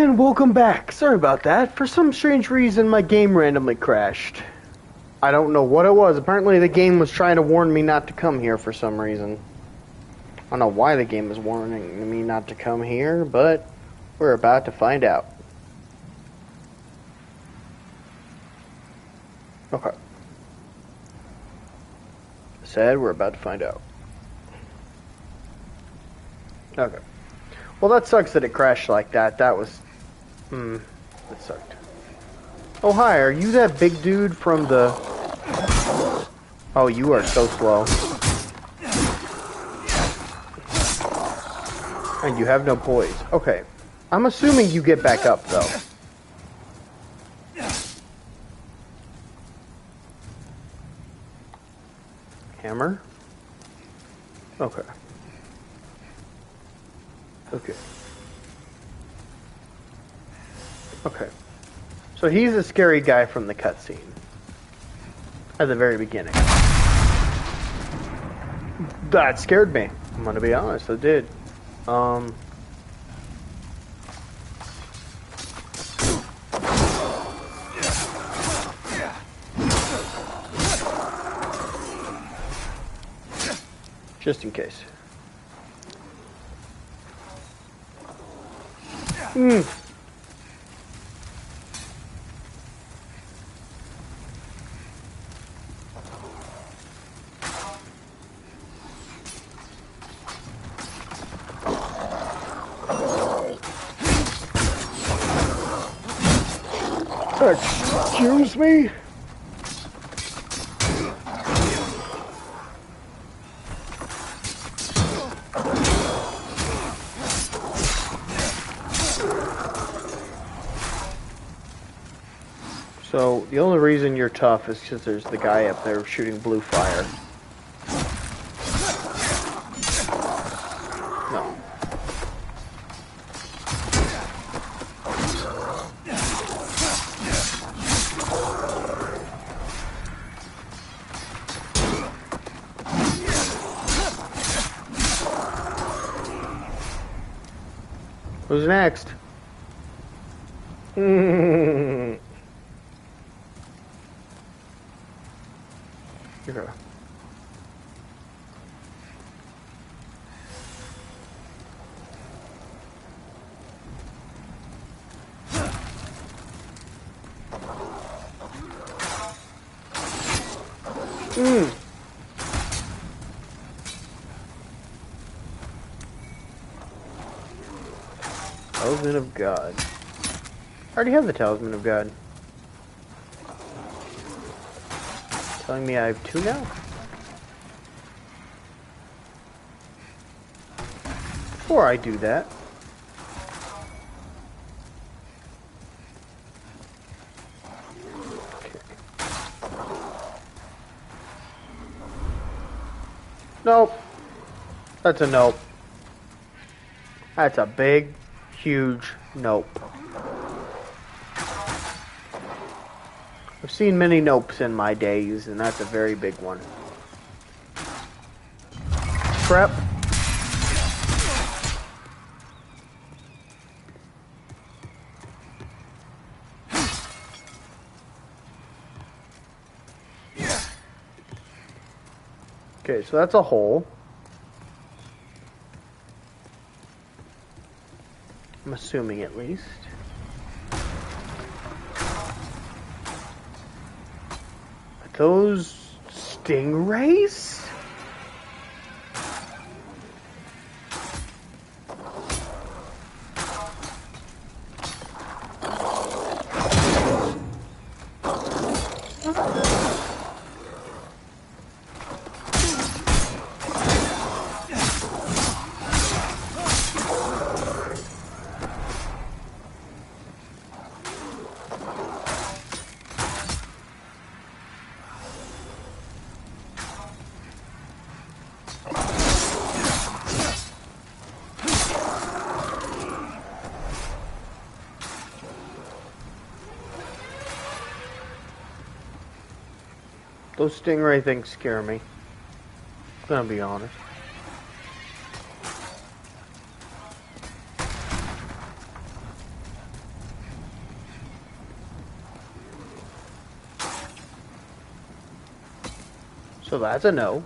And welcome back. Sorry about that. For some strange reason, my game randomly crashed. I don't know what it was. Apparently the game was trying to warn me not to come here for some reason. I don't know why the game is warning me not to come here, but we're about to find out. Okay. Said we're about to find out. Okay. Well, that sucks that it crashed like that. That was... that sucked. Oh, hi. Are you that big dude from the... Oh, you are so slow. And you have no poise. Okay. I'm assuming you get back up, though. Hammer? Okay. Okay. Okay. So he's a scary guy from the cutscene. At the very beginning. That scared me. I'm gonna be honest, it did. Just in case. Excuse me? So, the only reason you're tough is because there's the guy up there shooting blue fire. No. Who's next? Okay. Talisman of God. I already have the Talisman of God. Telling me I have 2 now? Before I do that, okay. Nope. That's a nope. That's a big, huge nope. I've seen many nopes in my days, and that's a very big one. Prep. Okay, so that's a hole. I'm assuming at least. Those stingrays? Those stingray things scare me. I'm gonna be honest. So that's a no.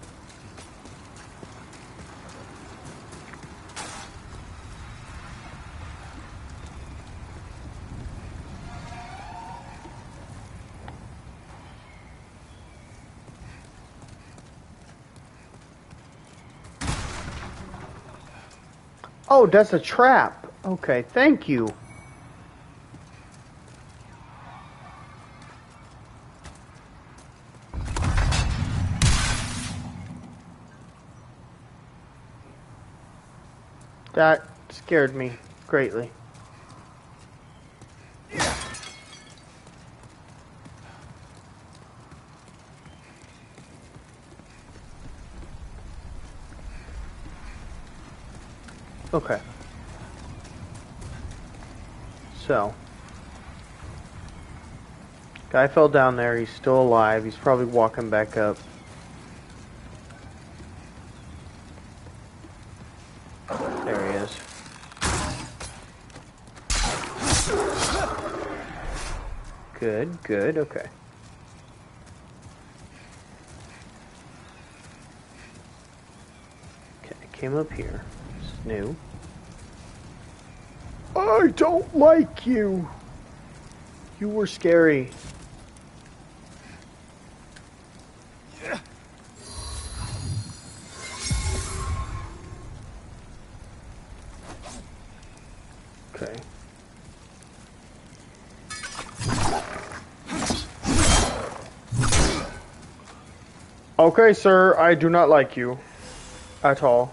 Oh, that's a trap. Okay, thank you. That scared me greatly. Okay. So. Guy fell down there. He's still alive. He's probably walking back up. There he is. Good, good, okay. Okay, I came up here. This is new. I don't like you. You were scary. Okay. Okay, sir, I do not like you. At all.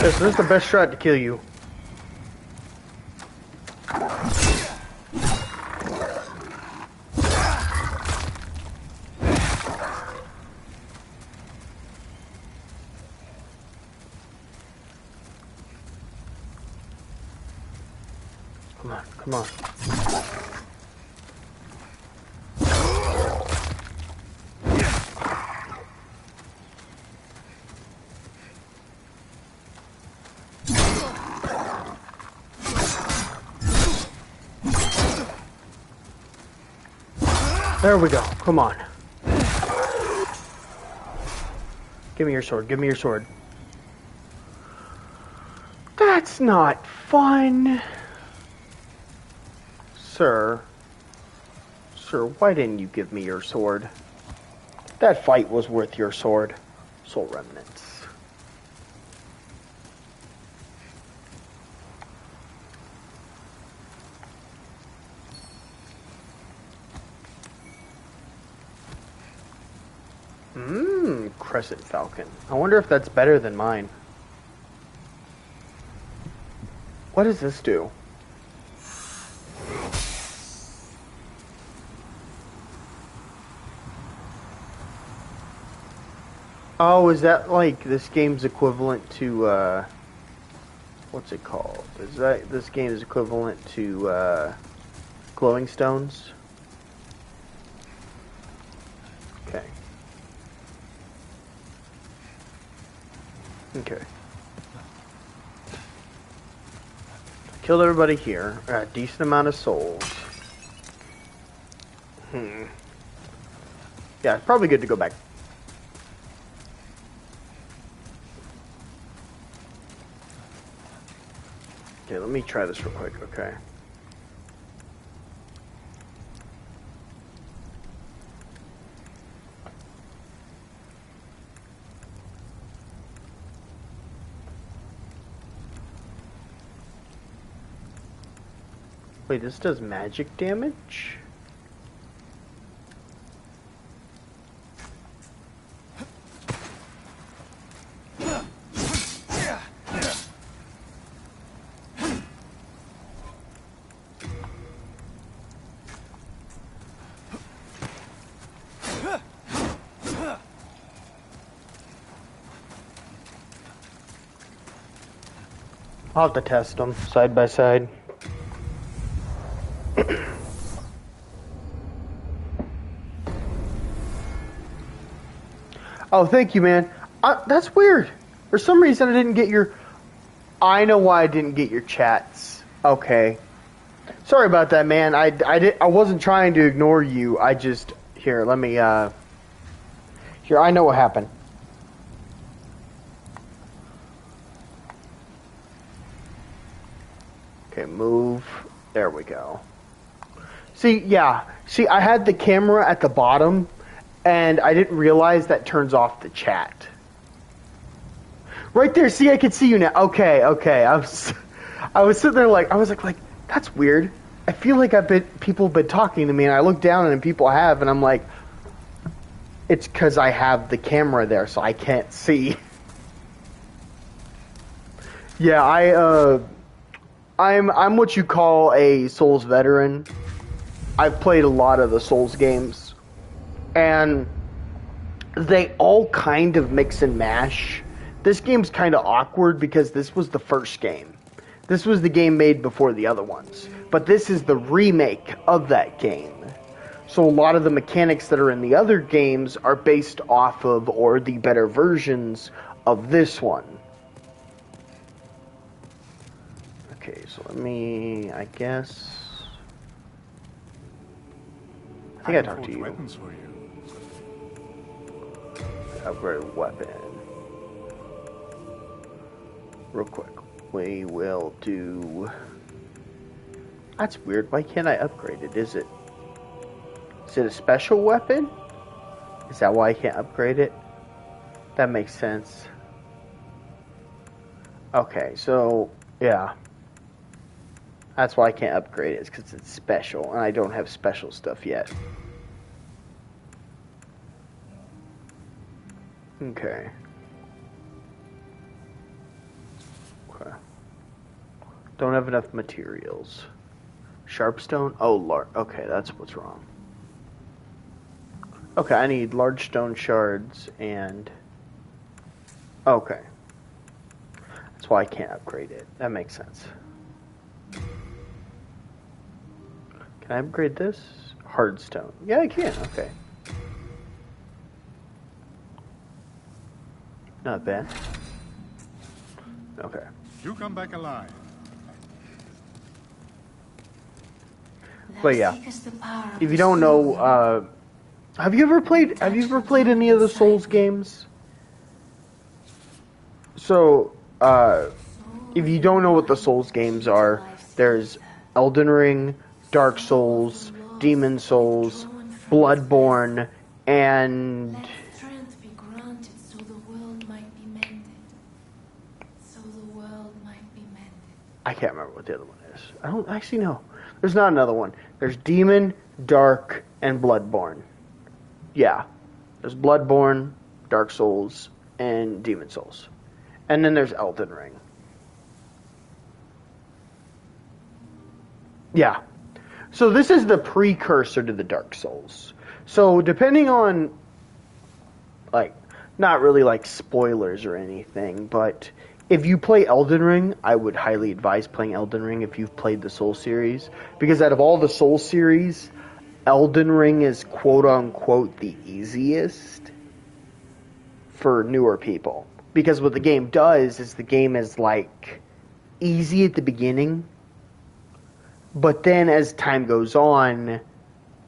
Yes, this is the best shot to kill you. Come on, come on. There we go. Come on. Give me your sword. Give me your sword. That's not fun. Sir. Sir, why didn't you give me your sword? That fight was worth your sword. Soul remnants. Crescent Falcon. I wonder if that's better than mine. What does this do? Oh, is that like this game's equivalent to, what's it called? Is that this game is equivalent to, glowing stones? Okay. Okay. Killed everybody here. A decent amount of souls. Yeah, it's probably good to go back. Okay, let me try this real quick, okay? Wait, this does magic damage? I'll have to test them side by side. Oh, thank you, man. That's weird. For some reason, I didn't get your... I know why I didn't get your chats. Okay. Sorry about that, man. I wasn't trying to ignore you. I just... Here, let me, Here, I know what happened. Okay, move. There we go. See, yeah. See, I had the camera at the bottom, and I didn't realize that turns off the chat. Right there, see, I can see you now. Okay. I was sitting there like, I was like, that's weird. I feel like people have been talking to me, and I look down and people have, and I'm like, it's because I have the camera there, so I can't see. Yeah, I'm what you call a Souls veteran. I've played a lot of the Souls games, and they all kind of mix and mash. This game's kind of awkward because this was the first game. This was the game made before the other ones. But this is the remake of that game. So a lot of the mechanics that are in the other games are based off of, or the better versions of this one. Okay, so let me, I guess... I think I talked to you. Weapons for you. Upgrade weapon. Real quick. We will do... That's weird. Why can't I upgrade it? Is it a special weapon? Is that why I can't upgrade it? That makes sense. Okay, so, yeah. That's why I can't upgrade it. It's because it's special, and I don't have special stuff yet. Okay. Don't have enough materials. Sharpstone? Oh, okay, that's what's wrong. Okay, I need large stone shards and... Okay. That's why I can't upgrade it. That makes sense. Can I upgrade this? Hardstone. Yeah, I can. Okay. Not bad. Okay. You come back alive. But yeah, if you don't know, have you ever played any of the Souls games? So, if you don't know what the Souls games are, there's Elden Ring, Dark Souls, Demon Souls, Bloodborne, and... I can't remember what the other one is. I don't actually know. There's not another one. There's Demon, Dark, and Bloodborne. Yeah. There's Bloodborne, Dark Souls, and Demon Souls. And then there's Elden Ring. Yeah. So this is the precursor to the Dark Souls. So depending on, like, not really like spoilers or anything, but... If you play Elden Ring, I would highly advise playing Elden Ring if you've played the Soul series. Because out of all the Soul series, Elden Ring is quote-unquote the easiest for newer people. Because what the game does is the game is like easy at the beginning, but then as time goes on,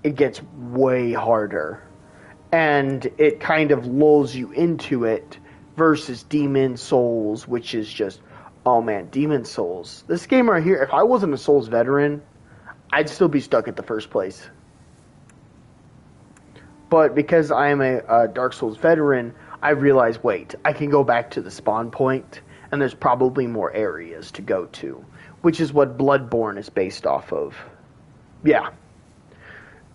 it gets way harder. And it kind of lulls you into it. Versus Demon Souls, which is just, oh man, Demon Souls. This game right here, if I wasn't a Souls veteran, I'd still be stuck at the first place. But because I am a Dark Souls veteran, I realized, wait, I can go back to the spawn point, and there's probably more areas to go to, which is what Bloodborne is based off of. Yeah.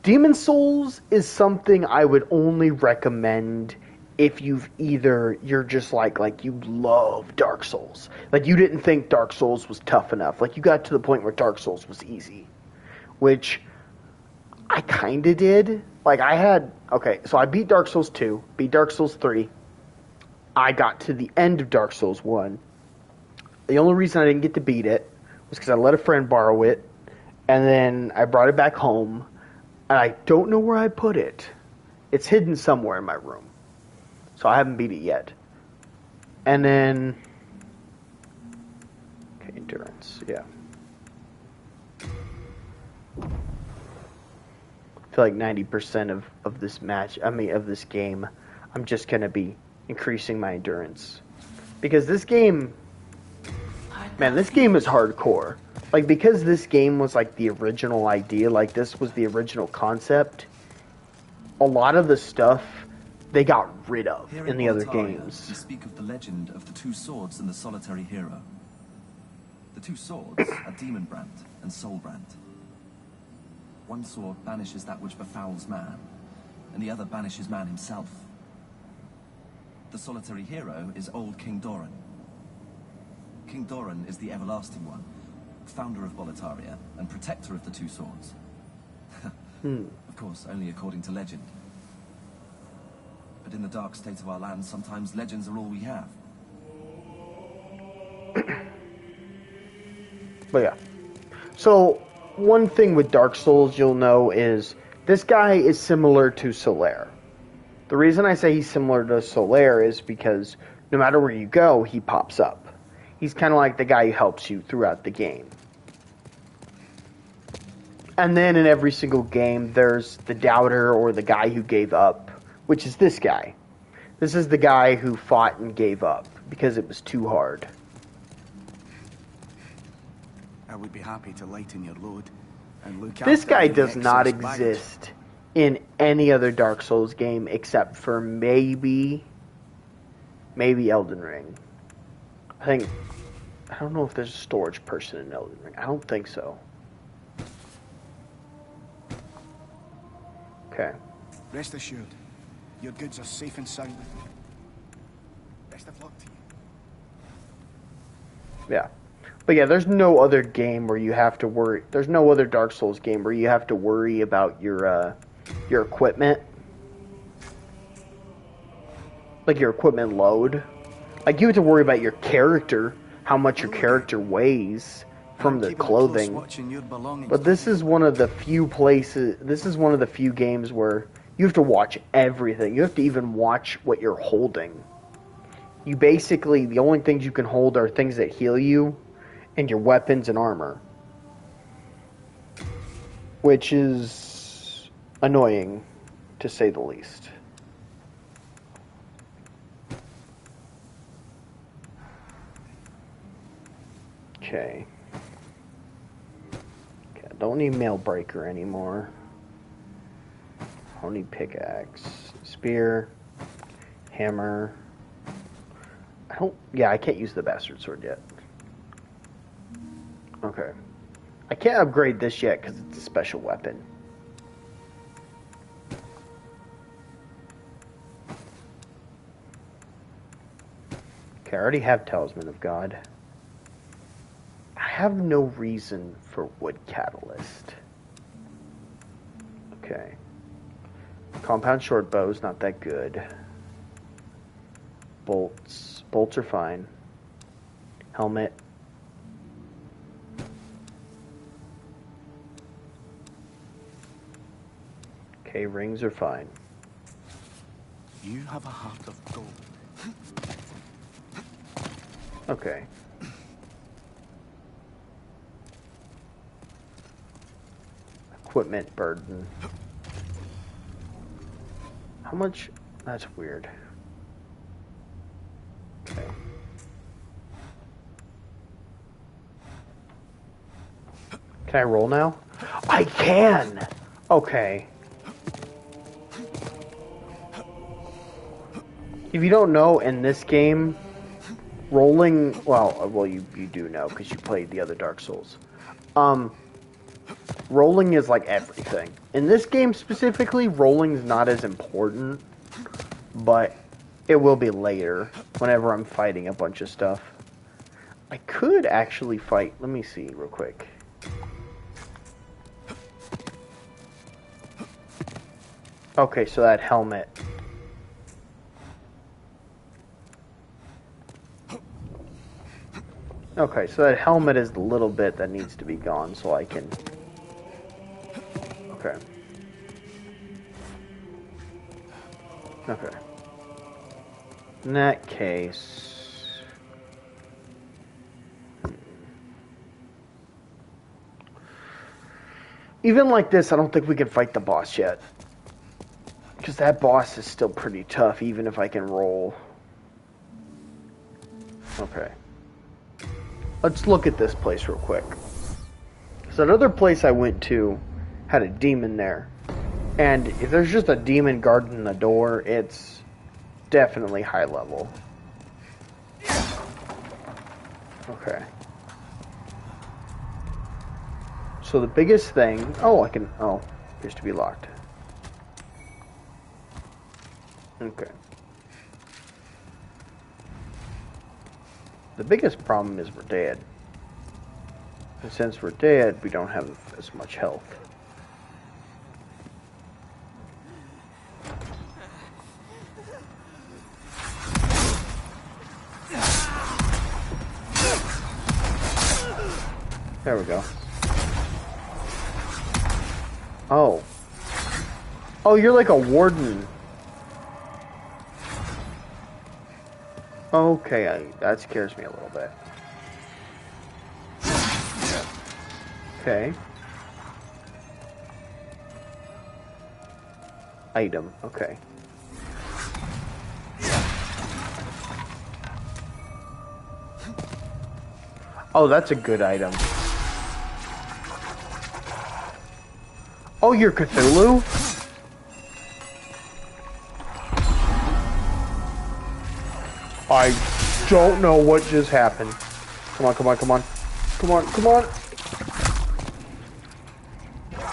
Demon Souls is something I would only recommend if you're just like you love Dark Souls. Like, you didn't think Dark Souls was tough enough. Like, you got to the point where Dark Souls was easy. Which, I kinda did. Like, so I beat Dark Souls 2, beat Dark Souls 3. I got to the end of Dark Souls 1. The only reason I didn't get to beat it was because I let a friend borrow it, and then I brought it back home, and I don't know where I put it. It's hidden somewhere in my room. So I haven't beat it yet. And then... Okay, endurance, yeah. I feel like 90% of this match, of this game, I'm just going to be increasing my endurance. Because this game... Man, this game is hardcore. Like, because this game was, like, the original idea, like, this was the original concept, a lot of the stuff they got rid of in the other games. We speak of the legend of the two swords and the solitary hero. The two swords are Demonbrand and Soulbrand. One sword banishes that which befouls man, and the other banishes man himself. The solitary hero is old King Doran. King Doran is the Everlasting One, founder of Boletaria, and protector of the two swords. Of course, only according to legend. But in the dark state of our land, sometimes legends are all we have. But yeah. So, one thing with Dark Souls you'll know is this guy is similar to Solaire. The reason I say he's similar to Solaire is because no matter where you go, he pops up. He's kind of like the guy who helps you throughout the game. And then in every single game, there's the doubter or the guy who gave up, which is this guy. This is the guy who fought and gave up because it was too hard. I would be happy to lighten your load and look This after guy any does not excess baggage. exist in any other Dark Souls game except for maybe Elden Ring. I don't know if there's a storage person in Elden Ring. I don't think so. Okay. Rest assured, your goods are safe and sound with me. Best of luck to you. Yeah. But yeah, there's no other game where you have to worry. There's no other Dark Souls game where you have to worry about your equipment. Like your equipment load. Like you have to worry about your character, how much your character weighs from the clothing. But this is one of the few games where you have to watch everything. You have to even watch what you're holding. You basically, the only things you can hold are things that heal you and your weapons and armor. Which is annoying, to say the least. Okay. I don't need Mailbreaker anymore. I don't need pickaxe. Spear. Hammer. I can't use the bastard sword yet. Okay. I can't upgrade this yet because it's a special weapon. Okay, I already have Talisman of God. I have no reason for Wood Catalyst. Okay. Compound short bow's not that good. Bolts. Bolts are fine. Helmet. Okay, rings are fine. You have a heart of gold. Okay. Equipment burden. How much? That's weird. Okay. Can I roll now? I can! Okay. If you don't know, in this game, rolling... Well, you do know, because you played the other Dark Souls. Rolling is like everything. In this game specifically, rolling's not as important, but it will be later, whenever I'm fighting a bunch of stuff. I could actually fight... Let me see real quick. Okay, so that helmet... Okay, so that helmet is the little bit that needs to be gone so I can... Okay. Okay. In that case... Even like this, I don't think we can fight the boss yet. Because that boss is still pretty tough, even if I can roll. Okay. Let's look at this place real quick. So another place I went to had a demon there. And if there's just a demon guarding the door, it's definitely high level. Okay. So the biggest thing... Oh, I can... Oh, appears to be locked. Okay. The biggest problem is we're dead. And since we're dead, we don't have as much health. There we go. Oh. Oh, you're like a warden. Okay, that scares me a little bit. Okay. Item, okay. Oh, that's a good item. Oh, you're Cthulhu? I don't know what just happened. Come on, come on, come on. Come on, come on.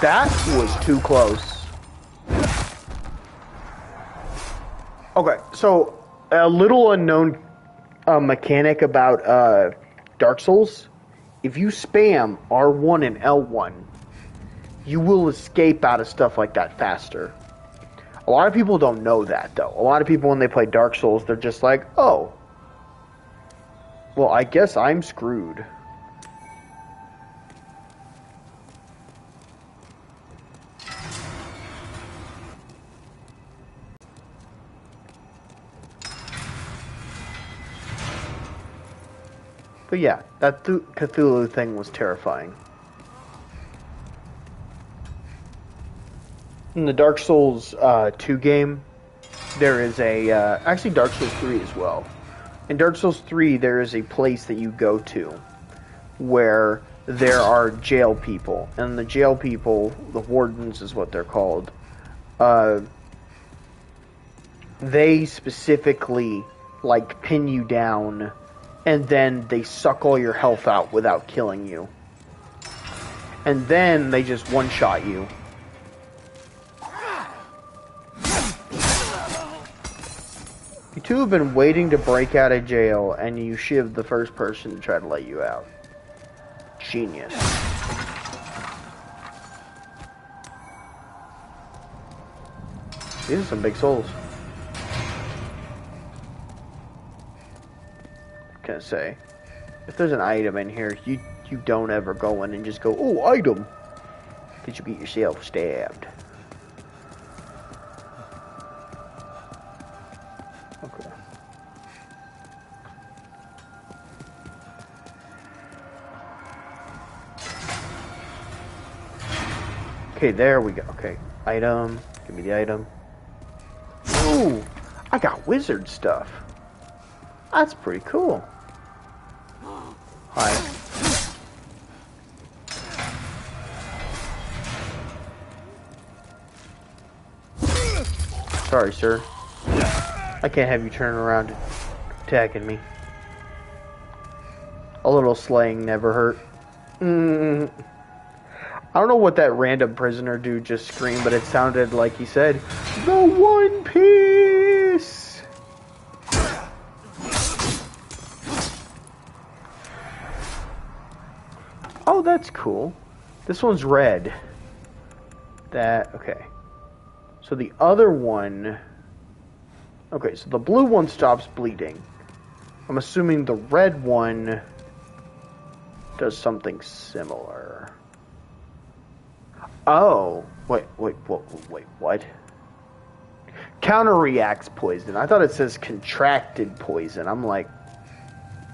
That was too close. Okay, so a little unknown mechanic about Dark Souls. If you spam R1 and L1, you will escape out of stuff like that faster. A lot of people don't know that, though. A lot of people, when they play Dark Souls, they're just like, oh, well, I guess I'm screwed. But yeah, that Cthulhu thing was terrifying. In the Dark Souls 2 game, there is a... actually, Dark Souls 3 as well. In Dark Souls 3, there is a place that you go to where there are jail people. And the jail people, the wardens is what they're called, they specifically, like, pin you down, and then they suck all your health out without killing you. And then they just one-shot you. You two have been waiting to break out of jail, and you shivved the first person to try to let you out. Genius. These are some big souls. What can I say? If there's an item in here, you don't ever go in and just go, oh, item! Because you get yourself stabbed. Okay. Okay, there we go. Okay, item. Give me the item. Ooh, I got wizard stuff. That's pretty cool. Hi. Sorry, sir. I can't have you turn around attacking me. A little slaying never hurt. I don't know what that random prisoner dude just screamed, but it sounded like he said, "The One Piece!" Oh, that's cool. This one's red. Okay. So the other one... Okay, so the blue one stops bleeding. I'm assuming the red one does something similar. Oh, wait, what? Counter-reacts poison. I thought it says contracted poison. I'm like,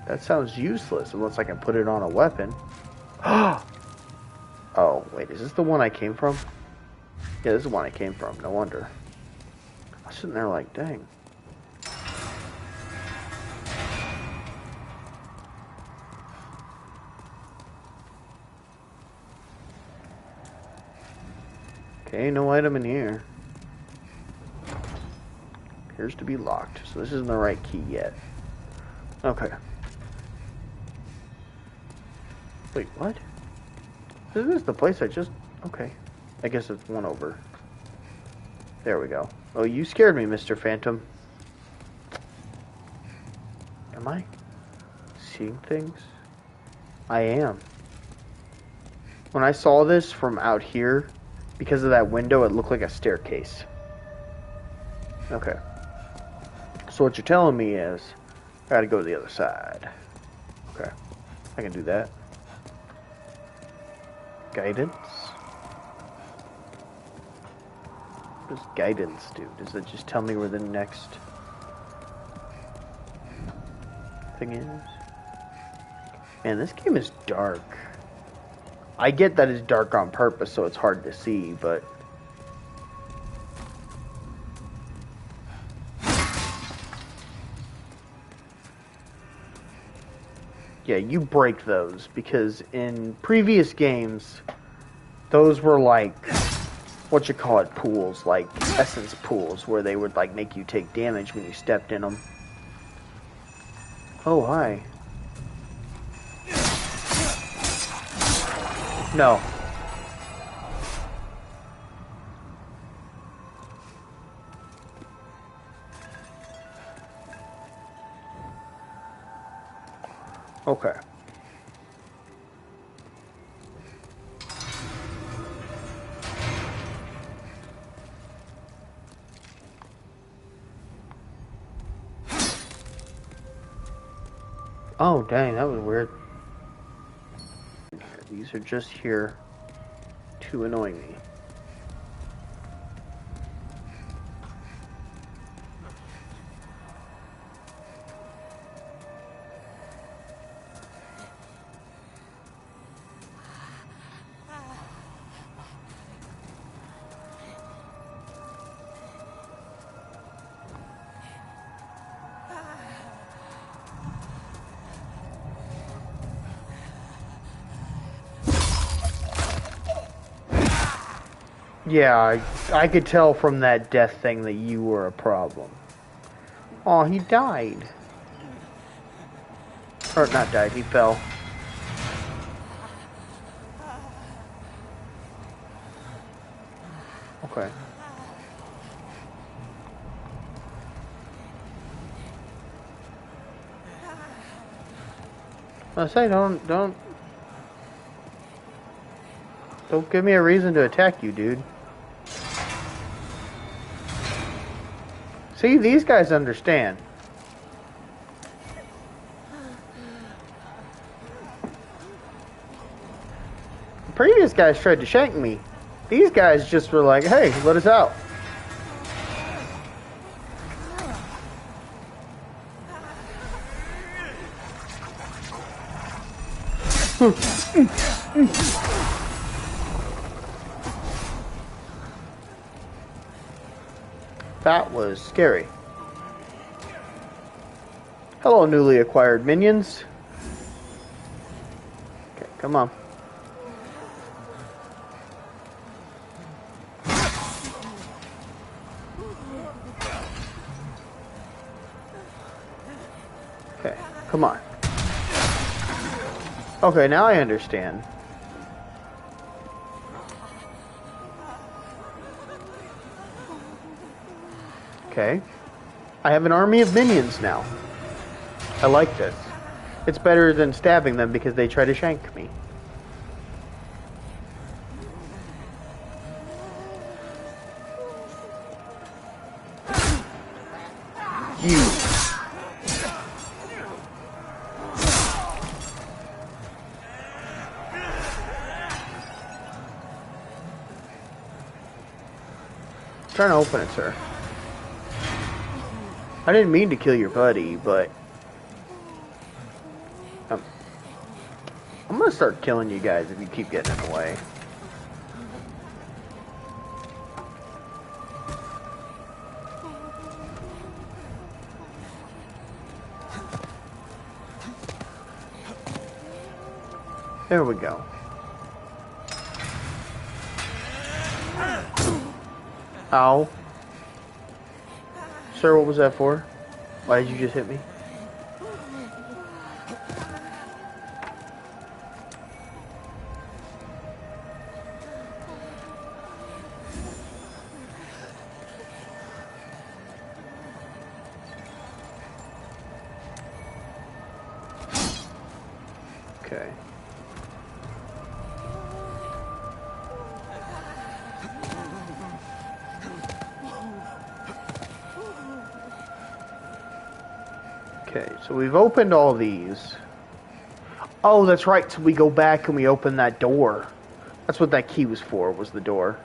that sounds useless unless I can put it on a weapon. Oh, wait, is this the one I came from? Yeah, this is the one I came from. No wonder. I was sitting there like, dang. Okay, no item in here. Appears to be locked, so this isn't the right key yet. Okay. Wait, what? This is the place I just... Okay. I guess it's one over. There we go. Oh, you scared me, Mr. Phantom. Am I seeing things? I am. When I saw this from out here, because of that window, it looked like a staircase. Okay. So what you're telling me is, I gotta go to the other side. Okay. I can do that. Guidance? What does guidance do? Does it just tell me where the next thing is? Man, this game is dark. I get that it's dark on purpose, so it's hard to see, but... Yeah, you break those, because in previous games, those were like, what you call it, pools, like essence pools, where they would like make you take damage when you stepped in them. Oh, hi. No. Okay. Oh, dang, that was weird. These are just here to annoy me. Yeah, I could tell from that death thing that you were a problem. Oh, he died. Or not died, he fell. Okay. I say don't give me a reason to attack you, dude. See, these guys understand. The previous guys tried to shank me. These guys just were like, hey, let us out. That was scary. Hello, newly acquired minions. Okay, come on. Okay, come on. Okay, now I understand. Okay. I have an army of minions now. I like this. It's better than stabbing them because they try to shank me. You. trying to open it, sir. I didn't mean to kill your buddy, but I'm gonna start killing you guys if you keep getting in the way. There we go. Ow. Sir, what was that for? Why did you just hit me? Okay. Okay, so we've opened all these. Oh, that's right. So we go back and we open that door. That's what that key was for, was the door.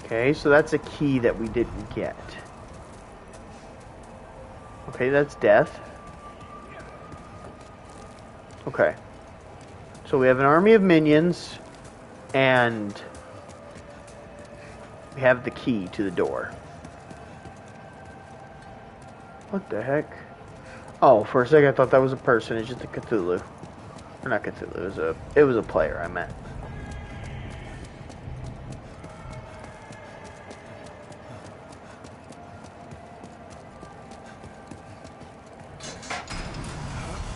Okay, so that's a key that we didn't get. Okay, that's death. Okay. So we have an army of minions, and we have the key to the door. What the heck? Oh, for a second I thought that was a person. It's just a Cthulhu. Or not Cthulhu, it was a player, I meant.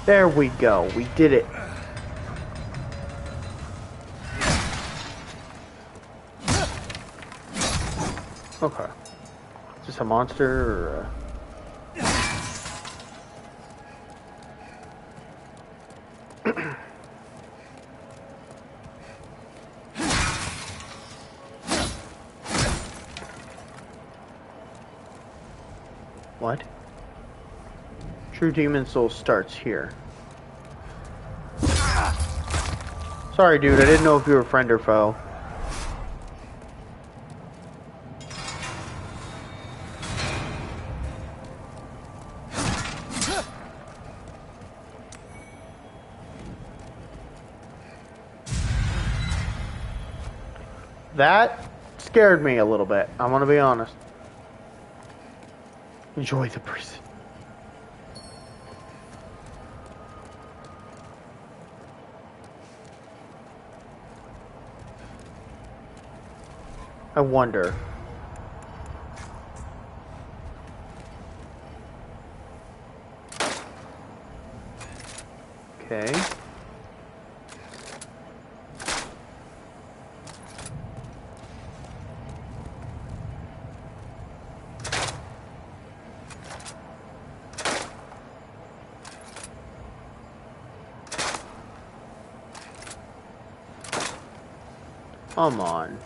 There we go. We did it. Okay. Is this a monster or a... What? True Demon Soul starts here. Sorry, dude. I didn't know if you were friend or foe. That scared me a little bit. I'm gonna be honest. Enjoy the prison. I wonder. Okay. Come on.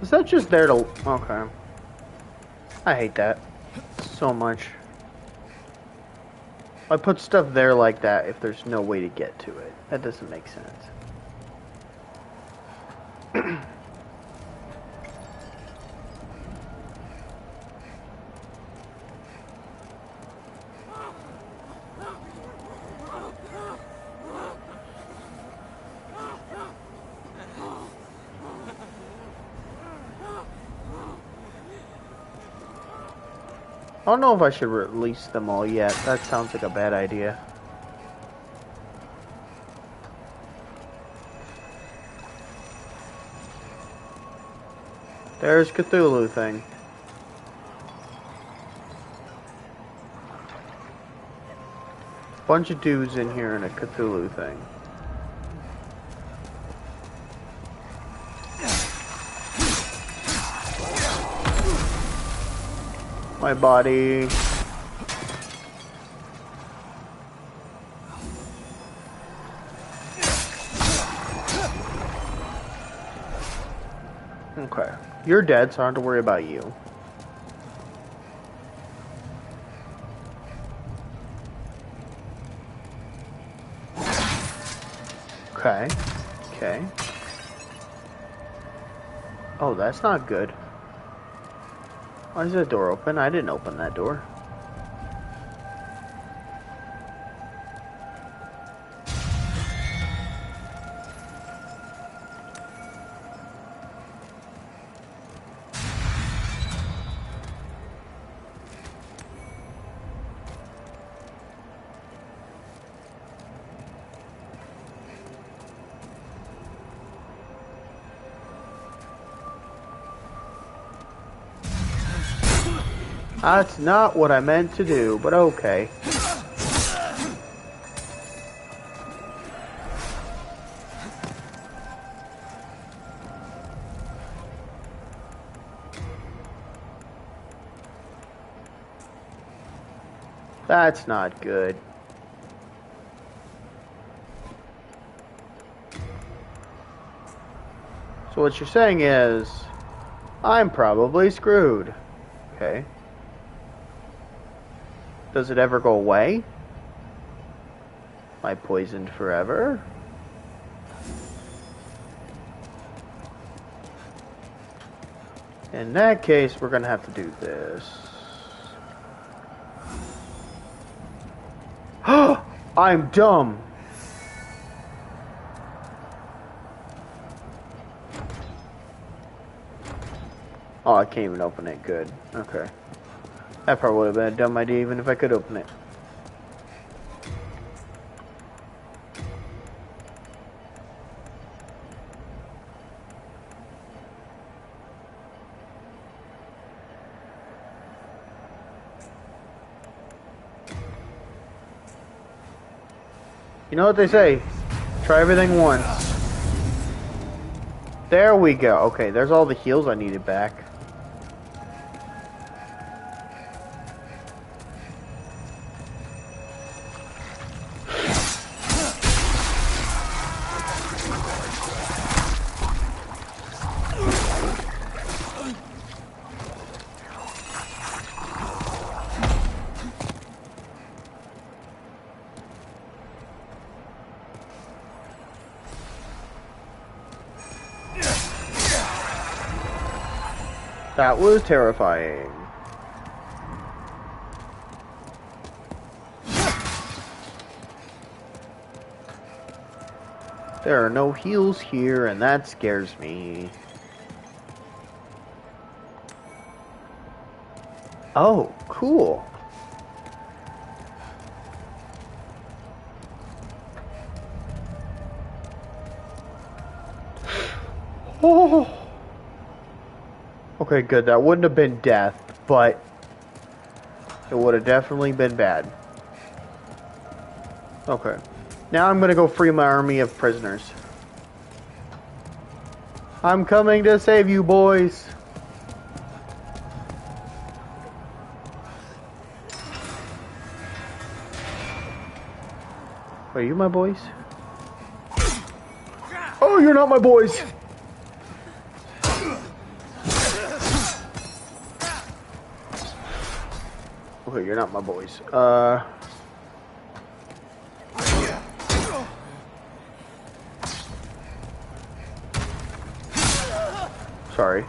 Is that just there to... Okay. I hate that so much. I put stuff there like that if there's no way to get to it. That doesn't make sense. I don't know if I should release them all yet. That sounds like a bad idea. There's Cthulhu thing. Bunch of dudes in here and a Cthulhu thing. My body. Okay. You're dead, so I don't have to worry about you. Okay. Okay. Oh, that's not good. Why is that door open? I didn't open that door. That's not what I meant to do, but okay. That's not good. So what you're saying is, I'm probably screwed. Okay. Does it ever go away? Am I poisoned forever? In that case, we're gonna have to do this. I'm dumb. Oh, I can't even open it. Good. Okay. That probably would have been a dumb idea even if I could open it. You know what they say? Try everything once. There we go. Okay, there's all the heals I needed back. That was terrifying. There are no heals here, and that scares me. Oh, cool. Oh. Okay, good. That wouldn't have been death, but it would have definitely been bad. Okay. Now I'm gonna go free my army of prisoners. I'm coming to save you, boys. Are you my boys? Oh, you're not my boys. Okay, you're not my boys. Sorry.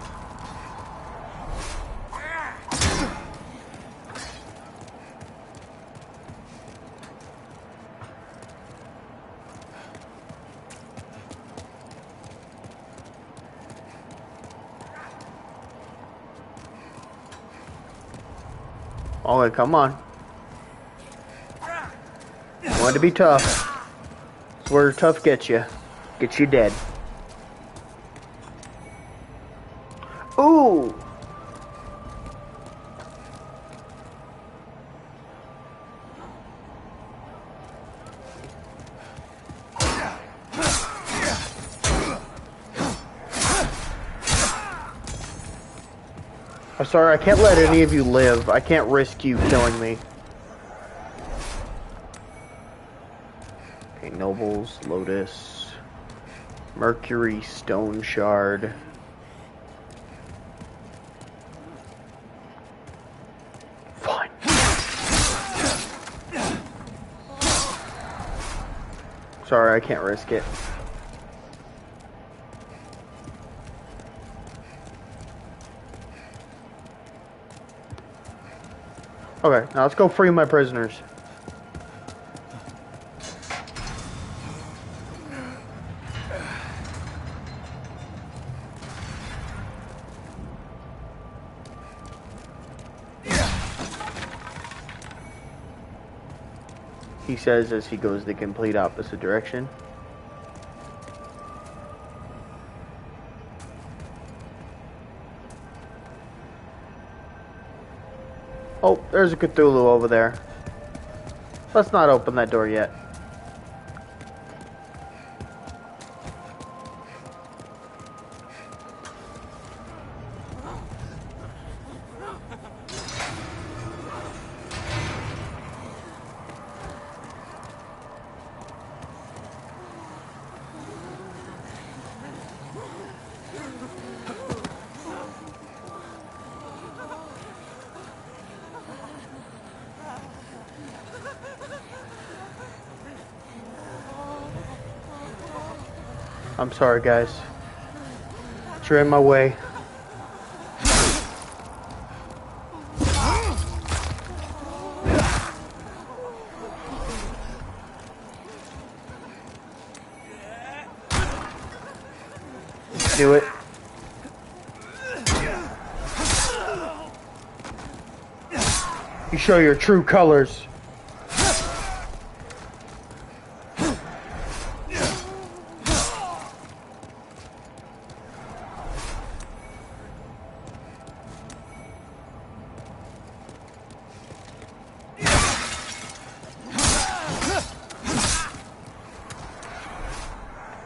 Okay, come on. Want to be tough. That's where tough gets you. Gets you dead. Ooh! I'm sorry, I can't let any of you live. I can't risk you killing me. Okay, Nobles, Lotus, Mercury, Stone Shard. Fine. Sorry, I can't risk it. Okay, now let's go free my prisoners. He says as he goes the complete opposite direction. Oh, there's a Cthulhu over there. Let's not open that door yet. I'm sorry, guys. You're in my way. Do it. You show your true colors.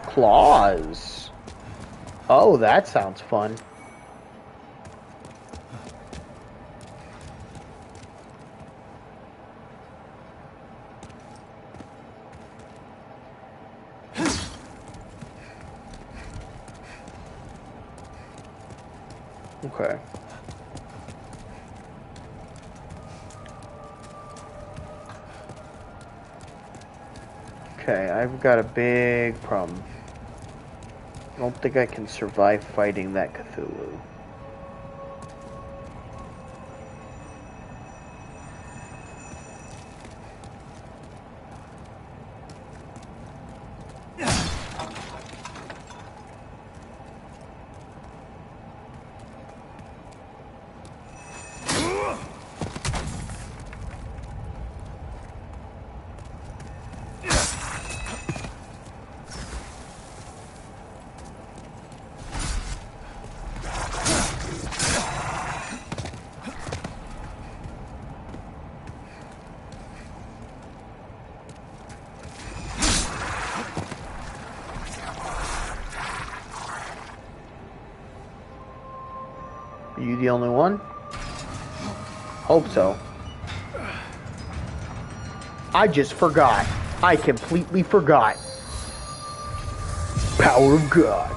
Claws. Oh, that sounds fun. Okay. Okay, I've got a big problem. I don't think I can survive fighting that Cthulhu. Are you the only one? Hope so. I just forgot. I completely forgot. Power of God.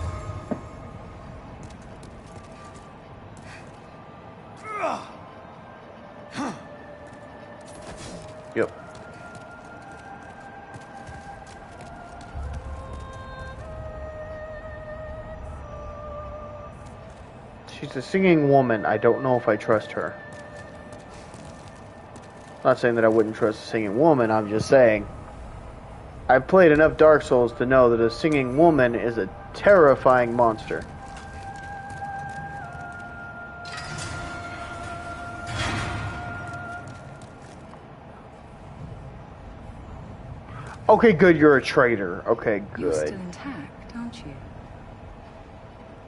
Yep. She's a singing woman. I don't know if I trust her. I'm not saying that I wouldn't trust a singing woman. I'm just saying I've played enough Dark Souls to know that a singing woman is a terrifying monster. Okay, good. You're a traitor. Okay, good. You're still intact, aren't you?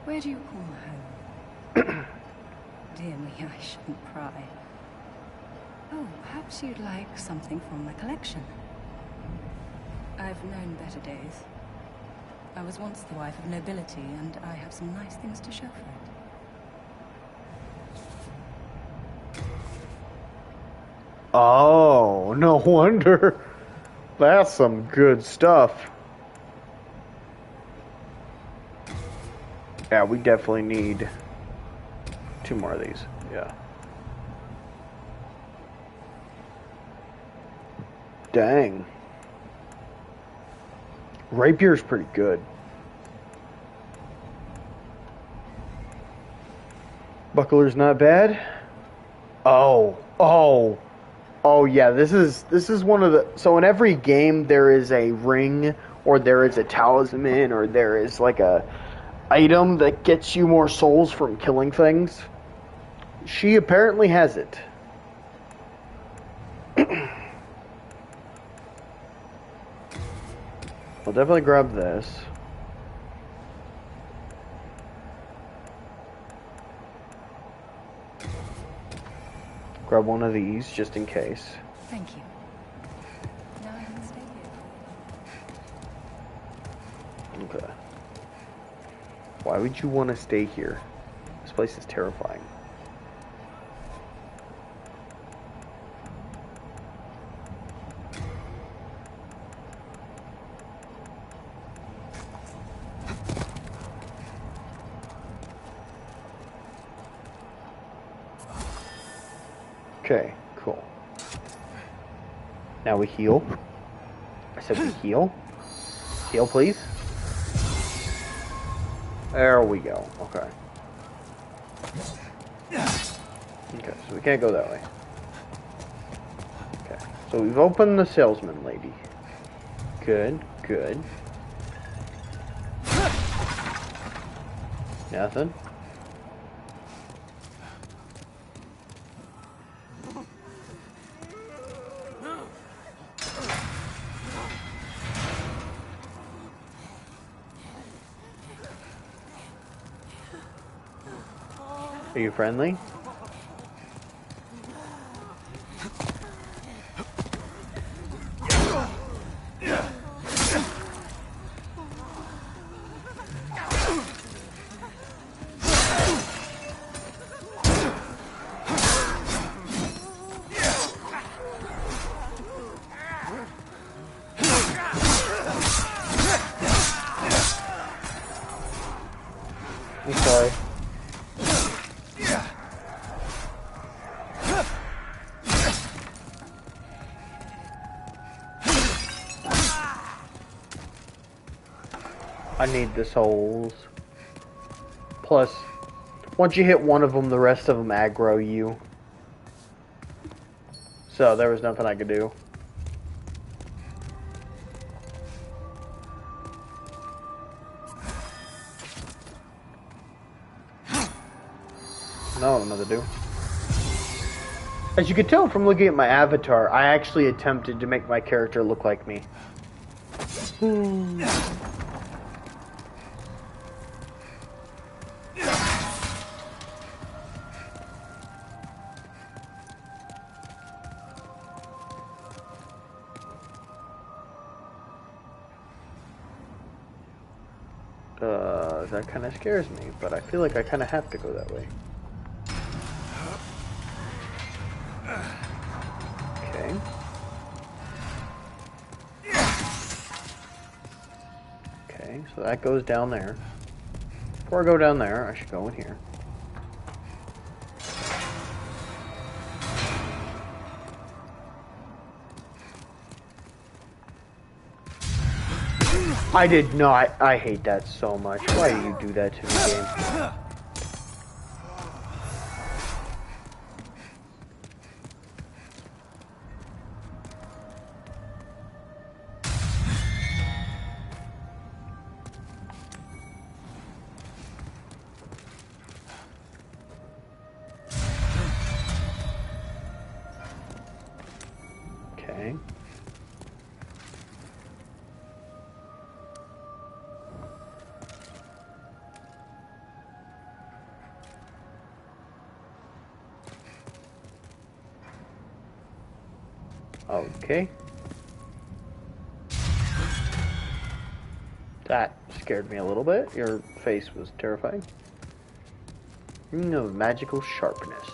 Where do you call home? Dear me, I shouldn't pry. Oh, perhaps you'd like something from my collection. I've known better days. I was once the wife of nobility, and I have some nice things to show for it. Oh, no wonder. That's some good stuff. Yeah, we definitely need 2 more of these. Yeah. Dang. Rapier's pretty good. Buckler's not bad. Oh. Oh yeah, this is one of the. So in every game there is a ring, or there is a talisman, or there is like a item that gets you more souls from killing things. She apparently has it. I'll definitely grab this. Grab one of these just in case. Thank you. Now I can stay here. Okay. Why would you want to stay here? This place is terrifying. Okay, cool. Now we heal. I said we heal. Heal, please. There we go. Okay. Okay, so we can't go that way. Okay, so we've opened the salesman lady. Good, good. Nothing. Are you friendly? I'm sorry. I need the souls. Plus, once you hit one of them, the rest of them aggro you. So there was nothing I could do. No, I don't know what to do. As you can tell from looking at my avatar, I actually attempted to make my character look like me. That kind of scares me, but I feel like I kind of have to go that way. Okay. Okay, so that goes down there. Before I go down there, I should go in here. I did not. I hate that so much. Why do you do that to me, game? Okay. Okay. That scared me a little bit. Your face was terrifying. Ring of magical sharpness.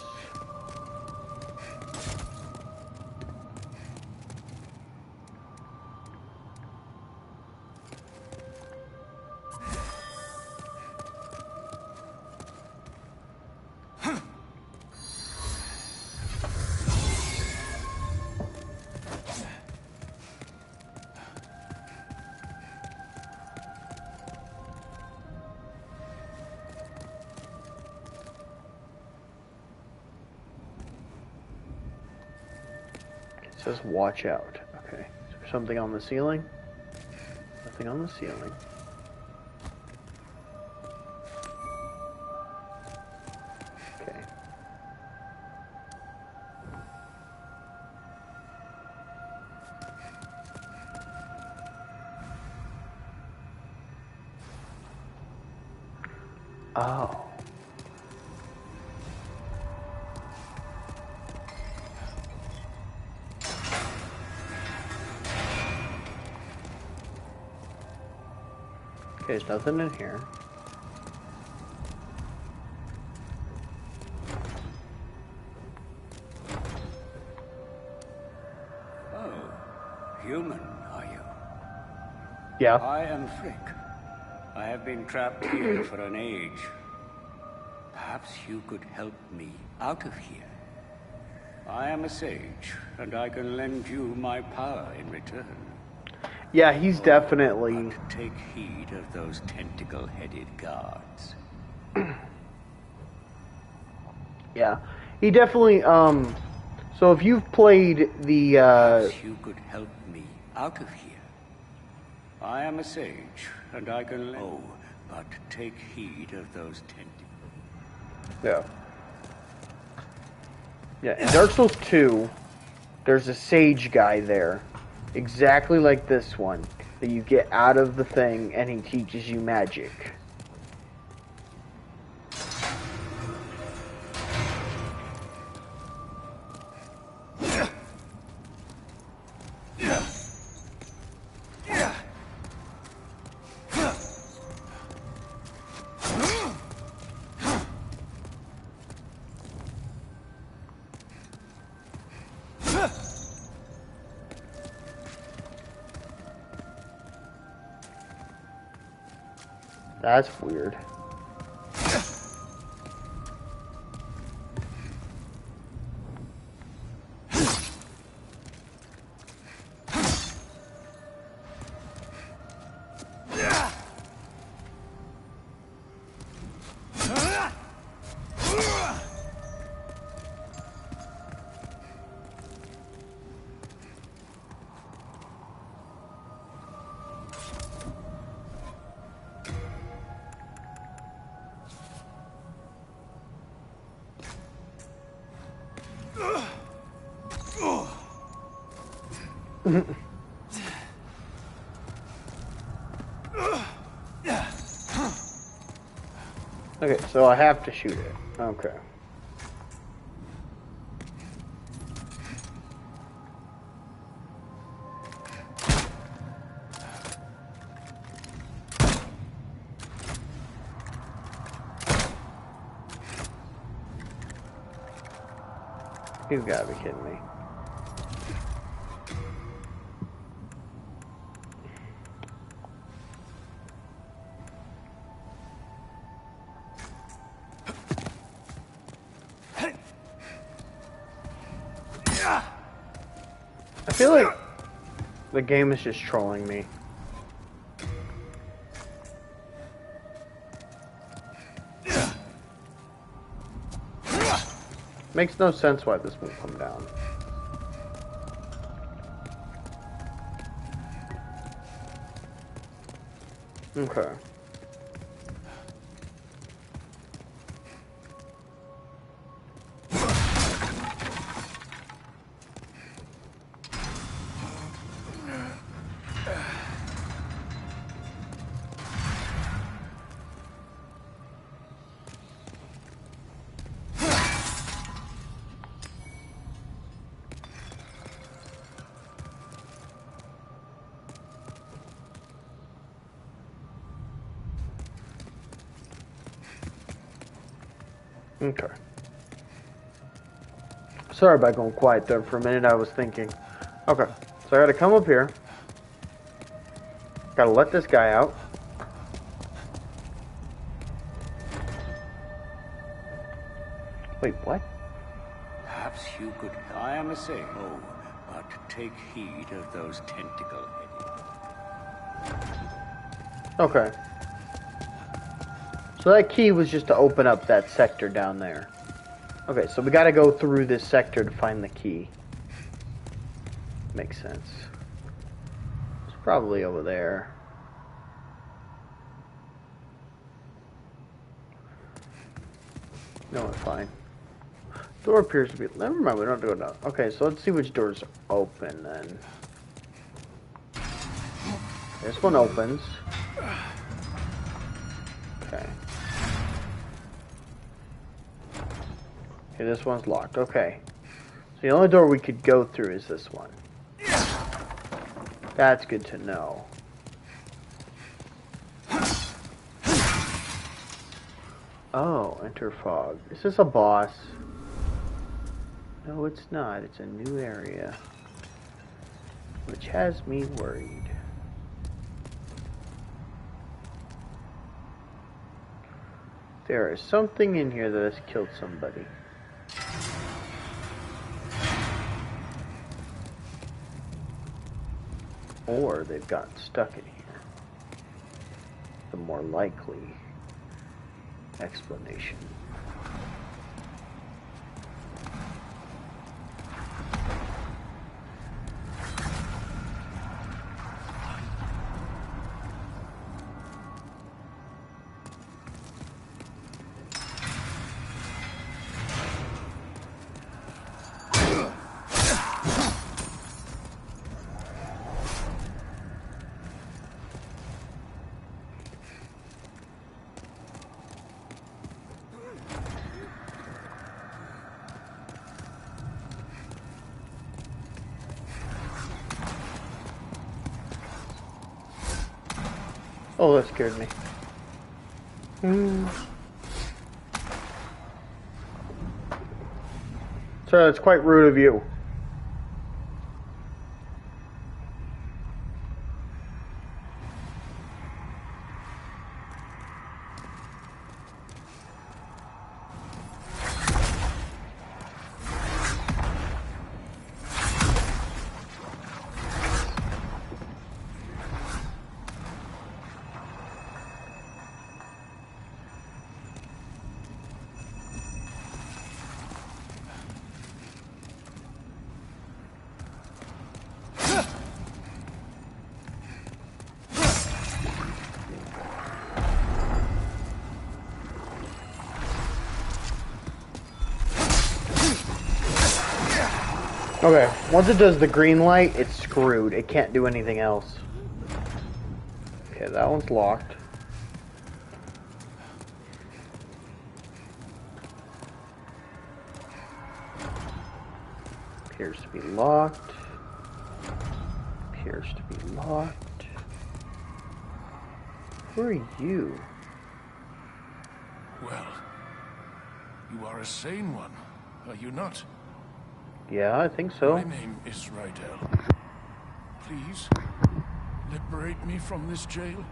says watch out. Okay. Is there something on the ceiling? Nothing on the ceiling. Okay. Oh. Okay, there's nothing in here. Oh, human, are you? Yeah. I am Frick. I have been trapped here for an age. Perhaps you could help me out of here. I am a sage, and I can lend you my power in return. Yeah, he's definitely... But take heed of those tentacle-headed guards. Yeah, he definitely, so if you've played the, Perhaps you could help me out of here. I am a sage, and I can lend... Oh, but take heed of those tentacles. Yeah. Yeah, in Dark Souls 2, there's a sage guy there, exactly like this one, that you get out of the thing, and he teaches you magic. That's weird. Okay, so I have to shoot it. Okay. You've got to be kidding me. I feel like the game is just trolling me. Makes no sense why this won't come down. Okay. Okay. Sorry about going quiet there for a minute. I was thinking. Okay. So I gotta come up here. Gotta let this guy out. Wait, what? Perhaps you could... I am a sage. Oh, but take heed of those tentacle-headed... Okay. So that key was just to open up that sector down there. Okay, so we gotta go through this sector to find the key. Makes sense. It's probably over there. No, it's fine. Door appears to be... Never mind, we don't have to go down. Okay, so let's see which door's open then. This one opens. Okay. Okay, this one's locked. Okay. So the only door we could go through is this one. That's good to know. Oh, enter fog. Is this a boss? No, it's not. It's a new area. Which has me worried. There is something in here that has killed somebody. Or they've gotten stuck in here. The more likely explanation. Oh, that scared me. Sir, that's quite rude of you. Okay, once it does the green light, it's screwed. It can't do anything else. Okay, that one's locked. Appears to be locked. Appears to be locked. Who are you? Well, you are a sane one, are you not? Yeah, I think so. My name is Rydell. Please, liberate me from this jail.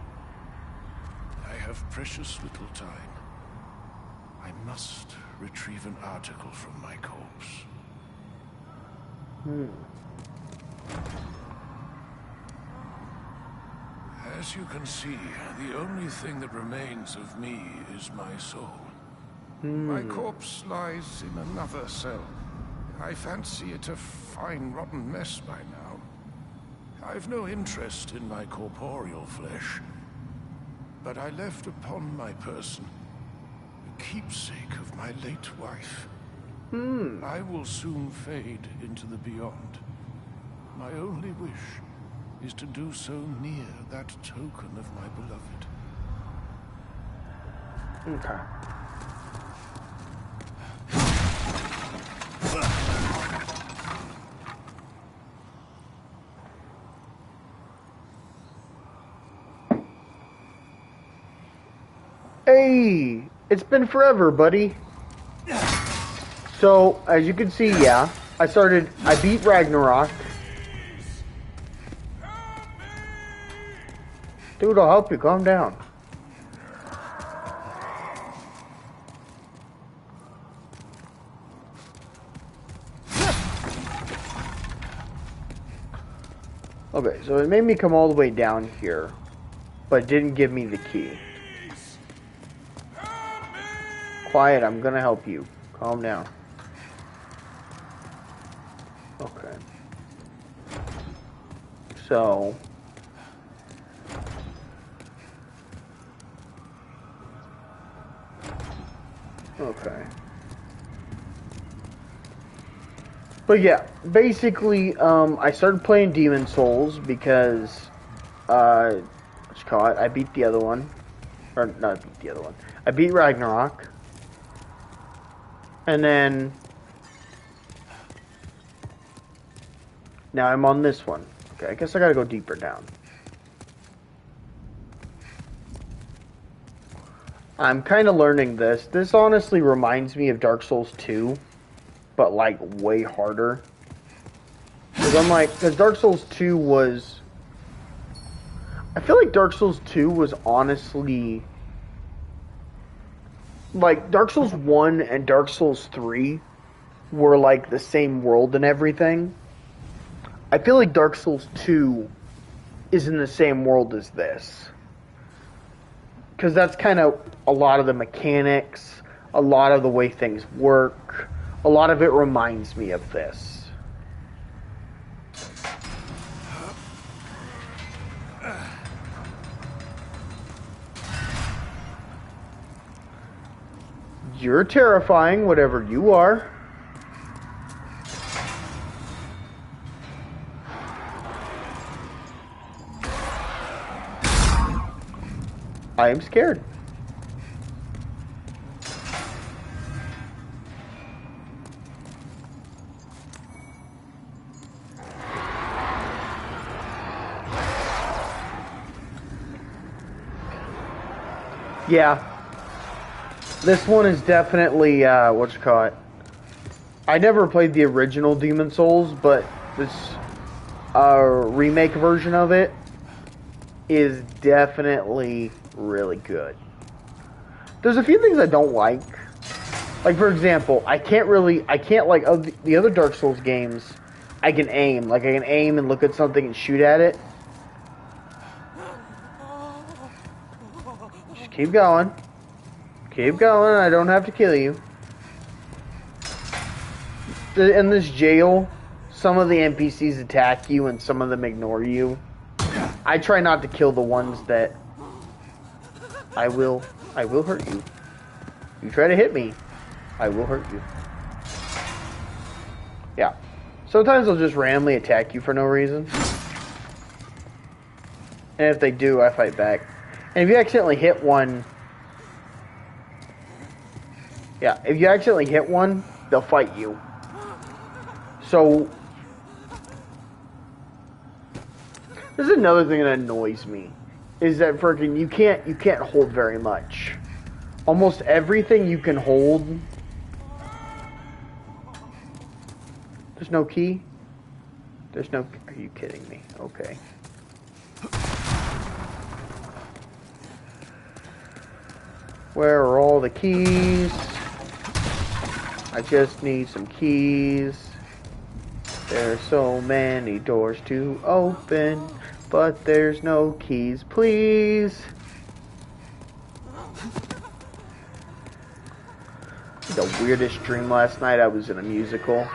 I have precious little time. I must retrieve an article from my corpse. As you can see, the only thing that remains of me is my soul. My corpse lies in another cell. I fancy it a fine, rotten mess by now. I've no interest in my corporeal flesh, but I left upon my person a keepsake of my late wife. I will soon fade into the beyond. My only wish is to do so near that token of my beloved. Okay. Hey, it's been forever, buddy. So, as you can see, yeah, I beat Ragnarok. Dude, I'll help you, calm down. Okay, so it made me come all the way down here, but it didn't give me the key. Quiet, I'm gonna help you. Calm down. Okay. So... Okay. But yeah, basically, I started playing Demon Souls because, what you call it, I beat the other one. Or, not beat the other one. I beat Ragnarok. And then... Now I'm on this one. Okay, I guess I gotta go deeper down. I'm kind of learning this. This honestly reminds me of Dark Souls 2, but like way harder. Because Dark Souls 2 was... I feel like Dark Souls 2 was honestly... Like, Dark Souls 1 and Dark Souls 3 were like the same world and everything. I feel like Dark Souls 2 is in the same world as this. Because that's kind of a lot of the mechanics, a lot of the way things work. A lot of it reminds me of this. You're terrifying, whatever you are. I am scared. Yeah. This one is definitely, what you call it. I never played the original Demon Souls, but this remake version of it is definitely really good. There's a few things I don't like. Like, for example, I can't like, the other Dark Souls games, I can aim. Like, I can aim and look at something and shoot at it. Just keep going. Keep going, I don't have to kill you. In this jail, some of the NPCs attack you and some of them ignore you. I try not to kill the ones that I will hurt you. You try to hit me, I will hurt you. Yeah. Sometimes they'll just randomly attack you for no reason. And if they do, I fight back. And if you accidentally hit one... Yeah, if you accidentally hit one, they'll fight you. So... This is another thing that annoys me. Is that freaking you can't hold very much. Almost everything you can hold. There's no key? There's no... Are you kidding me? Okay. Where are all the keys? I just need some keys. There are so many doors to open, but there's no keys, please. The weirdest dream last night, I was in a musical.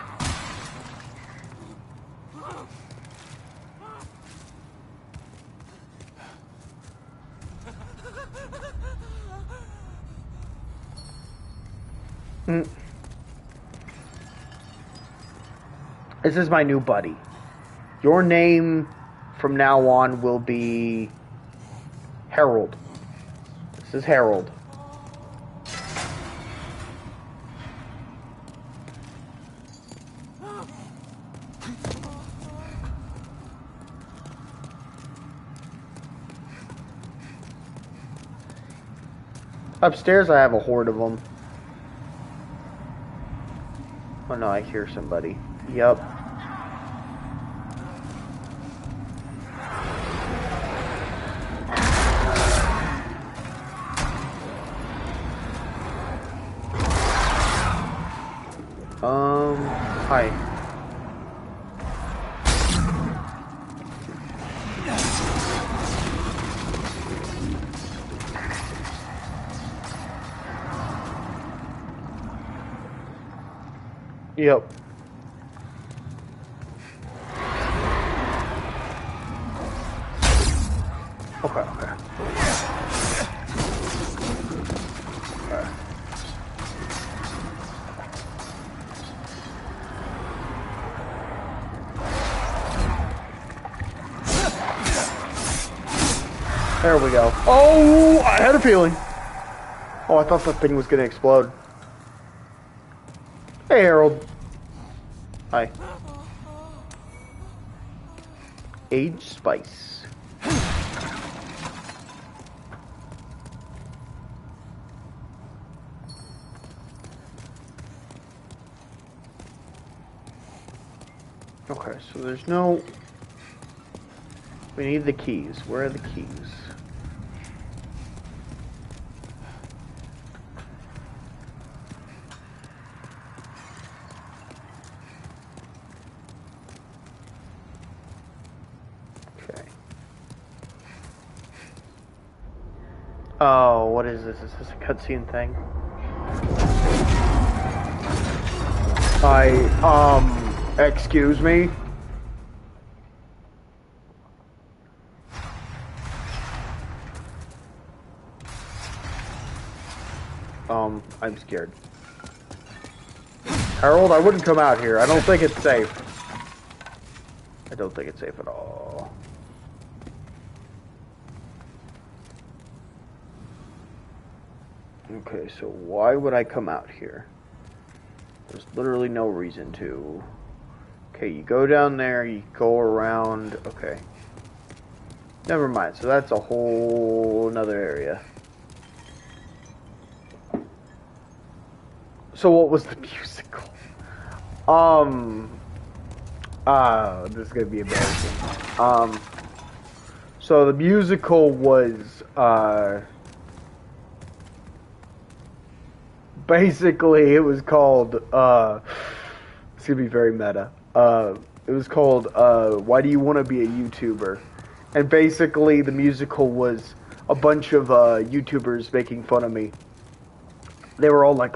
This is my new buddy. Your name from now on will be Harold. This is Harold. Upstairs I have a horde of them. Oh no, I hear somebody. Yep. Hi. Yep. Okay, okay. There we go. Oh, I had a feeling. Oh, I thought that thing was gonna explode. Hey, Harold. Hi. Aged spice. Okay, so there's no... We need the keys. Where are the keys? Okay. Oh, what is this? Is this a cutscene thing? Excuse me? I'm scared. Harold, I wouldn't come out here. I don't think it's safe. I don't think it's safe at all. Okay, so why would I come out here? There's literally no reason to. Okay, you go down there, you go around. Okay. Never mind, so that's a whole another area. So what was the musical? This is gonna be embarrassing. So the musical was, basically it was called, it's gonna be very meta. It was called, Why Do You Want to Be a YouTuber? And basically the musical was a bunch of, YouTubers making fun of me. They were all like,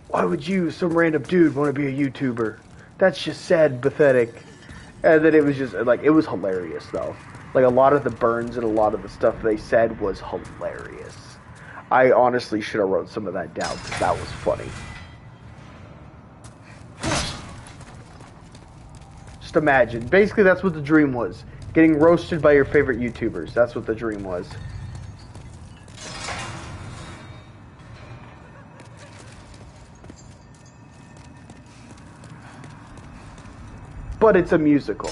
why would you, some random dude, want to be a YouTuber? That's just sad and pathetic. And then it was just, like, it was hilarious, though. Like, a lot of the burns and a lot of the stuff they said was hilarious. I honestly should have wrote some of that down, because that was funny. Just imagine. Basically, that's what the dream was. Getting roasted by your favorite YouTubers. That's what the dream was. But it's a musical.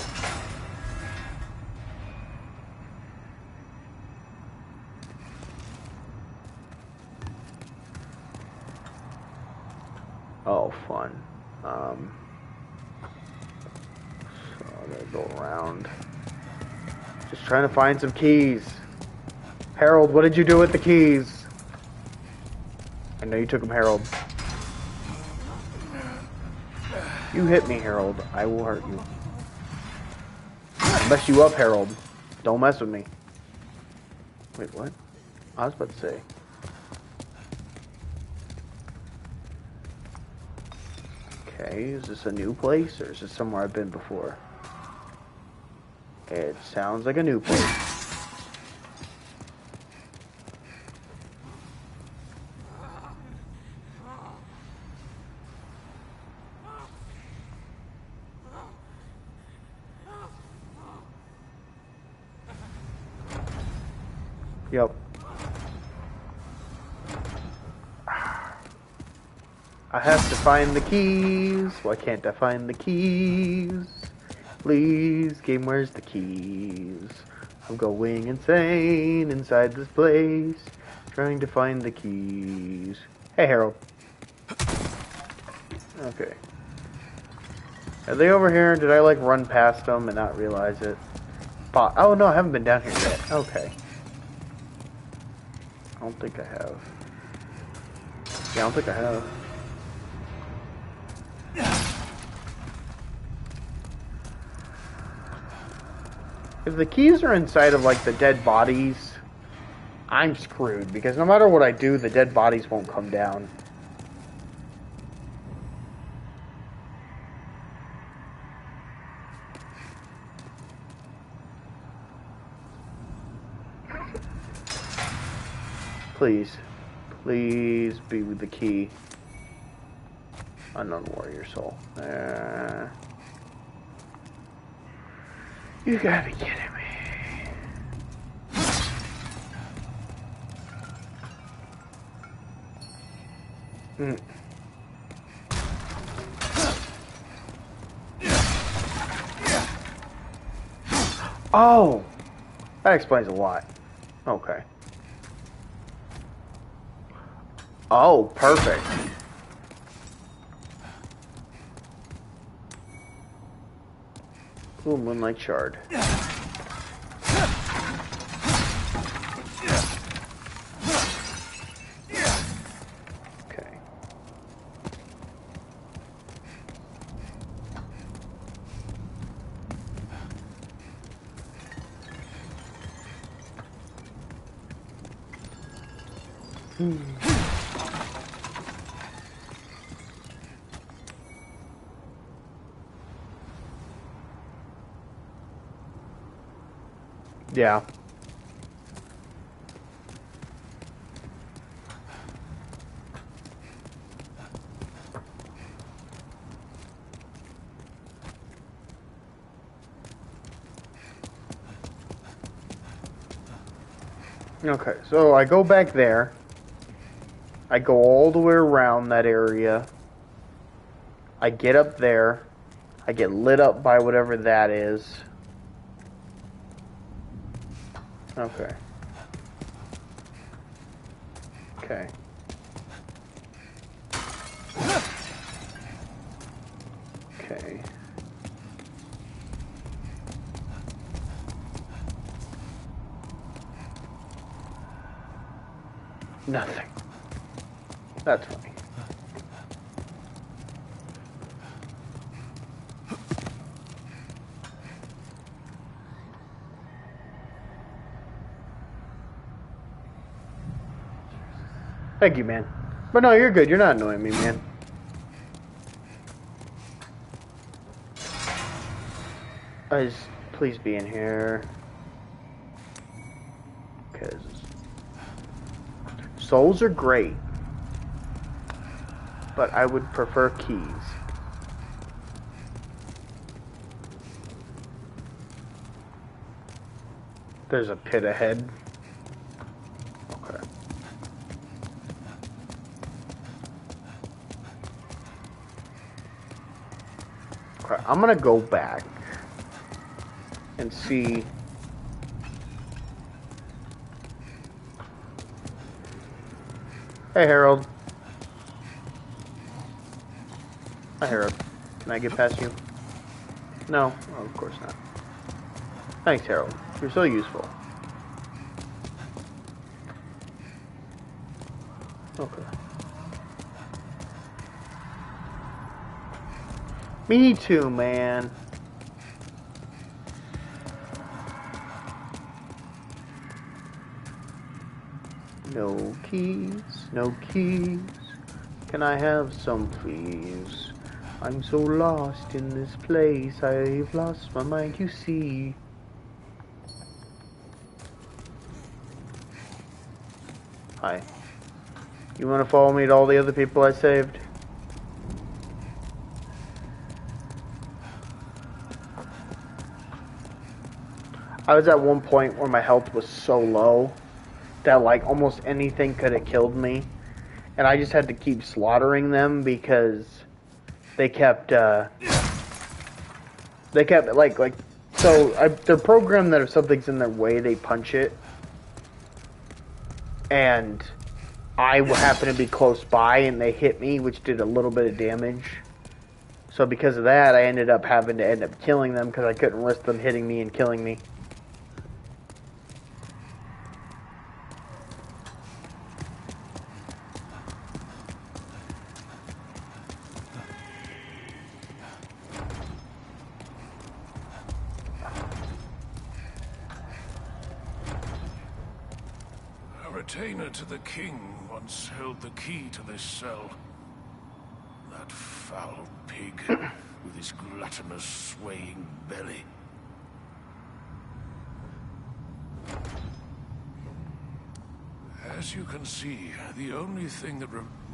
Oh, fun. So I'm gonna go around. Just trying to find some keys. Harold, what did you do with the keys? I know you took them, Harold. You hit me, Harold. I will hurt you. I'll mess you up, Harold. Don't mess with me. Wait, what? I was about to say. Okay, is this a new place, or is this somewhere I've been before? It sounds like a new place. Yep. I have to find the keys. Why can't I find the keys? Please, game, where's the keys? I'm going insane inside this place, trying to find the keys. Hey, Harold. Okay. Are they over here? Did I, like, run past them and not realize it? Oh, no, I haven't been down here yet. Okay. I don't think I have. Yeah, I don't think I have. If the keys are inside of, like, the dead bodies, I'm screwed, because no matter what I do, the dead bodies won't come down. Please. Please be with the key. Unknown warrior soul. You gotta be kidding me. Oh! That explains a lot. Okay. Oh, perfect. Ooh, Moonlight Shard. Okay. Yeah. Okay, so I go back there. I go all the way around that area. I get up there. I get lit up by whatever that is. Okay. Okay. Okay. Nothing. That's funny. Thank you, man. But no, you're good. You're not annoying me, man. Please be in here. Because souls are great. But I would prefer keys. There's a pit ahead. Okay. Okay, I'm gonna go back and see. Hey, Harold. Hi, Harold. Can I get past you? No? Oh, of course not. Thanks, Harold. You're so useful. Okay. Me too, man. No keys, no keys. Can I have some, please? I'm so lost in this place. I've lost my mind, you see. Hi. You want to follow me to all the other people I saved? I was at one point where my health was so low that like almost anything could have killed me. And I just had to keep slaughtering them because they kept like so they're programmed that if something's in their way, they punch it. And I happened to be close by and they hit me, which did a little bit of damage. So because of that, I ended up having to end up killing them because I couldn't risk them hitting me and killing me. Retainer to the king once held the key to this cell. That foul pig with his gluttonous swaying belly. As you can see, the only thing that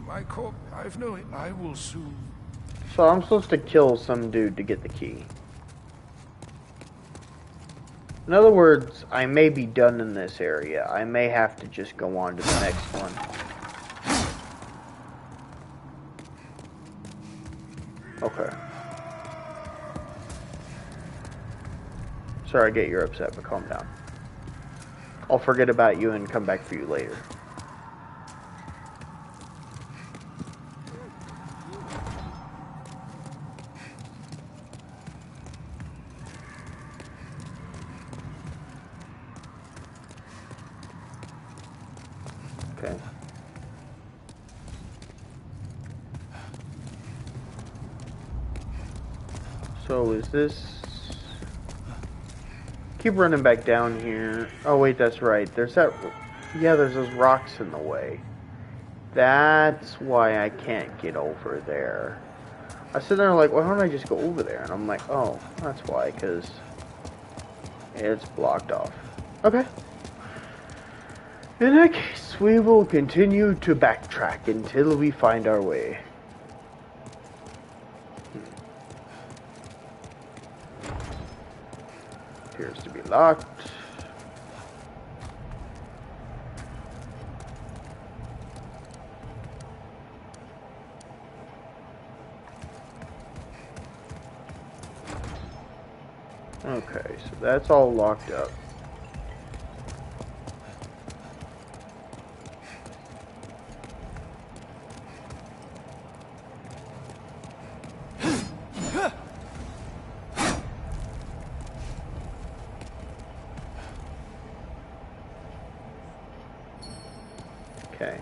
my corp... I will soon... So I'm supposed to kill some dude to get the key. In other words, I may be done in this area. I may have to just go on to the next one. Okay. Sorry I get you're upset, but calm down. I'll forget about you and come back for you later. Okay. So is this... Keep running back down here. Oh wait, that's right. There's that... Yeah, there's those rocks in the way. That's why I can't get over there. I sit there like, why don't I just go over there? And I'm like, oh, that's why, because it's blocked off. Okay. In that case, we will continue to backtrack until we find our way. Appears to be locked. Okay, so that's all locked up. Okay.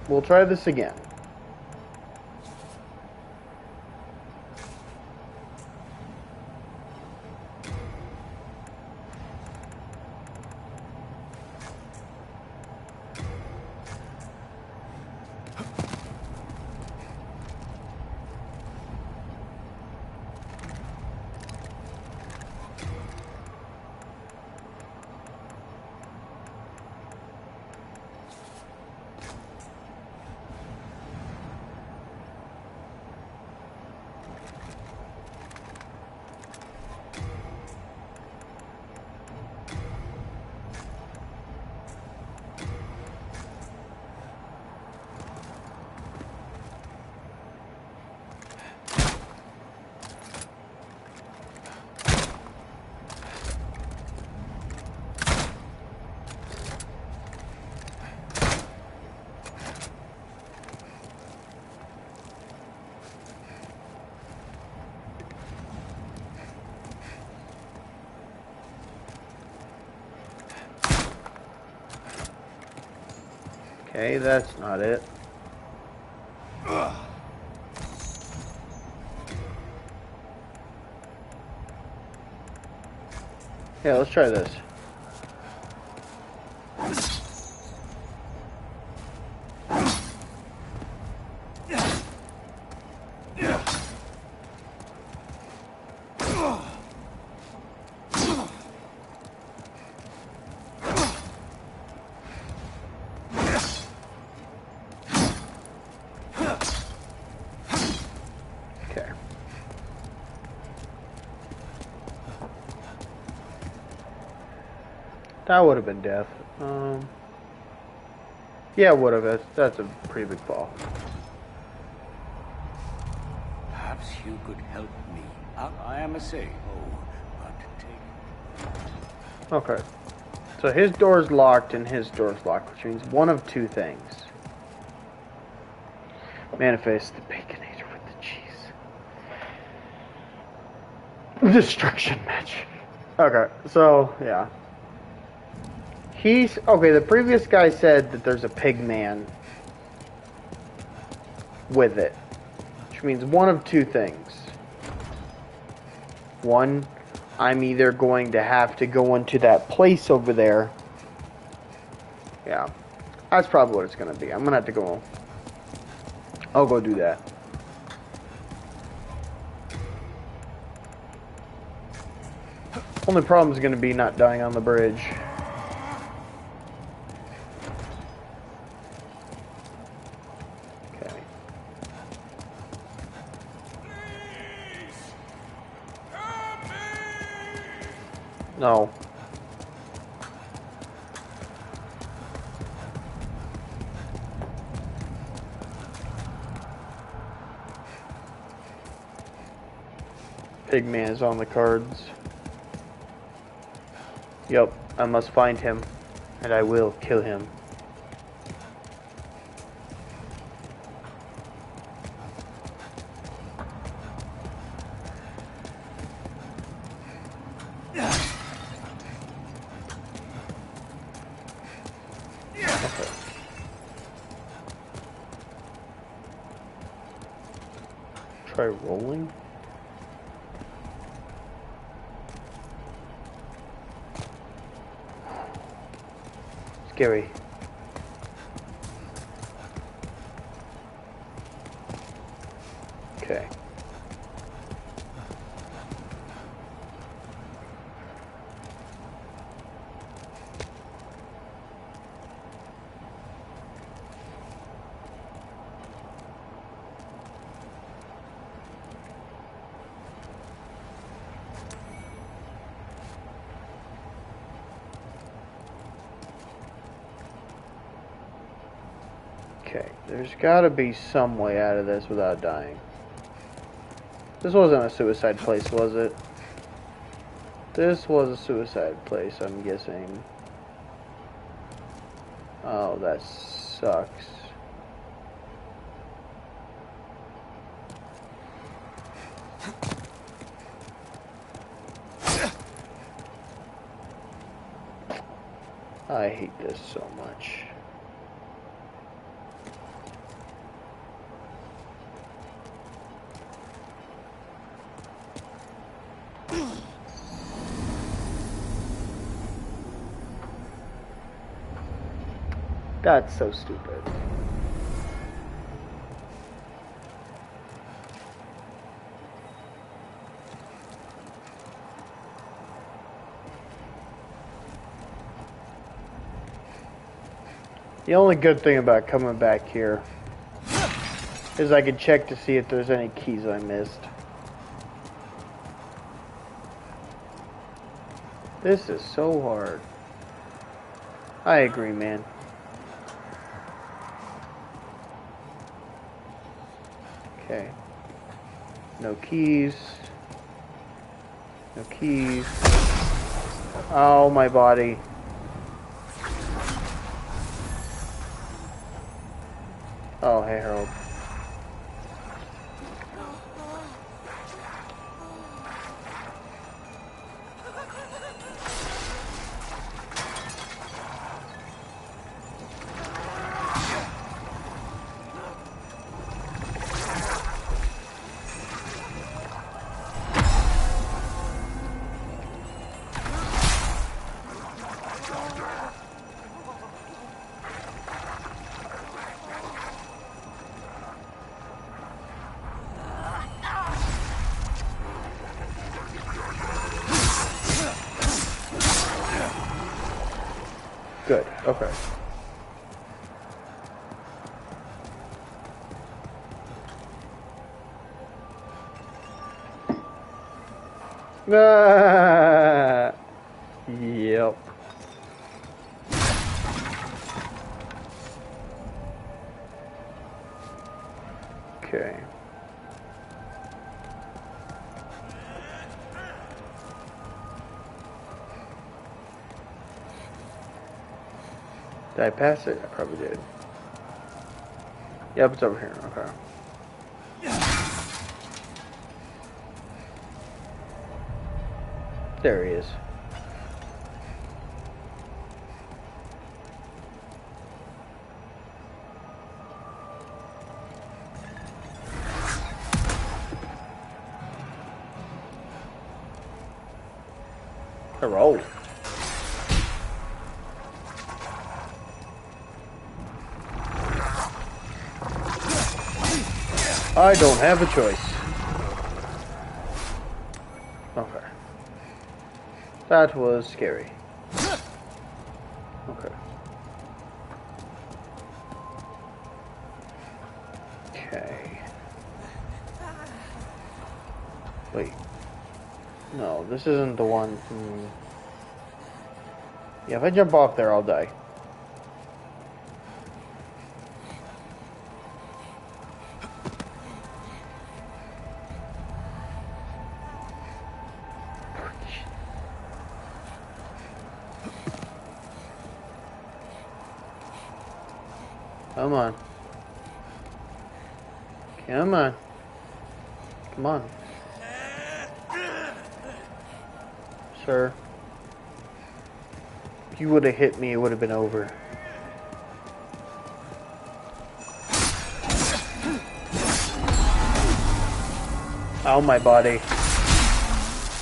We'll try this again. Okay, that's not it. Yeah, let's try this. That would have been death. Yeah, it would have. That's a pretty big fall. Perhaps you could help me. I am a sage. Oh, but take... Okay. So his door's locked and his door's locked, which means one of two things. Manifest the Baconator with the cheese. Destruction match. Okay, so, yeah. Okay, the previous guy said that there's a pig man with it. Which means one of two things. One, I'm either going to have to go into that place over there. Yeah. That's probably what it's going to be. I'm going to have to go... I'll go do that. Only problem is going to be not dying on the bridge. No. Pigman is on the cards. Yup, I must find him, and I will kill him. Okay. Try rolling. Scary. Okay. Okay, there's gotta be some way out of this without dying. This wasn't a suicide place, was it? This was a suicide place, I'm guessing. Oh, that sucks. I hate this so much. That's so stupid. The only good thing about coming back here is I can check to see if there's any keys I missed. This is so hard. I agree, man. Okay. No keys. No keys. Oh, my body. Oh, hey, Harold. Good, okay. Ah, yep. Okay. Did I pass it? I probably did. Yep, it's over here. Okay. There he is. Harold. I don't have a choice. Okay. That was scary. Okay. Okay. Wait. No, this isn't the one. Yeah, if I jump off there, I'll die. Come on. Come on. Come on. Sir. If you would have hit me, it would have been over. Ow, my body.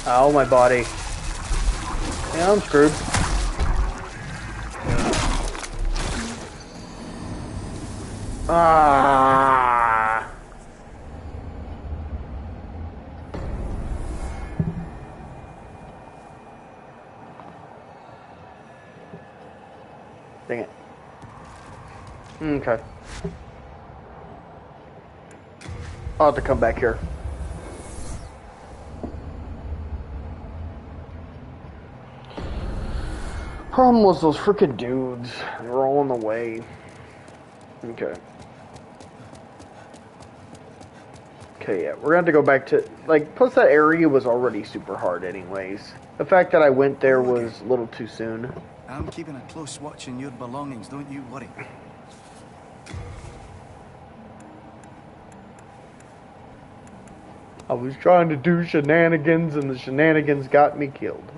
Ow, my body. Yeah, I'm screwed. Ah. Dang it. Okay. I'll have to come back here. Problem was those freaking dudes. They were all in the way. Okay. Okay, yeah, we're gonna have to go back to, like, plus that area was already super hard anyways. The fact that I went there was a little too soon. I'm keeping a close watch on your belongings, don't you worry. I was trying to do shenanigans and the shenanigans got me killed.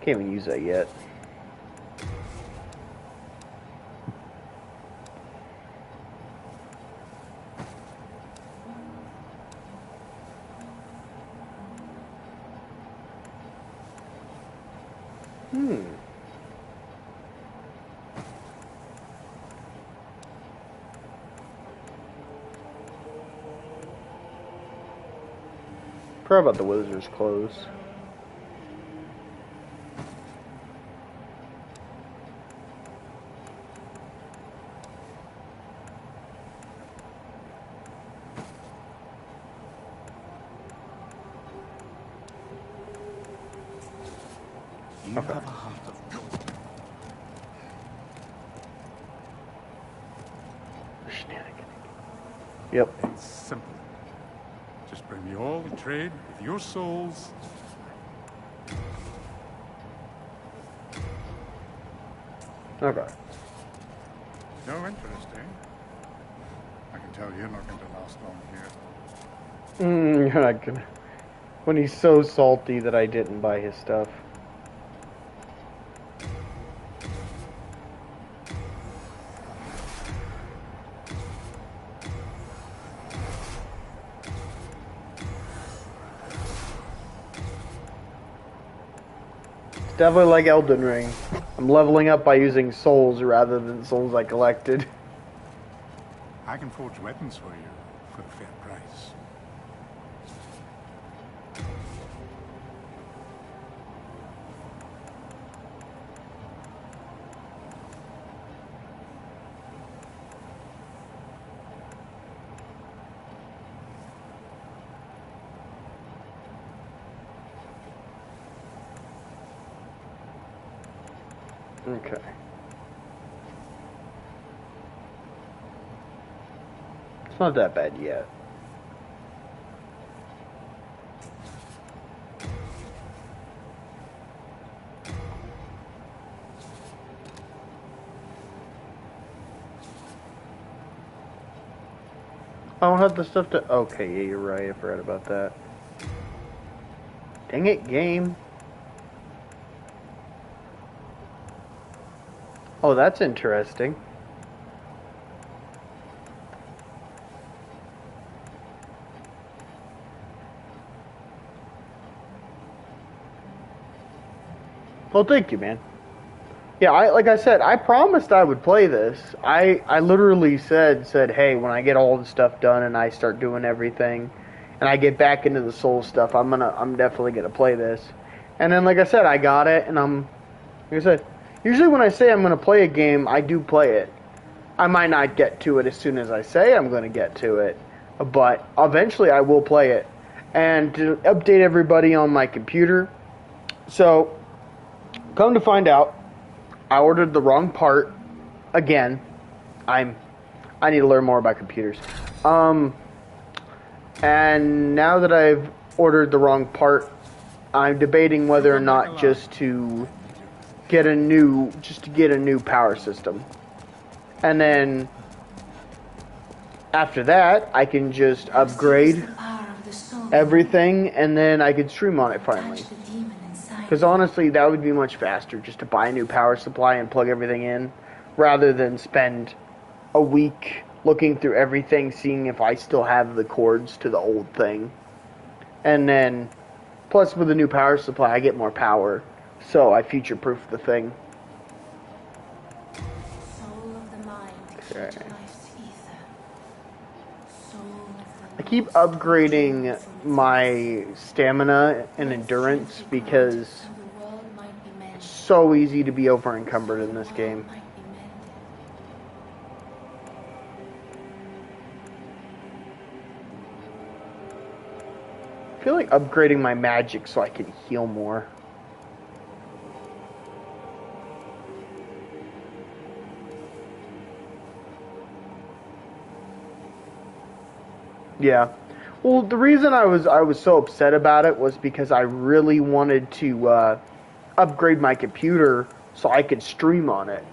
Can't even use that yet. Probably about the Wizard's clothes. You have a heart of gold. Shenanigan. Yep. It's simple. Just bring me all the trade with your souls. Okay. No interest, eh? I can tell you're not going to last long here. You're not gonna. When he's so salty that I didn't buy his stuff. It's definitely like Elden Ring. I'm leveling up by using souls rather than souls I collected. I can forge weapons for you for a fair price. Okay. It's not that bad yet. I don't have the stuff to... Okay, yeah, you're right. I forgot about that. Dang it, game. Oh, that's interesting. Well, thank you, man. Yeah, like I said, I promised I would play this. I literally said, hey, when I get all the stuff done and I start doing everything, and I get back into the soul stuff, I'm definitely gonna play this. And then, like I said, I got it, and like I said, usually when I say I'm gonna play a game, I do play it. I might not get to it as soon as I say I'm gonna get to it, but eventually I will play it. and to update everybody on my computer. So, come to find out, I ordered the wrong part again. I need to learn more about computers. And now that I've ordered the wrong part, I'm debating whether or not just to get a new power system. And then after that, I can just upgrade everything, and then I can stream on it finally. Because honestly, that would be much faster, just to buy a new power supply and plug everything in, rather than spend a week looking through everything, seeing if I still have the cords to the old thing. And then, plus with the new power supply, I get more power, so I future-proof the thing. Okay. I keep upgrading my stamina and endurance because it's so easy to be over-encumbered in this game. I feel like upgrading my magic so I can heal more. Yeah. Well, the reason I was so upset about it was because I really wanted to upgrade my computer so I could stream on it.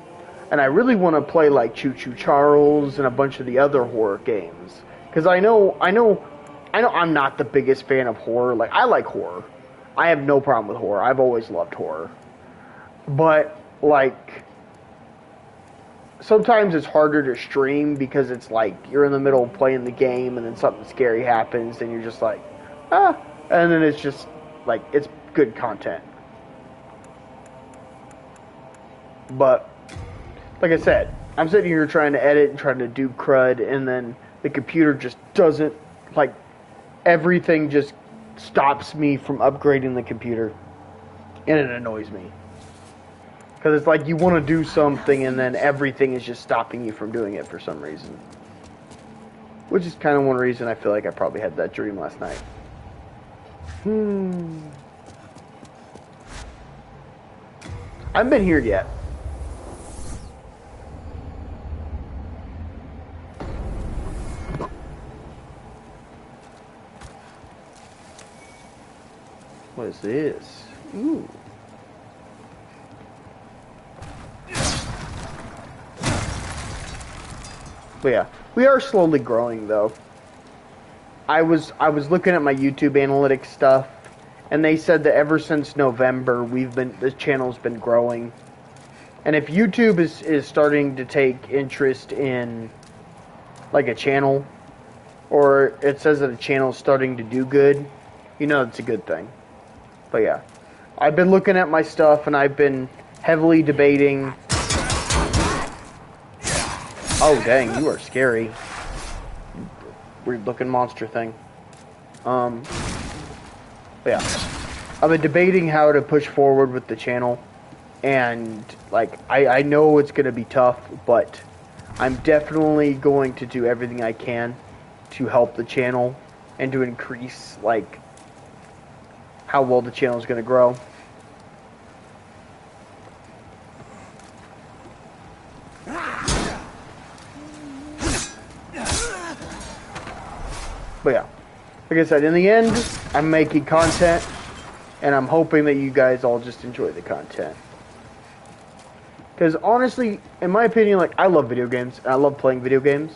And I really want to play like Choo Choo Charles and a bunch of the other horror games. Because I know I'm not the biggest fan of horror. Like, I like horror. I have no problem with horror. I've always loved horror. But, like, sometimes it's harder to stream because it's like you're in the middle of playing the game and then something scary happens and you're just like, ah. And then it's just, like, it's good content. But, like I said, I'm sitting here trying to edit and trying to do crud, and then the computer just doesn't, like, everything just stops me from upgrading the computer, and it annoys me. Because it's like you want to do something, and then everything is just stopping you from doing it for some reason. Which is kind of one reason I feel like I probably had that dream last night. I haven't been here yet. What is this? Ooh. But yeah, we are slowly growing though. I was looking at my YouTube analytics stuff, and they said that ever since November this channel's been growing. And if YouTube is starting to take interest in like a channel, or it says that a channel's starting to do good, you know it's a good thing. But yeah, I've been looking at my stuff and I've been heavily debating. Oh dang, you are scary. Weird looking monster thing. But yeah, I've been debating how to push forward with the channel. And like, I know it's going to be tough, but I'm definitely going to do everything I can to help the channel and to increase like how well the channel is going to grow. But yeah, like I said, in the end, I'm making content, and I'm hoping that you guys all just enjoy the content. Because honestly, in my opinion, like, I love video games, and I love playing video games,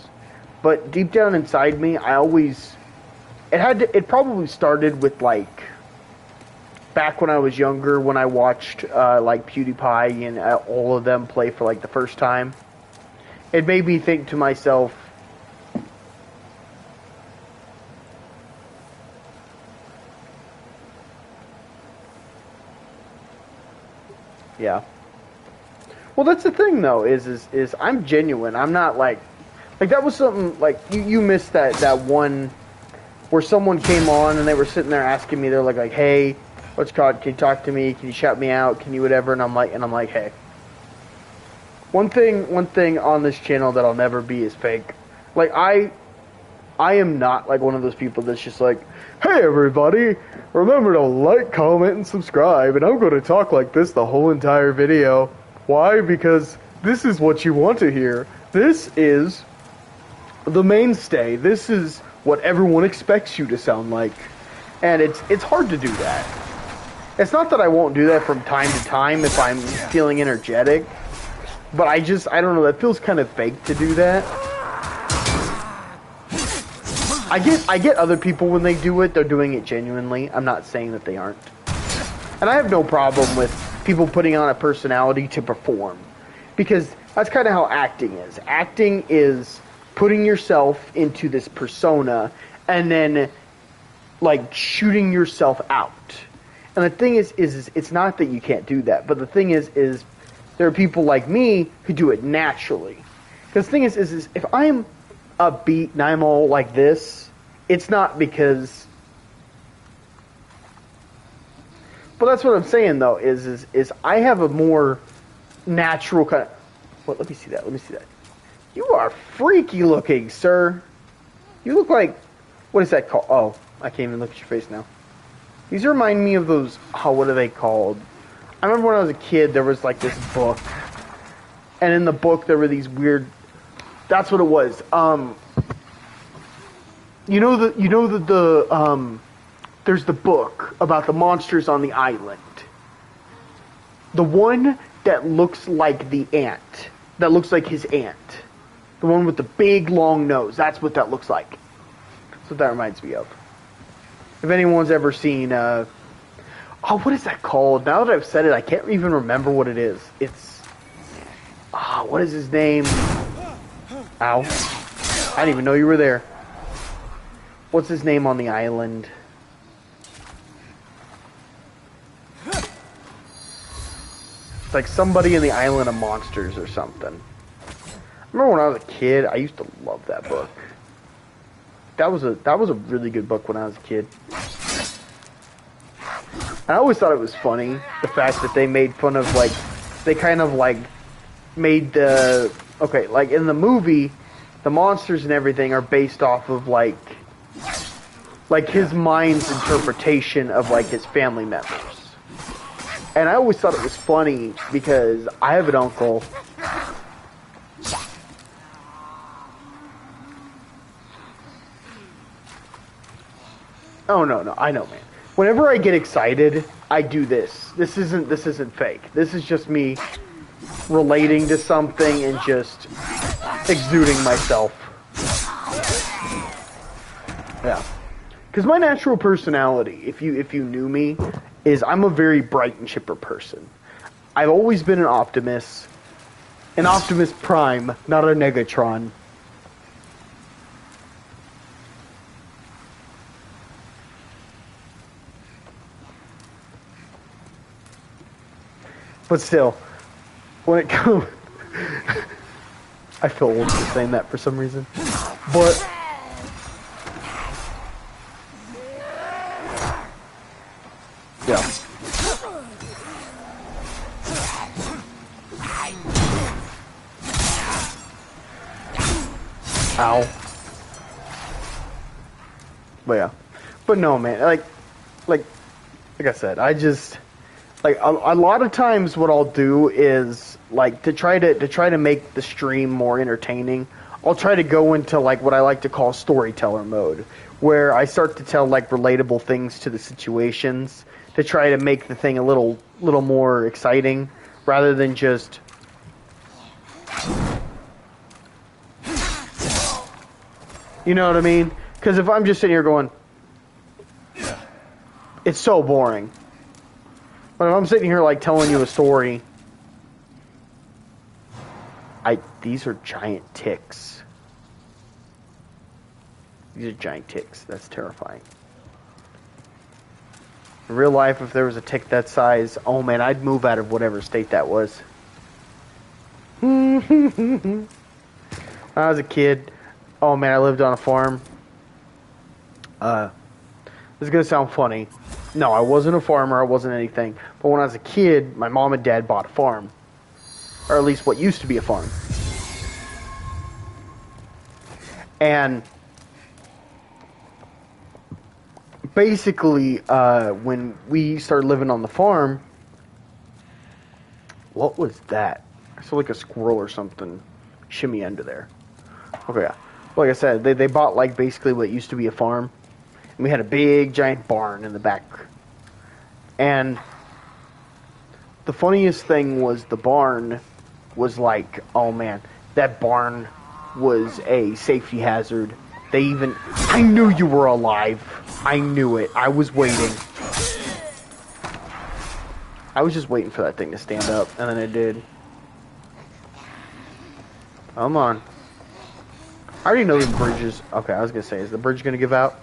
but deep down inside me, it probably started with, like, back when I was younger, when I watched, like, PewDiePie and all of them play for, like, the first time. It made me think to myself, yeah. Well, that's the thing, though, is I'm genuine. I'm not, like that was something, like, you missed that one where someone came on and they were sitting there asking me, they're like, hey, what's called, can you talk to me, can you shout me out, can you whatever, and I'm like, hey. One thing on this channel that I'll never be is fake. Like, I am not like one of those people that's just like, hey everybody, remember to like, comment, and subscribe, and I'm going to talk like this the whole entire video. Why? Because this is what you want to hear. This is the mainstay. This is what everyone expects you to sound like. And it's hard to do that. It's not that I won't do that from time to time if I'm feeling energetic, but I don't know, that feels kind of fake to do that. I get other people when they do it, they're doing it genuinely. I'm not saying that they aren't. And I have no problem with people putting on a personality to perform, because that's kind of how acting is. Acting is putting yourself into this persona and then like shooting yourself out. And the thing is it's not that you can't do that, but the thing is there are people like me who do it naturally. Because the thing is if I'm upbeat and I'm all like this, it's not because. But that's what I'm saying though, is I have a more natural kind of. What? Let me see that. You are freaky looking, sir. You look like, what is that called? Oh, I can't even look at your face now. These remind me of those, what are they called? I remember when I was a kid, there was like this book. And in the book, there were these weird, that's what it was. There's the book about the monsters on the island. The one that looks like the ant. That looks like his aunt. The one with the big, long nose. That's what that looks like. That's what that reminds me of. If anyone's ever seen, what is that called? Now that I've said it, I can't even remember what it is. It's, what is his name? Ow. I didn't even know you were there. What's his name on the island? It's like somebody in the Island of Monsters or something. I remember when I was a kid, I used to love that book. That was a really good book when I was a kid. And I always thought it was funny, the fact that they made fun of, like, they kind of, like, made the, okay, like, in the movie, the monsters and everything are based off of, like his mind's interpretation of, like, his family members. And I always thought it was funny because I have an uncle. Oh no, I know, man. Whenever I get excited, I do this. This isn't fake. This is just me relating to something and just exuding myself. Yeah. Because my natural personality, if you knew me, is I'm a very bright and chipper person. I've always been an Optimus Prime, not a Negatron. But still, when it comes, I feel old for saying that for some reason. But yeah. Ow. But yeah. But no, man. Like I said, I just like a lot of times what I'll do is like to try to make the stream more entertaining. I'll try to go into like what I like to call storyteller mode, where I start to tell like relatable things to the situations to try to make the thing a little more exciting, rather than just you know what I mean? Because if I'm just sitting here going, it's so boring. But if I'm sitting here like telling you a story, these are giant ticks. These are giant ticks. That's terrifying. In real life, if there was a tick that size, oh man, I'd move out of whatever state that was. When I was a kid, oh man, I lived on a farm. This is gonna sound funny. No, I wasn't a farmer, I wasn't anything. But when I was a kid, my mom and dad bought a farm. Or at least what used to be a farm. And basically, when we started living on the farm, what was that? I saw like a squirrel or something shimmy under there. Okay, yeah. Like I said, they bought like basically what used to be a farm. And we had a big giant barn in the back. And the funniest thing was the barn was like, oh man, that barn was a safety hazard. I knew you were alive. I knew it. I was waiting. I was just waiting for that thing to stand up, and then it did. Come on. I already know the bridge is... Okay, I was going to say, is the bridge going to give out?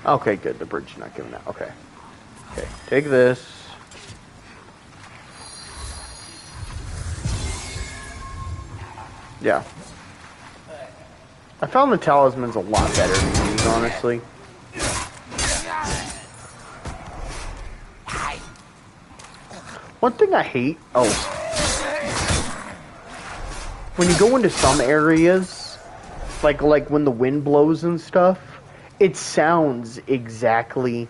Okay, good. The bridge is not giving out. Okay. Okay, take this. Yeah. I found the talismans a lot better than these, honestly. One thing I hate... Oh. When you go into some areas, like when the wind blows and stuff, it sounds exactly...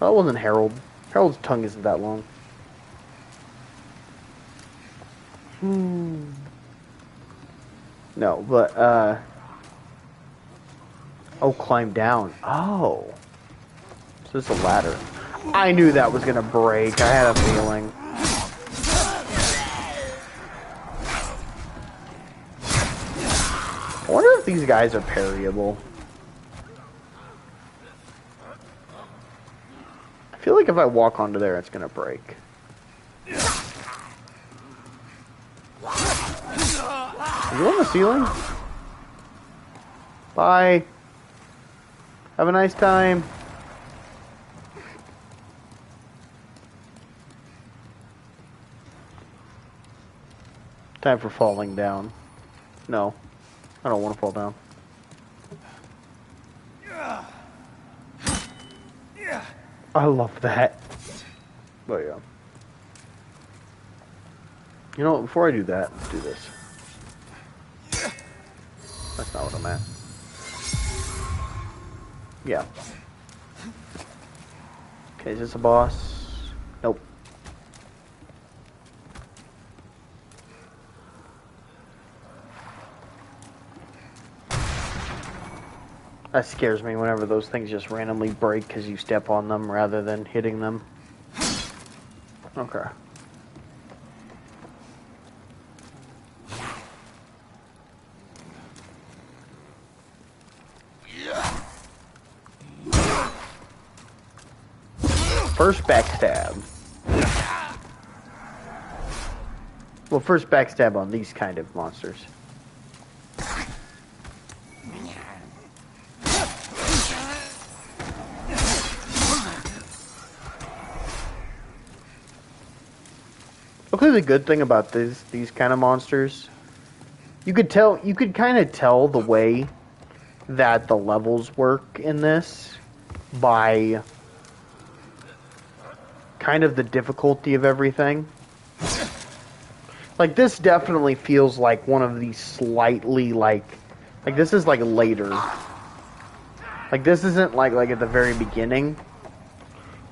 Oh, that wasn't Harold. Harold's tongue isn't that long. No, but, oh, climb down. Oh. So this is a ladder. I knew that was gonna break. I had a feeling. I wonder if these guys are parryable. I feel like if I walk onto there, it's gonna break. Are you on the ceiling? Bye. Have a nice time. Time for falling down. No. I don't want to fall down. I love that. But yeah. You know what, before I do that, let's do this. That's not what I'm at. Yeah. Okay, is this a boss? Nope. That scares me whenever those things just randomly break because you step on them rather than hitting them. Okay. First backstab. Well, first backstab on these kind of monsters. Luckily, the good thing about these kind of monsters, you could kind of tell the way that the levels work in this by kind of the difficulty of everything. Like, this definitely feels like one of these slightly, like this is, like, later. Like, this isn't, like at the very beginning.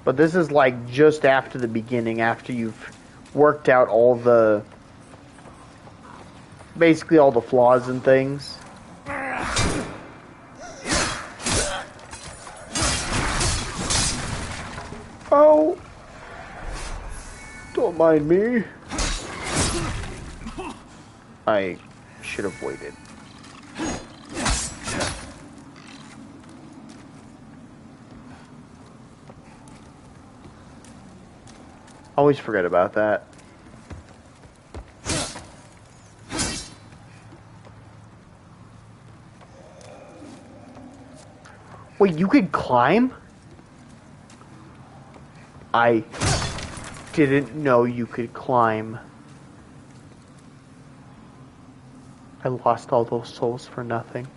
But this is, like, just after the beginning, after you've worked out all the... basically all the flaws and things. Oh! Don't mind me. I should have waited. Always forget about that. Wait, you could climb? I didn't know you could climb. I lost all those souls for nothing.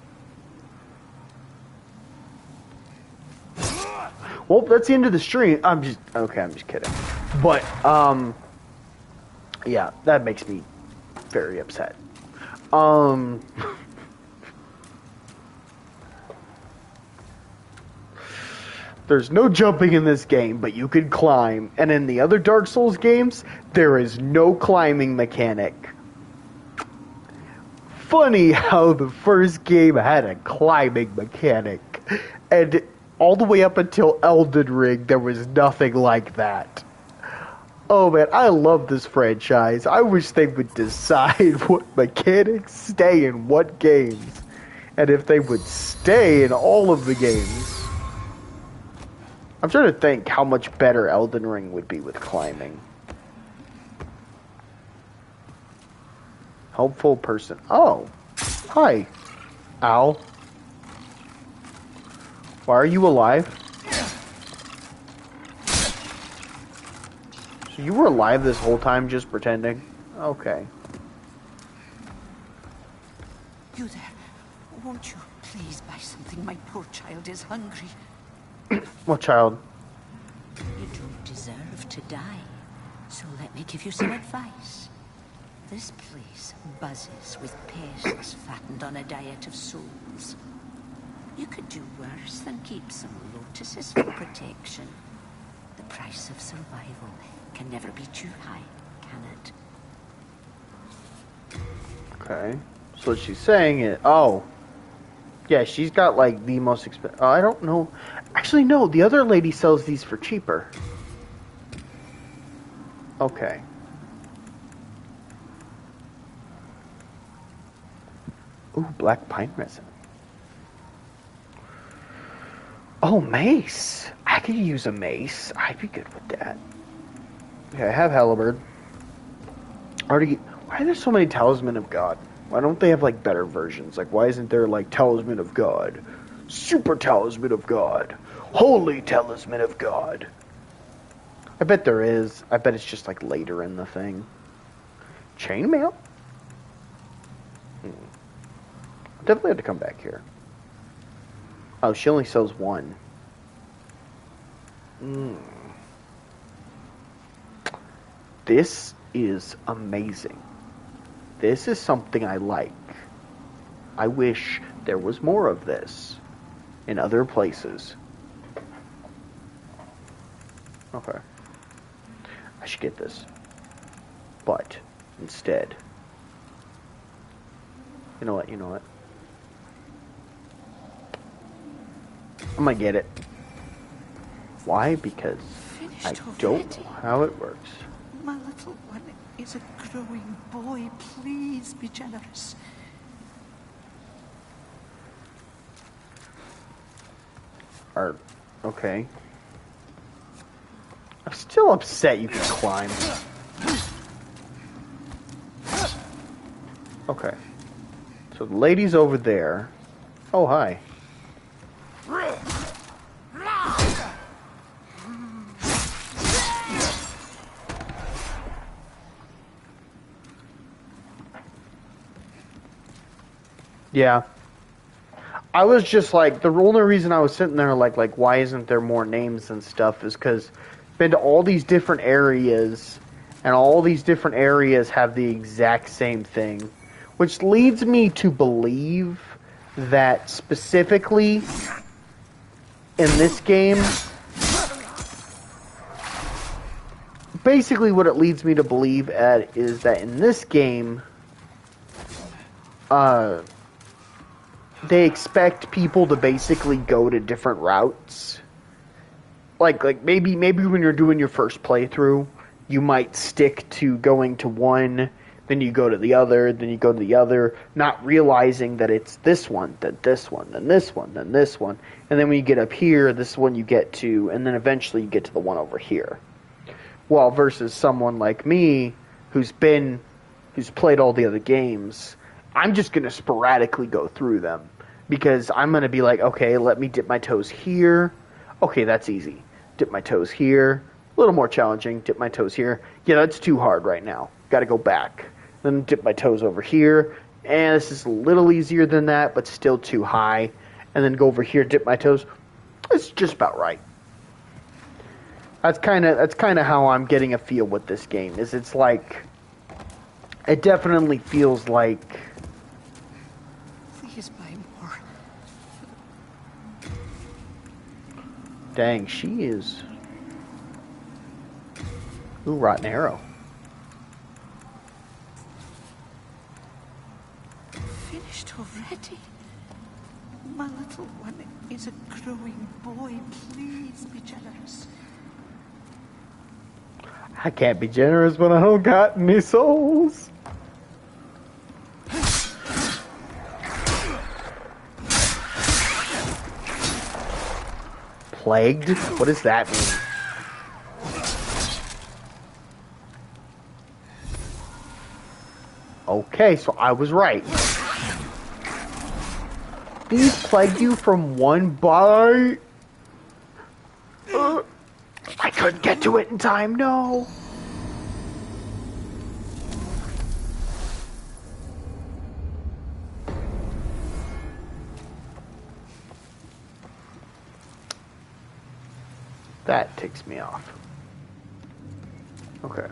Well, that's the end of the stream. I'm just kidding. But, yeah, that makes me very upset. There's no jumping in this game, but you can climb. And in the other Dark Souls games, there is no climbing mechanic. Funny how the first game had a climbing mechanic. And all the way up until Elden Ring, there was nothing like that. Oh man, I love this franchise. I wish they would decide what mechanics stay in what games. And if they would stay in all of the games. I'm trying to think how much better Elden Ring would be with climbing. Helpful person. Oh. Hi. Owl. Why are you alive? So you were alive this whole time just pretending? Okay. You there. Won't you please buy something? My poor child is hungry. What child? You don't deserve to die. So let me give you some advice. This place buzzes with peasants fattened on a diet of souls. You could do worse than keep some lotuses for protection. The price of survival can never be too high, can it? Okay. So what she's saying is... Oh. Yeah, she's got like the most expensive... I don't know. Actually, no. The other lady sells these for cheaper. Okay. Ooh, black pine resin. Oh, mace. I could use a mace. I'd be good with that. Okay, I have halberd. Why are there so many Talisman of God? Why don't they have like better versions? Like, why isn't there like Talisman of God? Super Talisman of God. Holy Talisman of God. I bet there is. I bet it's just like later in the thing. Chainmail? Definitely have to come back here. Oh, she only sells one. This is amazing. This is something I like. I wish there was more of this in other places. Okay. I should get this. But instead... You know what? I'm gonna get it. Why? Because I don't know how it works. My little one is a growing boy. Please be generous. Okay. I'm still upset you can climb. Okay. So the lady's over there. Oh, hi. Yeah. I was just like, the only reason I was sitting there like why isn't there more names and stuff is because I've been to all these different areas, and all these different areas have the exact same thing, which leads me to believe that specifically in this game, basically what it leads me to believe is that in this game, they expect people to basically go to different routes. Like maybe when you're doing your first playthrough, you might stick to going to one, then you go to the other, then you go to the other, not realizing that it's this one, then this one, then this one, then this one. And then when you get up here, this one you get to, and then eventually you get to the one over here. Well, versus someone like me, who's played all the other games, I'm just going to sporadically go through them. Because I'm going to be like, okay, let me dip my toes here. Okay, that's easy. Dip my toes here. A little more challenging. Dip my toes here. Yeah, that's too hard right now. Got to go back. Then dip my toes over here. And this is a little easier than that, but still too high. And then go over here, dip my toes. It's just about right. That's kind of how I'm getting a feel with this game. It's like It definitely feels like... Please buy more. Dang, she is... Ooh, rotten arrow. Finished already? My little one is a growing boy. Please be generous. I can't be generous when I don't got any souls. Plagued? What does that mean? Okay, so I was right. These plagued you from one bite? I couldn't get to it in time, no. That ticks me off. Okay.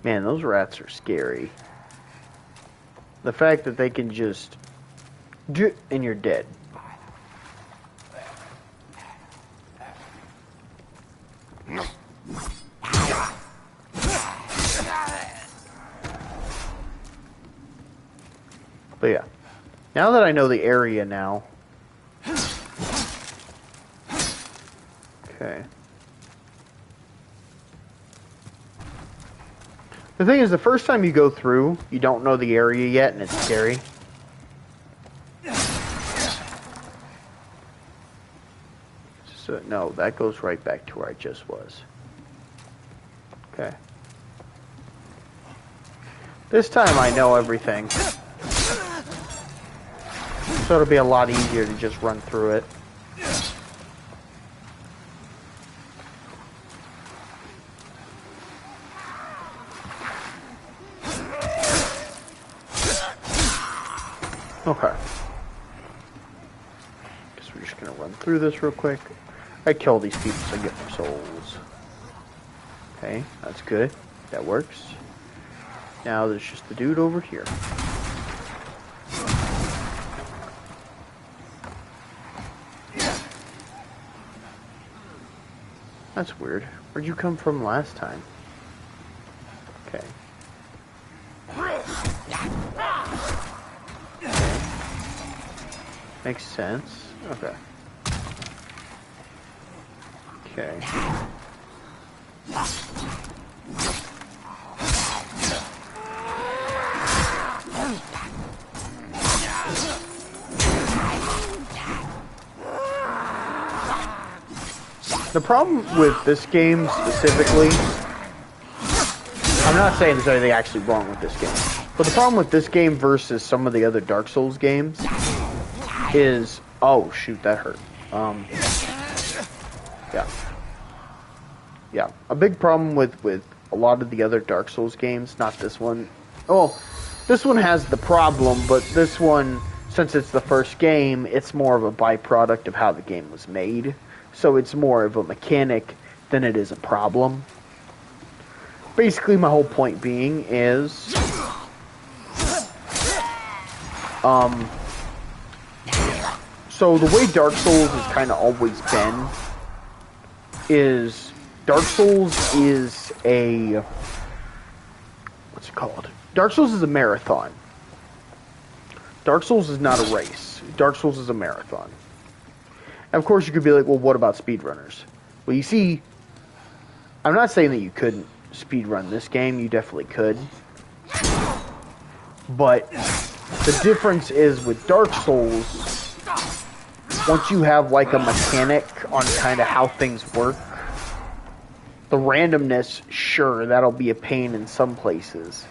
Man, those rats are scary. The fact that they can just do it and you're dead. But yeah. Now that I know the area now. Okay. The thing is, the first time you go through, you don't know the area yet, and it's scary. So, no, that goes right back to where I just was. Okay. This time I know everything. So it'll be a lot easier to just run through it. Okay. Guess we're just gonna run through this real quick. I kill these people so I get more souls. Okay, that's good. That works. Now there's just the dude over here. That's weird. Where'd you come from last time? Okay. Makes sense. Okay. Okay. The problem with this game specifically, I'm not saying there's anything actually wrong with this game, but the problem with this game versus some of the other Dark Souls games is, oh shoot, that hurt. Yeah. A big problem with a lot of the other Dark Souls games, not this one. Oh, this one has the problem, but this one, since it's the first game, it's more of a byproduct of how the game was made. So it's more of a mechanic than it is a problem. Basically, my whole point being is, so the way Dark Souls has kind of always been is Dark Souls is a, what's it called? Dark Souls is a marathon. Dark Souls is not a race. Dark Souls is a marathon. And of course, you could be like, well, what about speedrunners? Well, you see, I'm not saying that you couldn't speedrun this game. You definitely could. But the difference is with Dark Souls, once you have like a mechanic on kind of how things work, the randomness, sure, that'll be a pain in some places,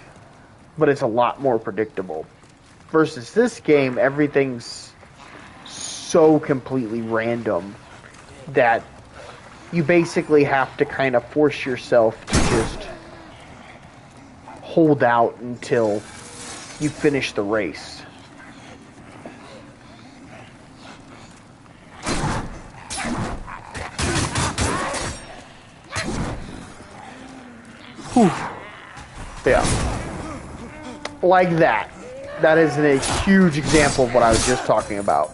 but it's a lot more predictable. Versus this game, everything's so completely random that you basically have to kind of force yourself to just hold out until you finish the race. Whew. Yeah. Like that. That is a huge example of what I was just talking about.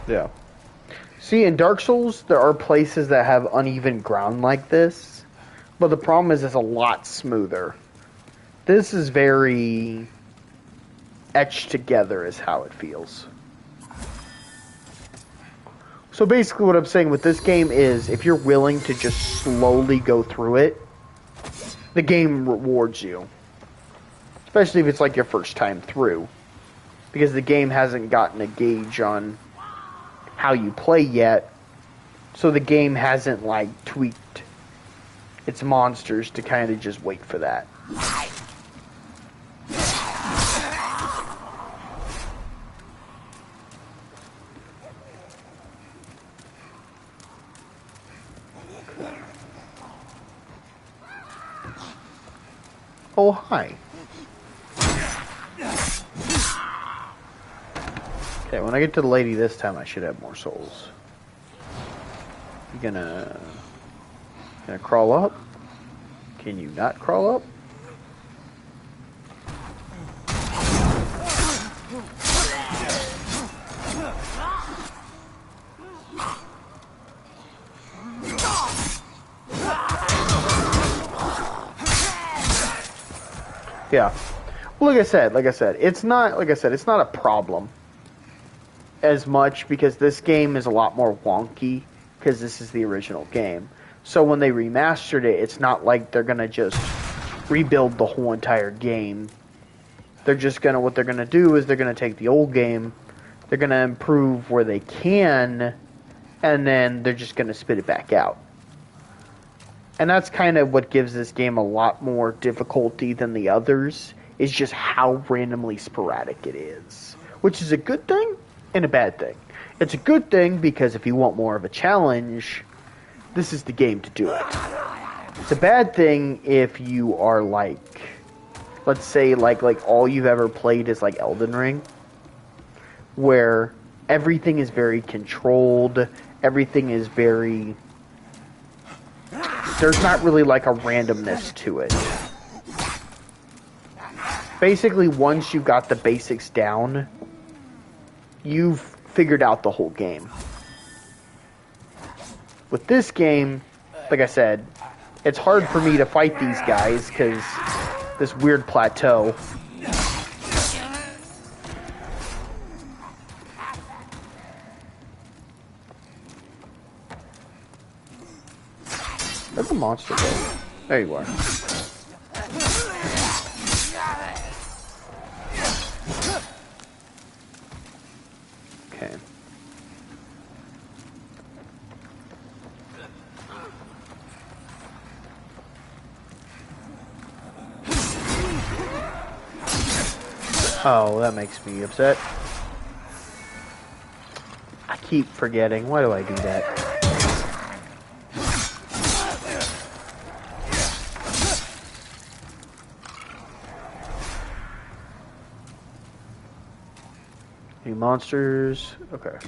Yeah. See, in Dark Souls, there are places that have uneven ground like this, but the problem is it's a lot smoother. This is very etched together is how it feels. So basically what I'm saying with this game is if you're willing to just slowly go through it, the game rewards you. Especially if it's like your first time through. Because the game hasn't gotten a gauge on how you play yet, so the game hasn't like tweaked its monsters to kind of just wait for that. Oh, hi. Okay, when I get to the lady this time, I should have more souls. You gonna crawl up? Can you not crawl up? Yeah. Well, like I said, it's not a problem as much because this game is a lot more wonky because this is the original game. So when they remastered it, it's not like they're gonna just rebuild the whole entire game. What they're gonna do is they're gonna take the old game, they're gonna improve where they can, and then they're just gonna spit it back out. And that's kind of what gives this game a lot more difficulty than the others, is just how randomly sporadic it is. Which is a good thing and a bad thing. It's a good thing because if you want more of a challenge, this is the game to do it. It's a bad thing if you are like, let's say like all you've ever played is like Elden Ring, where everything is very controlled, everything is very... There's not really like a randomness to it. Basically, once you've got the basics down, you've figured out the whole game. With this game, like I said, it's hard for me to fight these guys because this weird plateau. Where's the monster go? There you are. Okay. Oh, that makes me upset. I keep forgetting. Why do I do that? Any monsters? Okay.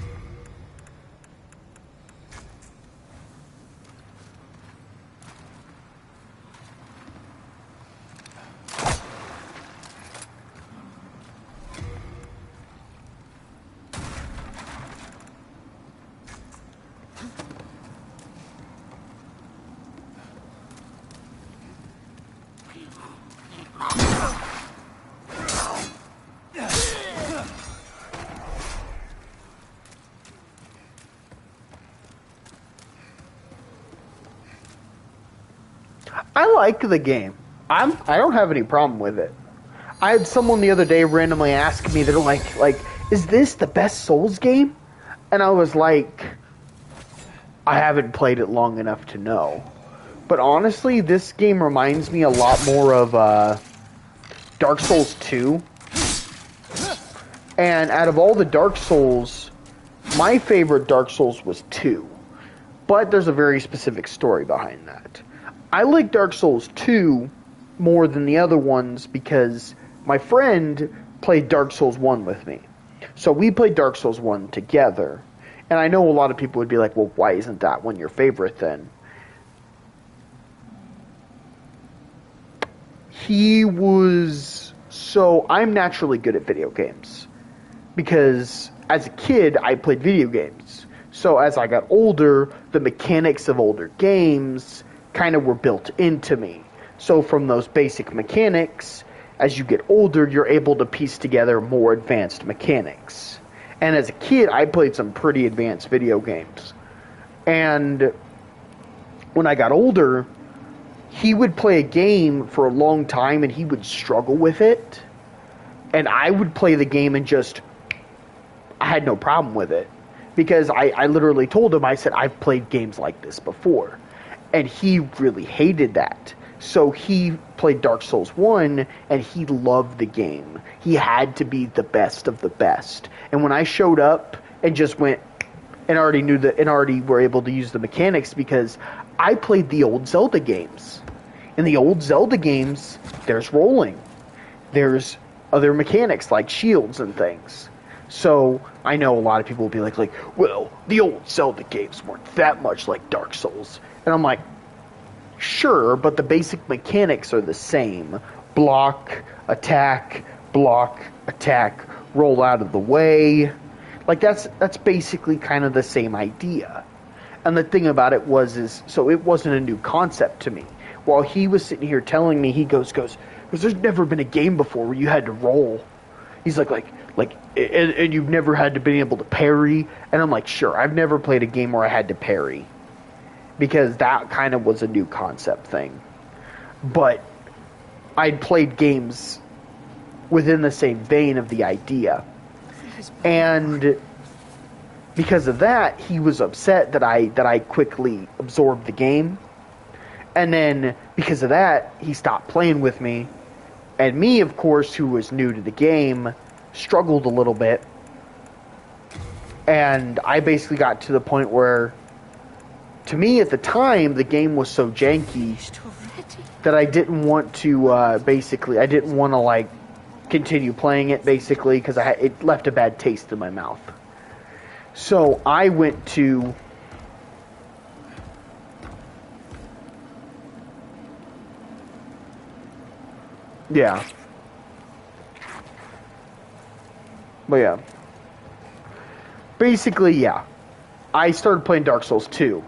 I like the game. I don't have any problem with it. I had someone the other day randomly ask me, they're like, is this the best Souls game? And I was like, I haven't played it long enough to know. But honestly, this game reminds me a lot more of Dark Souls 2. And out of all the Dark Souls, my favorite Dark Souls was 2. But there's a very specific story behind that. I like Dark Souls 2 more than the other ones because my friend played Dark Souls 1 with me. So we played Dark Souls 1 together. And I know a lot of people would be like, well, why isn't that one your favorite then? I'm naturally good at video games. Because as a kid, I played video games. So as I got older, the mechanics of older games kind of were built into me. So from those basic mechanics, as you get older, you're able to piece together more advanced mechanics. And as a kid, I played some pretty advanced video games. And when I got older, he would play a game for a long time and he would struggle with it. And I would play the game and I had no problem with it. Because I literally told him, I said, I've played games like this before. And he really hated that. So he played Dark Souls 1, and he loved the game. He had to be the best of the best. And when I showed up and just went and already were able to use the mechanics, because I played the old Zelda games. In the old Zelda games, there's rolling. There's other mechanics like shields and things. So I know a lot of people will be like, well, the old Zelda games weren't that much like Dark Souls. And I'm like, sure, but the basic mechanics are the same. Block, attack, roll out of the way. Like, that's basically kind of the same idea. And the thing about it so it wasn't a new concept to me. While he was sitting here telling me, he goes, because there's never been a game before where you had to roll. He's like, and you've never had to be able to parry. And I'm like, sure, I've never played a game where I had to parry. Because that kind of was a new concept thing. But I'd played games within the same vein of the idea. And because of that, he was upset that I quickly absorbed the game. And then because of that, he stopped playing with me. And me, of course, who was new to the game, struggled a little bit. And I basically got to the point where, to me at the time, the game was so janky that I didn't want to, I didn't want to, continue playing it, basically, because it left a bad taste in my mouth. So I went to... Yeah. But yeah. Basically, yeah. I started playing Dark Souls 2.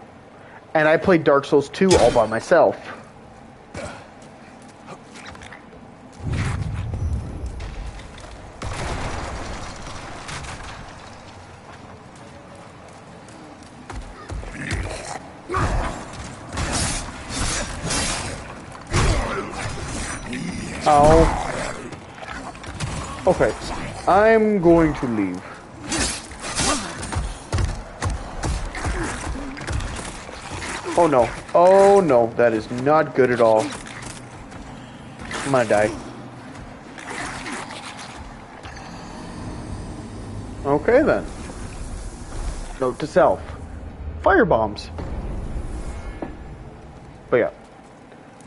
And I played Dark Souls 2 all by myself. Oh. Okay. I'm going to leave. Oh no. Oh no. That is not good at all. I'm gonna die. Okay then. Note to self. Fire bombs. But yeah.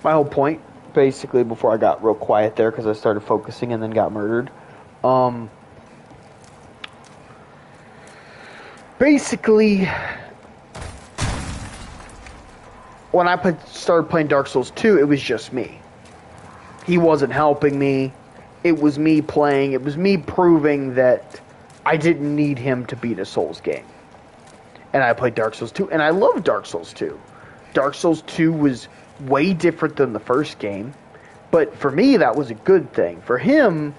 My whole point, basically, before I got real quiet there because I started focusing and then got murdered. Basically, when I started playing Dark Souls 2, it was just me. He wasn't helping me. It was me playing. It was me proving that I didn't need him to beat a Souls game. And I played Dark Souls 2, and I loved Dark Souls 2. Dark Souls 2 was way different than the first game. But for me, that was a good thing. For him,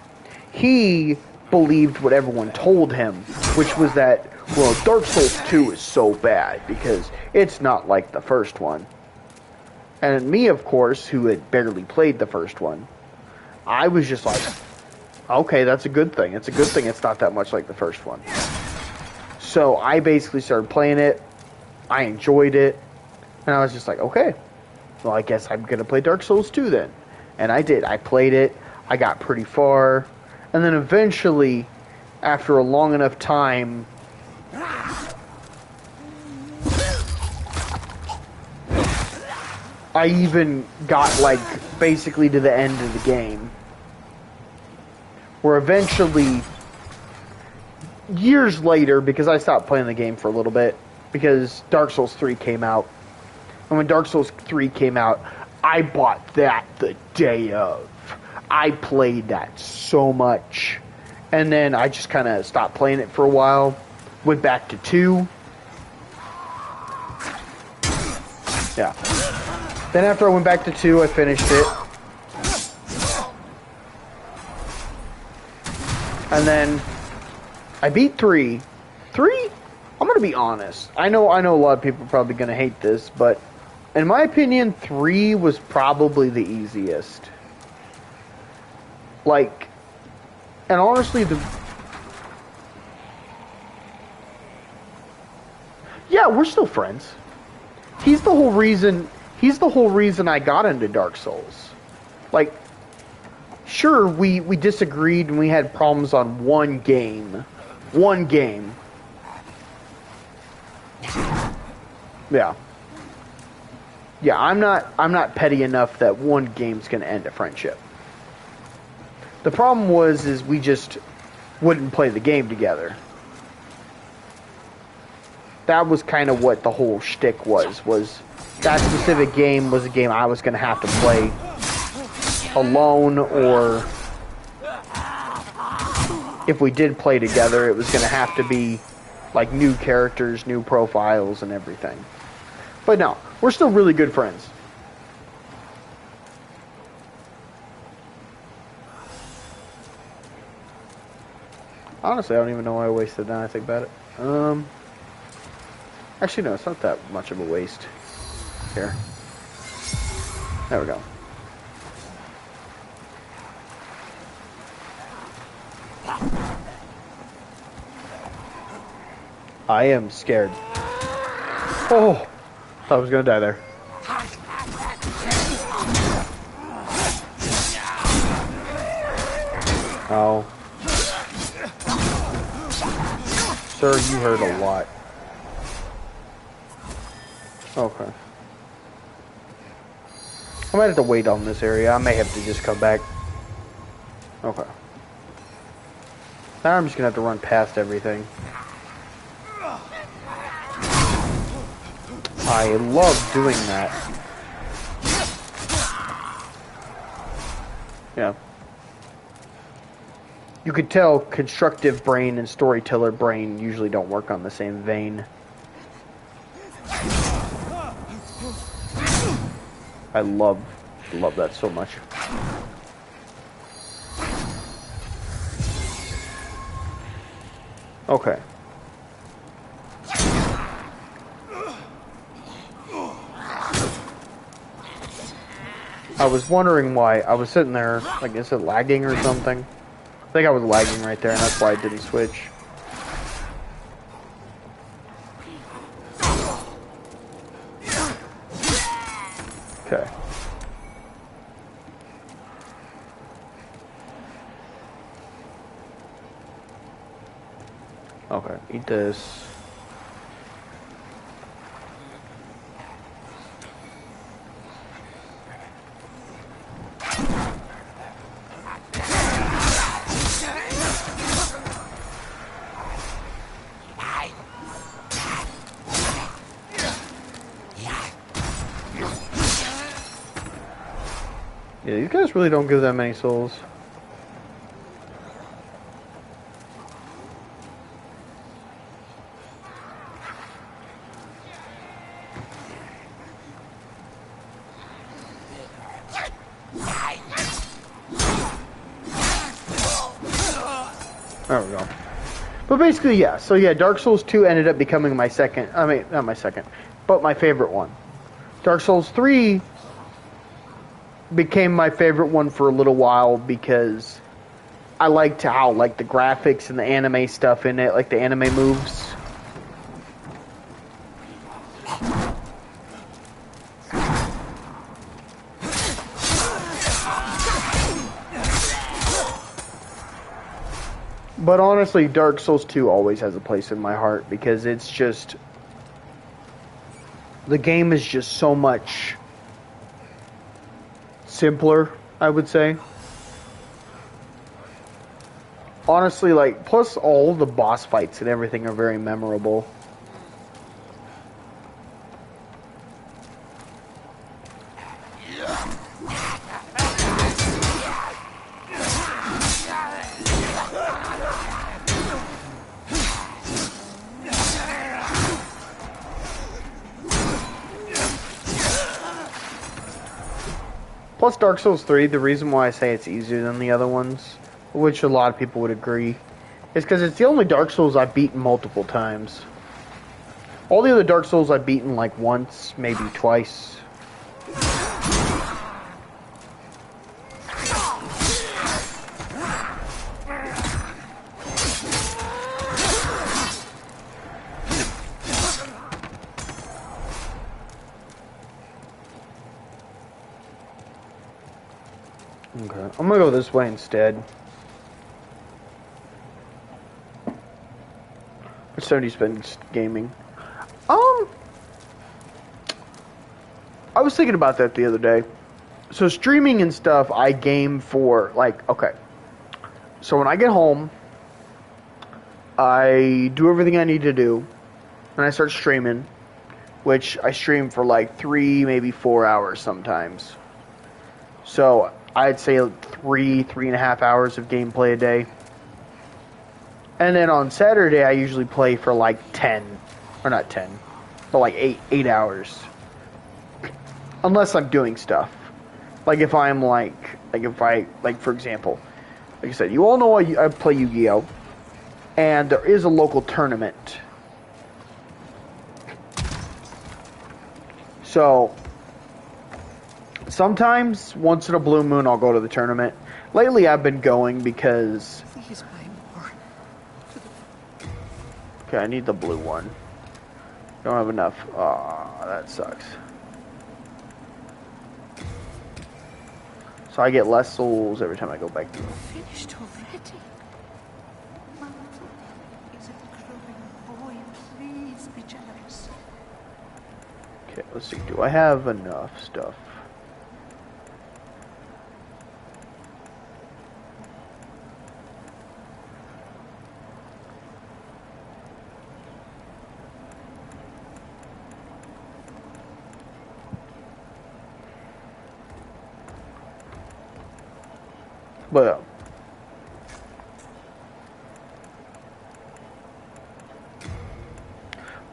he believed what everyone told him, which was that, well, Dark Souls 2 is so bad because it's not like the first one. And me, of course, who had barely played the first one, I was just like, okay, that's a good thing. It's a good thing it's not that much like the first one. So I basically started playing it. I enjoyed it. And I was just like, okay, well, I guess I'm going to play Dark Souls 2 then. And I did. I played it. I got pretty far. And then eventually, after a long enough time, I even got, basically to the end of the game. Where eventually, years later, because I stopped playing the game for a little bit, because Dark Souls 3 came out. And when Dark Souls 3 came out, I bought that the day of. I played that so much. And then I just kind of stopped playing it for a while. Went back to 2. Yeah. Then after I went back to 2, I finished it. And then I beat 3. 3? I'm going to be honest. I know a lot of people are probably going to hate this, but in my opinion, 3 was probably the easiest. Like, and honestly, yeah, we're still friends. He's the whole reason I got into Dark Souls. Like, sure, we disagreed and we had problems on one game. Yeah. Yeah, I'm not petty enough that one game's gonna end a friendship. The problem is we just wouldn't play the game together. That was kind of what the whole shtick was that specific game was a game I was gonna have to play alone, or if we did play together, it was gonna have to be like new characters, new profiles, and everything. But no, we're still really good friends. Honestly, I don't even know why I wasted that. I think about it. Actually, no, it's not that much of a waste. Here. There we go. I am scared. Oh! Thought I was gonna die there. Oh. Sir, you hurt a lot. Okay. I might have to wait on this area. I may have to just come back. Okay. Now I'm just gonna have to run past everything. I love doing that. Yeah. You could tell constructive brain and storyteller brain usually don't work on the same vein. I love that so much. Okay. I was wondering why. I was sitting there, like, is it lagging or something? I think I was lagging right there, and that's why I didn't switch. Okay. Okay, eat this. Yeah, these guys really don't give that many souls. There we go. But basically, yeah. So yeah, Dark Souls 2 ended up becoming my second, I mean, not my second, but my favorite one. Dark Souls 3 became my favorite one for a little while because I liked how, like, the graphics and the anime stuff in it, like the anime moves. But honestly, Dark Souls 2 always has a place in my heart because it's just, the game is just so much simpler, I would say. Honestly, like, plus all the boss fights and everything are very memorable. Plus Dark Souls 3, the reason why I say it's easier than the other ones, which a lot of people would agree, is because it's the only Dark Souls I've beaten multiple times. All the other Dark Souls I've beaten like once, maybe twice. Okay, I'm gonna go this way instead. Sony's been gaming. I was thinking about that the other day. So streaming and stuff, I game for, like, okay. So when I get home, I do everything I need to do, and I start streaming, which I stream for like 3, maybe 4 hours sometimes. So I'd say 3.5 hours of gameplay a day. And then on Saturday, I usually play for like 10, or not 10, but like 8 hours. Unless I'm doing stuff. Like if I'm like for example, like I said, you all know I play Yu-Gi-Oh! And there is a local tournament. So, sometimes, once in a blue moon, I'll go to the tournament. Lately, I've been going because... Okay, I need the blue one. Don't have enough. Aw, that sucks. So I get less souls every time I go back to them. Finished already? My little is a growing boy. Please be generous. Okay, let's see. Do I have enough stuff?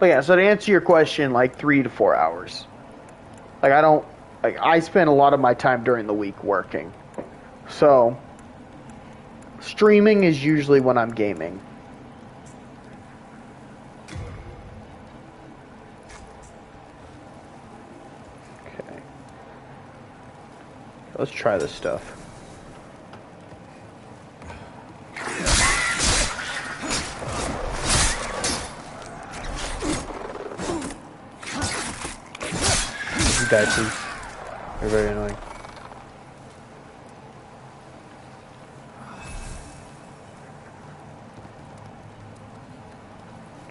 But yeah, so to answer your question, like 3 to 4 hours. Like I spend a lot of my time during the week working. So streaming is usually when I'm gaming. Okay. Let's try this stuff. Die, please. You're very annoying.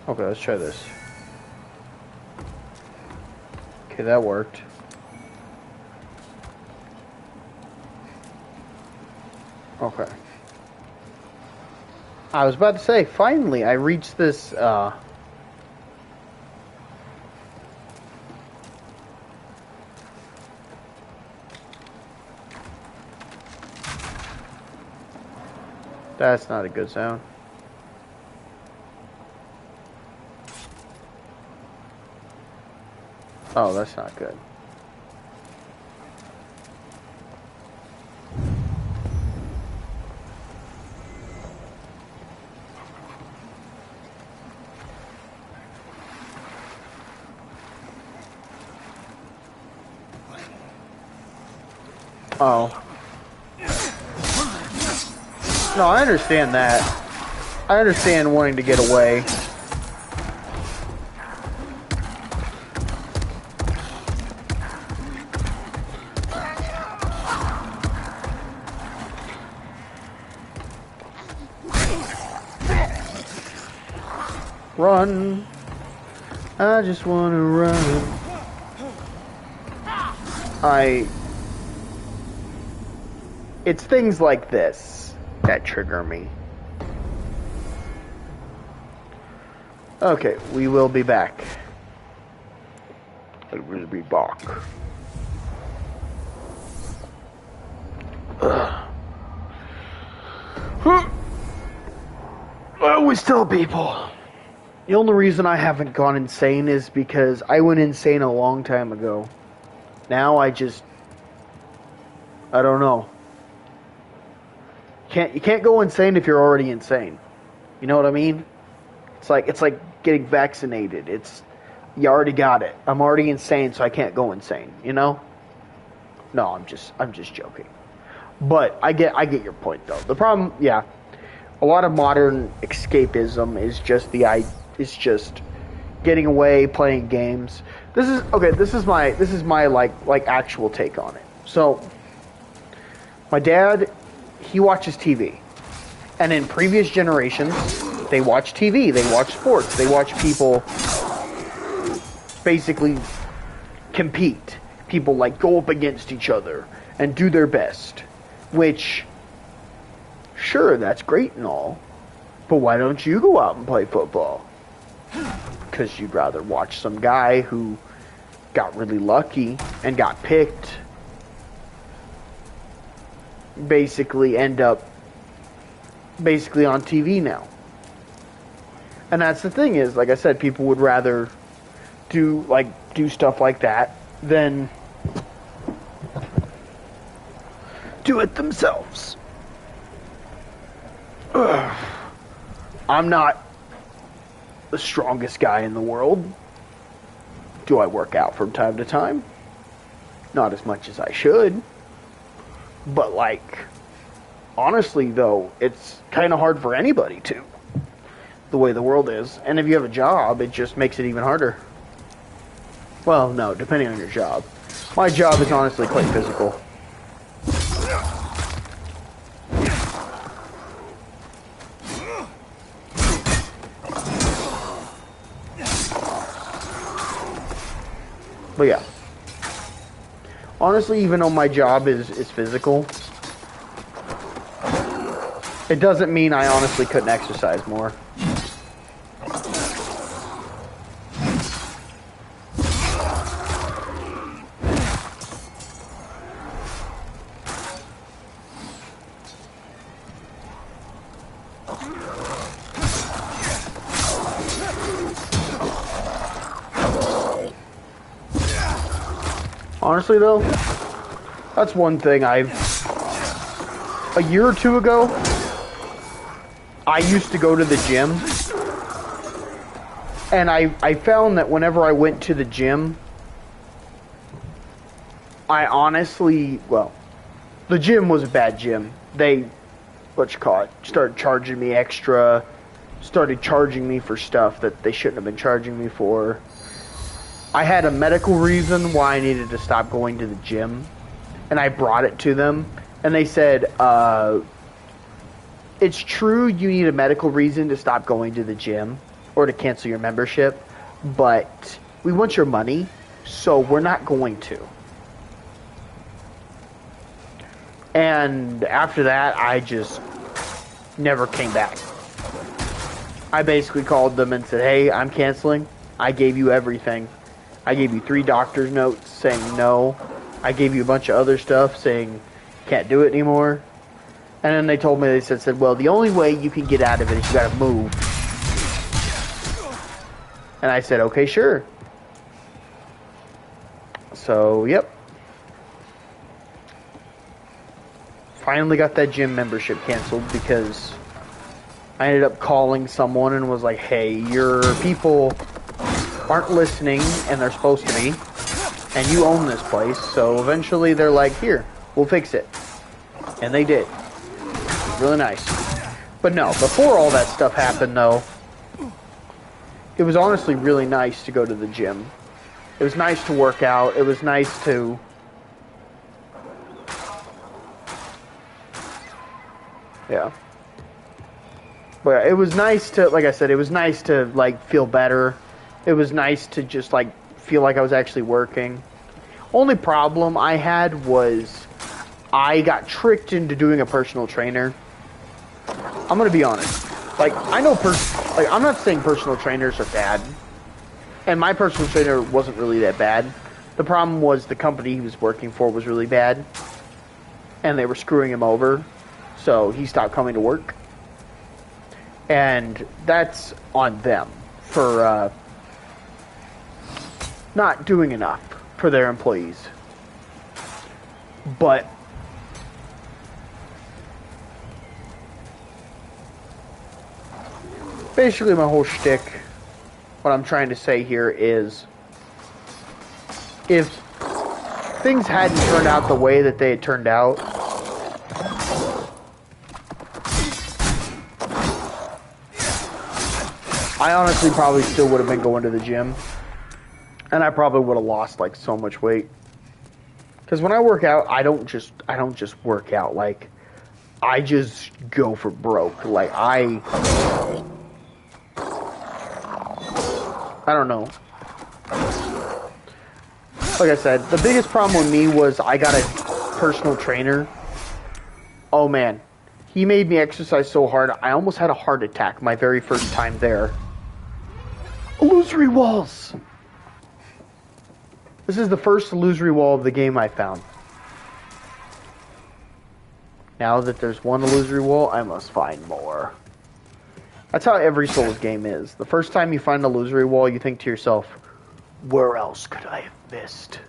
Okay, let's try this. Okay, that worked. Okay. I was about to say, finally, I reached this, That's not a good sound. Oh, that's not good. Oh. No, I understand that. I understand wanting to get away. Run. I just want to run. it's things like this that trigger me. Okay, we will be back. I will be back. I always tell people, the only reason I haven't gone insane is because I went insane a long time ago. Now I don't know. You can't go insane if you're already insane. You know what I mean? It's like getting vaccinated. You already got it. I'm already insane, so I can't go insane, you know? No, I'm just joking. But I get your point though. The problem, yeah, a lot of modern escapism is just getting away, playing games. This is my like actual take on it. So my dad, he watches TV. And in previous generations, they watch TV, they watch sports, they watch people basically compete. People like go up against each other and do their best. Which, sure, that's great and all, but why don't you go out and play football? Because you'd rather watch some guy who got really lucky and got picked basically end up basically on TV now. And that's the thing is, like I said, people would rather do stuff like that than do it themselves. I'm not the strongest guy in the world. Do I work out from time to time? Not as much as I should. But honestly though, it's kind of hard for anybody to. The way the world is. And if you have a job, it just makes it even harder. Well, no, depending on your job. My job is honestly quite physical. But yeah. Honestly, even though my job is physical, it doesn't mean I honestly couldn't exercise more. Honestly though, that's one thing a year or two ago, I used to go to the gym, and I found that whenever I went to the gym, I honestly, the gym was a bad gym. They, started charging me extra, started charging me for stuff that they shouldn't have been charging me for. I had a medical reason why I needed to stop going to the gym, and I brought it to them, and they said, it's true you need a medical reason to stop going to the gym or to cancel your membership, but we want your money, so we're not going to. And after that, I just never came back. I basically called them and said, hey, I'm canceling. I gave you everything. I gave you 3 doctor's notes saying no. I gave you a bunch of other stuff saying can't do it anymore. And then they told me, they said, well, the only way you can get out of it is you gotta move. And I said, okay, sure. So, yep. Finally got that gym membership canceled because I ended up calling someone and was like, hey, your people aren't listening, and they're supposed to be, and you own this place. So eventually they're like, here, we'll fix it. And they did. It was really nice. But no, before all that stuff happened though, it was honestly really nice to go to the gym. It was nice to work out. It was nice to but it was nice to, like I said, it was nice to feel better. It was nice to just feel like I was actually working. Only problem I had was I got tricked into doing a personal trainer. I'm gonna be honest. Like, I know I'm not saying personal trainers are bad. And my personal trainer wasn't really that bad. The problem was the company he was working for was really bad. And they were screwing him over. So he stopped coming to work. And that's on them for not doing enough for their employees. But basically my whole shtick, what I'm trying to say here is, if things hadn't turned out the way that they had turned out, I honestly probably still would have been going to the gym. And I probably would have lost like so much weight. Because when I work out, I don't just work out. Like, I just go for broke. Like, I don't know. Like I said, the biggest problem with me was I got a personal trainer. Oh man, he made me exercise so hard, I almost had a heart attack my very first time there. Illusory walls! This is the first illusory wall of the game I found. Now that there's one illusory wall, I must find more. That's how every Souls game is. The first time you find an illusory wall, you think to yourself, where else could I have missed?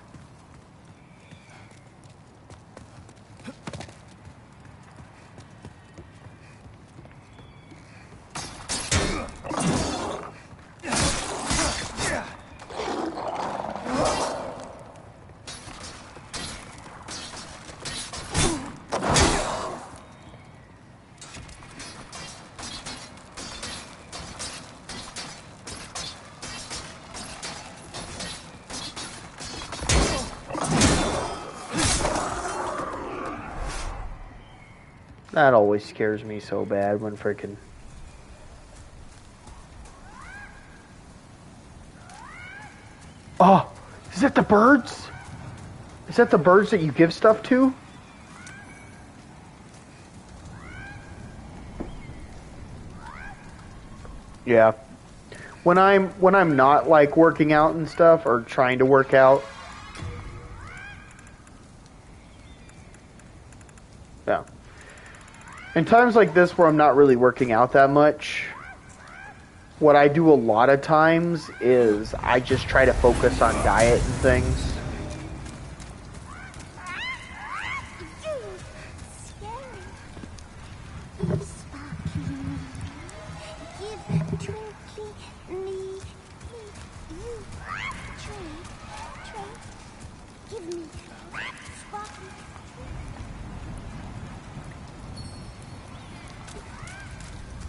That always scares me so bad when freaking... Oh! Is that the birds? Is that the birds that you give stuff to? Yeah. When I'm not like working out and stuff, or trying to work out. Yeah. In times like this where I'm not really working out that much, what I do a lot of times is I just try to focus on diet and things.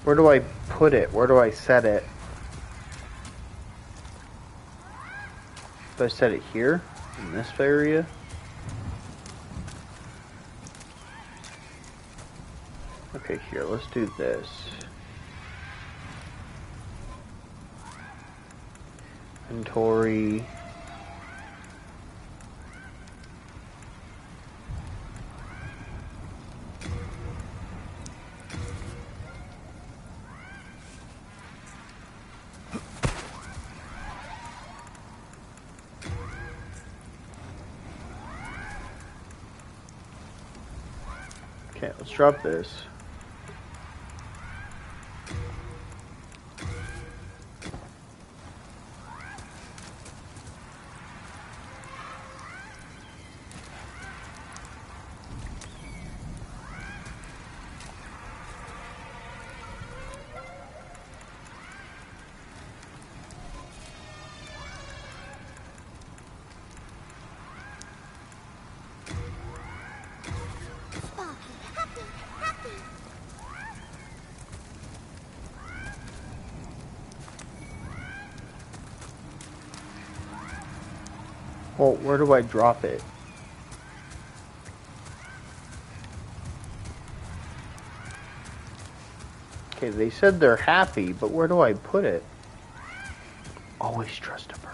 Where do I put it? Where do I set it? Do I set it here? In this area? Okay, here, let's do this. Inventory. Okay, let's drop this. Well, where do I drop it? Okay, they said they're happy, but where do I put it? Always trust a bird.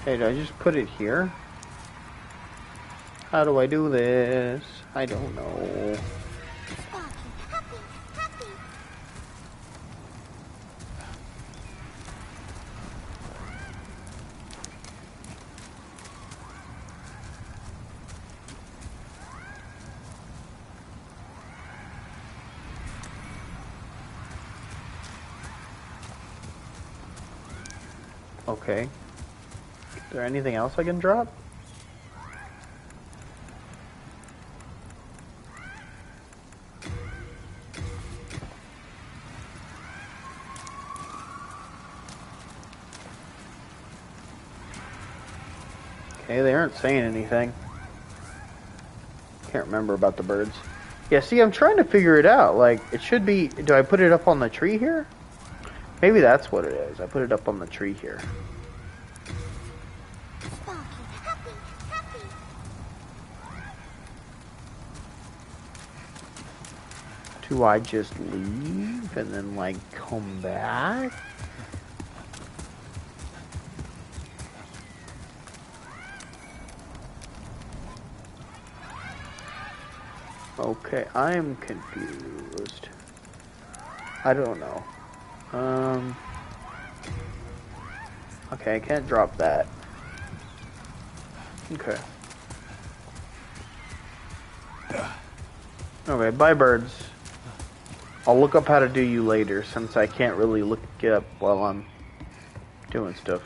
Okay, do I just put it here? How do I do this? I don't know. Okay. Is there anything else I can drop? Okay, they aren't saying anything. Can't remember about the birds. Yeah, see, I'm trying to figure it out. Like, it should be... Do I put it up on the tree here? Maybe that's what it is. I put it up on the tree here. Do I just leave and then, like, come back? Okay, I'm confused. I don't know. Okay, I can't drop that. Okay. Okay, bye birds. I'll look up how to do you later, since I can't really look it up while I'm doing stuff.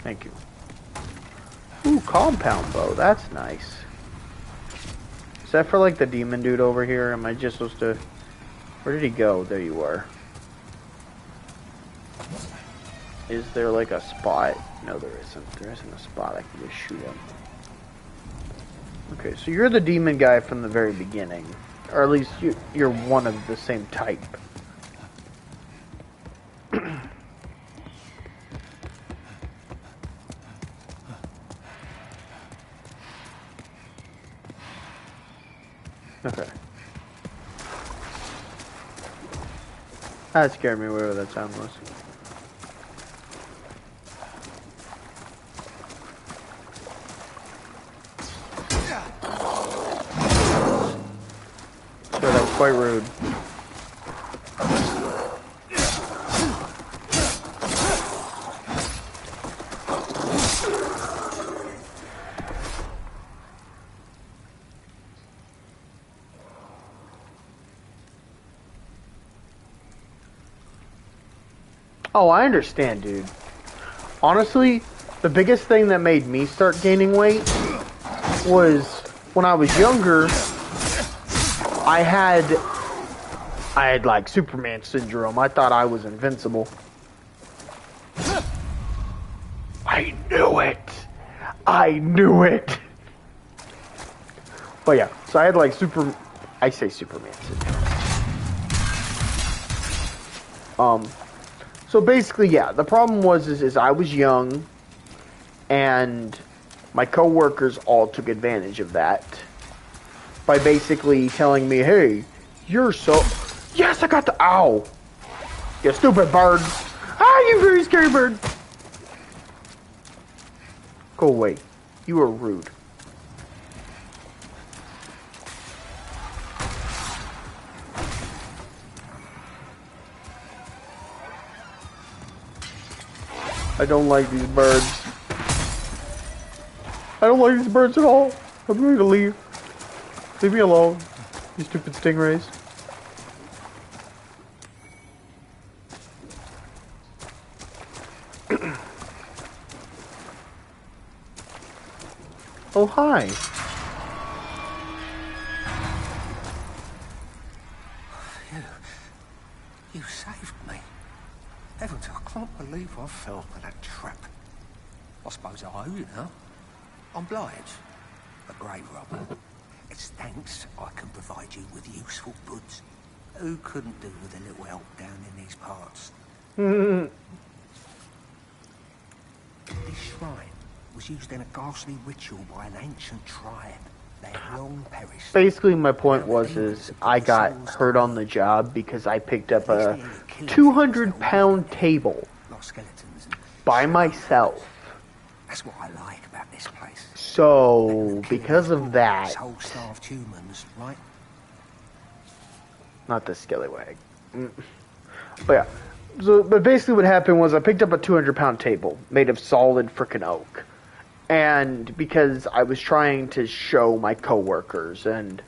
Thank you. Ooh, compound bow. That's nice. Is that for like the demon dude over here? Am I just supposed to... Where did he go? There you are. Is there like a spot? No, there isn't. There isn't a spot I can just shoot him. Okay, so you're the demon guy from the very beginning. Or at least you're one of the same type. Okay. That scared me, whatever that sound was. Sure, that was quite rude. Oh, I understand, dude. Honestly, the biggest thing that made me start gaining weight was when I was younger, I had like Superman syndrome. I thought I was invincible. I knew it. I knew it. But yeah, so I had like I say Superman syndrome. So basically, yeah, the problem is I was young, and my coworkers all took advantage of that by basically telling me, hey, you're so... Yes, I got the... Ow! You stupid bird! Ah, you very scary bird! Go away. You are rude. I don't like these birds. I don't like these birds at all. I'm going to leave. Leave me alone, you stupid stingrays. Oh, hi. You saved me. Heavens, I can't believe I fell for that trap. I suppose I owe you now. I'm Blige, a grave robber. It's thanks I can provide you with useful goods. Who couldn't do with a little help down in these parts? This shrine was used in a ghastly ritual by an ancient tribe. They had long perished. Basically, my point is I got hurt on the job because I picked up a 200-pound table by myself. That's what I like about this place. So, because of that... This whole starved humans, right? Not the skillywag. But yeah. So, but basically what happened was I picked up a 200-pound table made of solid frickin' oak. And because I was trying to show my coworkers and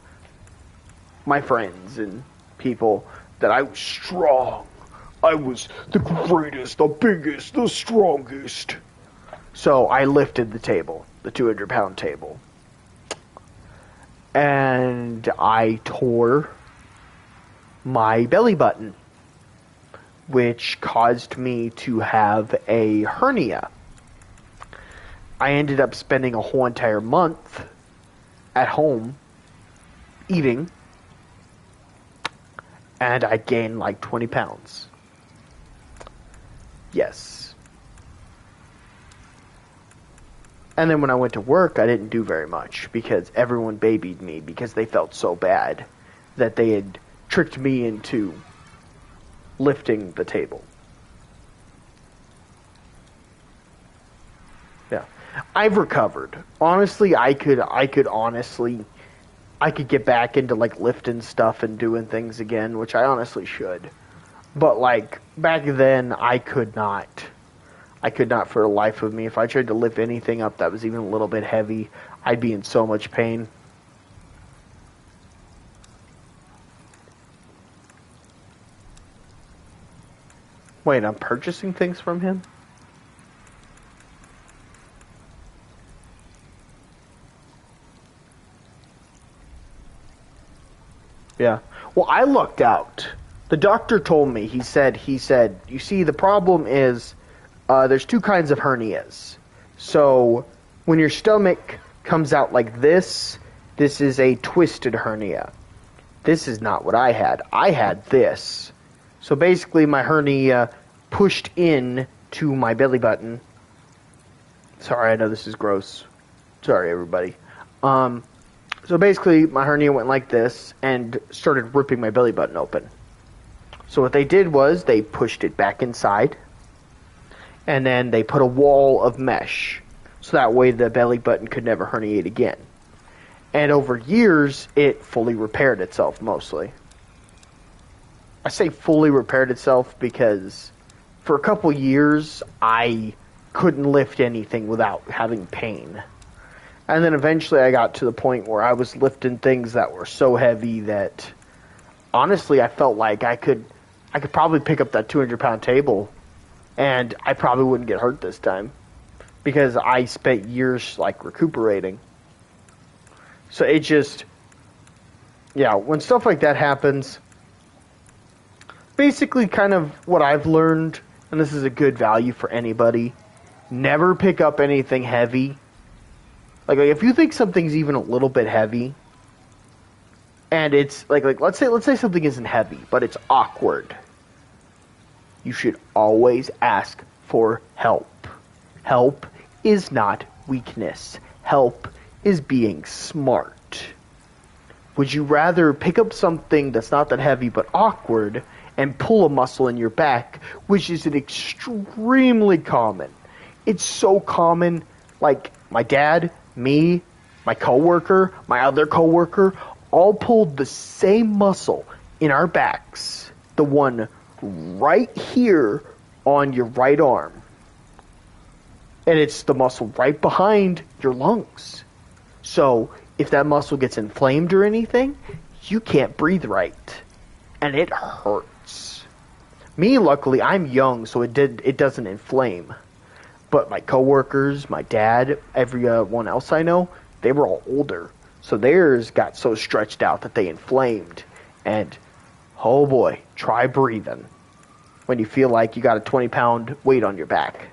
my friends and people that I was strong. I was the greatest, the biggest, the strongest. So I lifted the table, the 200-pound table. And I tore my belly button, which caused me to have a hernia. I ended up spending a whole entire month at home eating, and I gained like 20 pounds. Yes. And then when I went to work, I didn't do very much because everyone babied me because they felt so bad that they had tricked me into lifting the table. Yeah. I've recovered. Honestly, I could get back into like lifting stuff and doing things again, which I honestly should. But like back then I could not for the life of me. If I tried to lift anything up that was even a little bit heavy, I'd be in so much pain. Wait, I'm purchasing things from him? Yeah. Well, I lucked out. The doctor told me, he said, you see, the problem is, there's two kinds of hernias. So, when your stomach comes out like this is a twisted hernia. This is not what I had. I had this. So basically, my hernia pushed in to my belly button. Sorry, I know this is gross. Sorry, everybody. So basically, my hernia went like this and started ripping my belly button open. So what they did was they pushed it back inside, and then they put a wall of mesh, so that way the belly button could never herniate again. And over years, it fully repaired itself, mostly. I say fully repaired itself because for a couple years, I couldn't lift anything without having pain. And then eventually I got to the point where I was lifting things that were so heavy that, honestly, I felt like I could probably pick up that 200-pound table, and I probably wouldn't get hurt this time, because I spent years, like, recuperating. So it just, yeah, when stuff like that happens, basically kind of what I've learned, and this is a good value for anybody, never pick up anything heavy. Like if you think something's even a little bit heavy, and it's like let's say something isn't heavy, but it's awkward, you should always ask for help. Help is not weakness. Help is being smart. Would you rather pick up something that's not that heavy but awkward and pull a muscle in your back, which is an extremely common. It's so common, like my dad, me, my coworker, my other coworker, all pulled the same muscle in our backs. The one right here on your right arm. And it's the muscle right behind your lungs. So if that muscle gets inflamed or anything, you can't breathe right. And it hurts. Me, luckily, I'm young, so it doesn't inflame. But my coworkers, my dad, everyone else I know, they were all older. So theirs got so stretched out that they inflamed. And, oh boy, try breathing when you feel like you got a 20-pound weight on your back.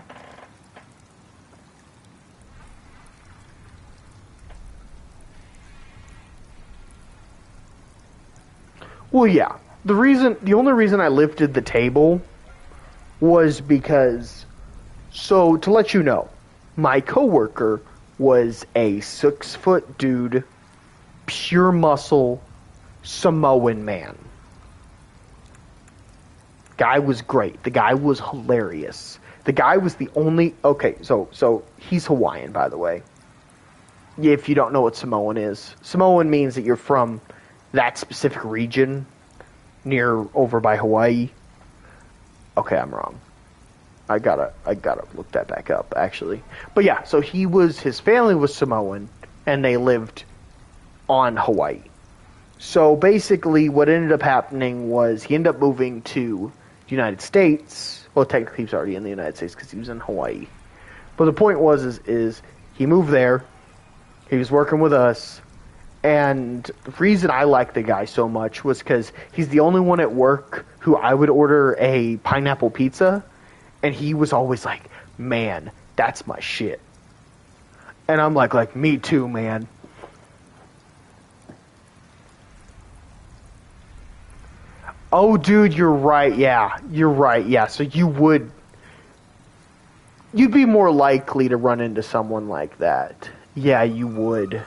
Well, yeah. the only reason I lifted the table was because, so to let you know, my coworker was a 6-foot dude, pure muscle, Samoan man. Guy was great. The guy was hilarious. The guy was the only... Okay, so he's Hawaiian, by the way. If you don't know what Samoan is. Samoan means that you're from that specific region near over by Hawaii. Okay, I'm wrong. I gotta look that back up, actually. But yeah, so his family was Samoan, and they lived on Hawaii. So basically what ended up happening was he ended up moving to the United States. Well, technically he was already in the United States because he was in Hawaii. But the point was is he moved there. He was working with us. And the reason I liked the guy so much was because he's the only one at work who I would order a pineapple pizza. And he was always like, man, that's my shit. And I'm like, me too, man. Oh, dude, you're right. Yeah, you're right. Yeah, so you'd be more likely to run into someone like that. Yeah, you would.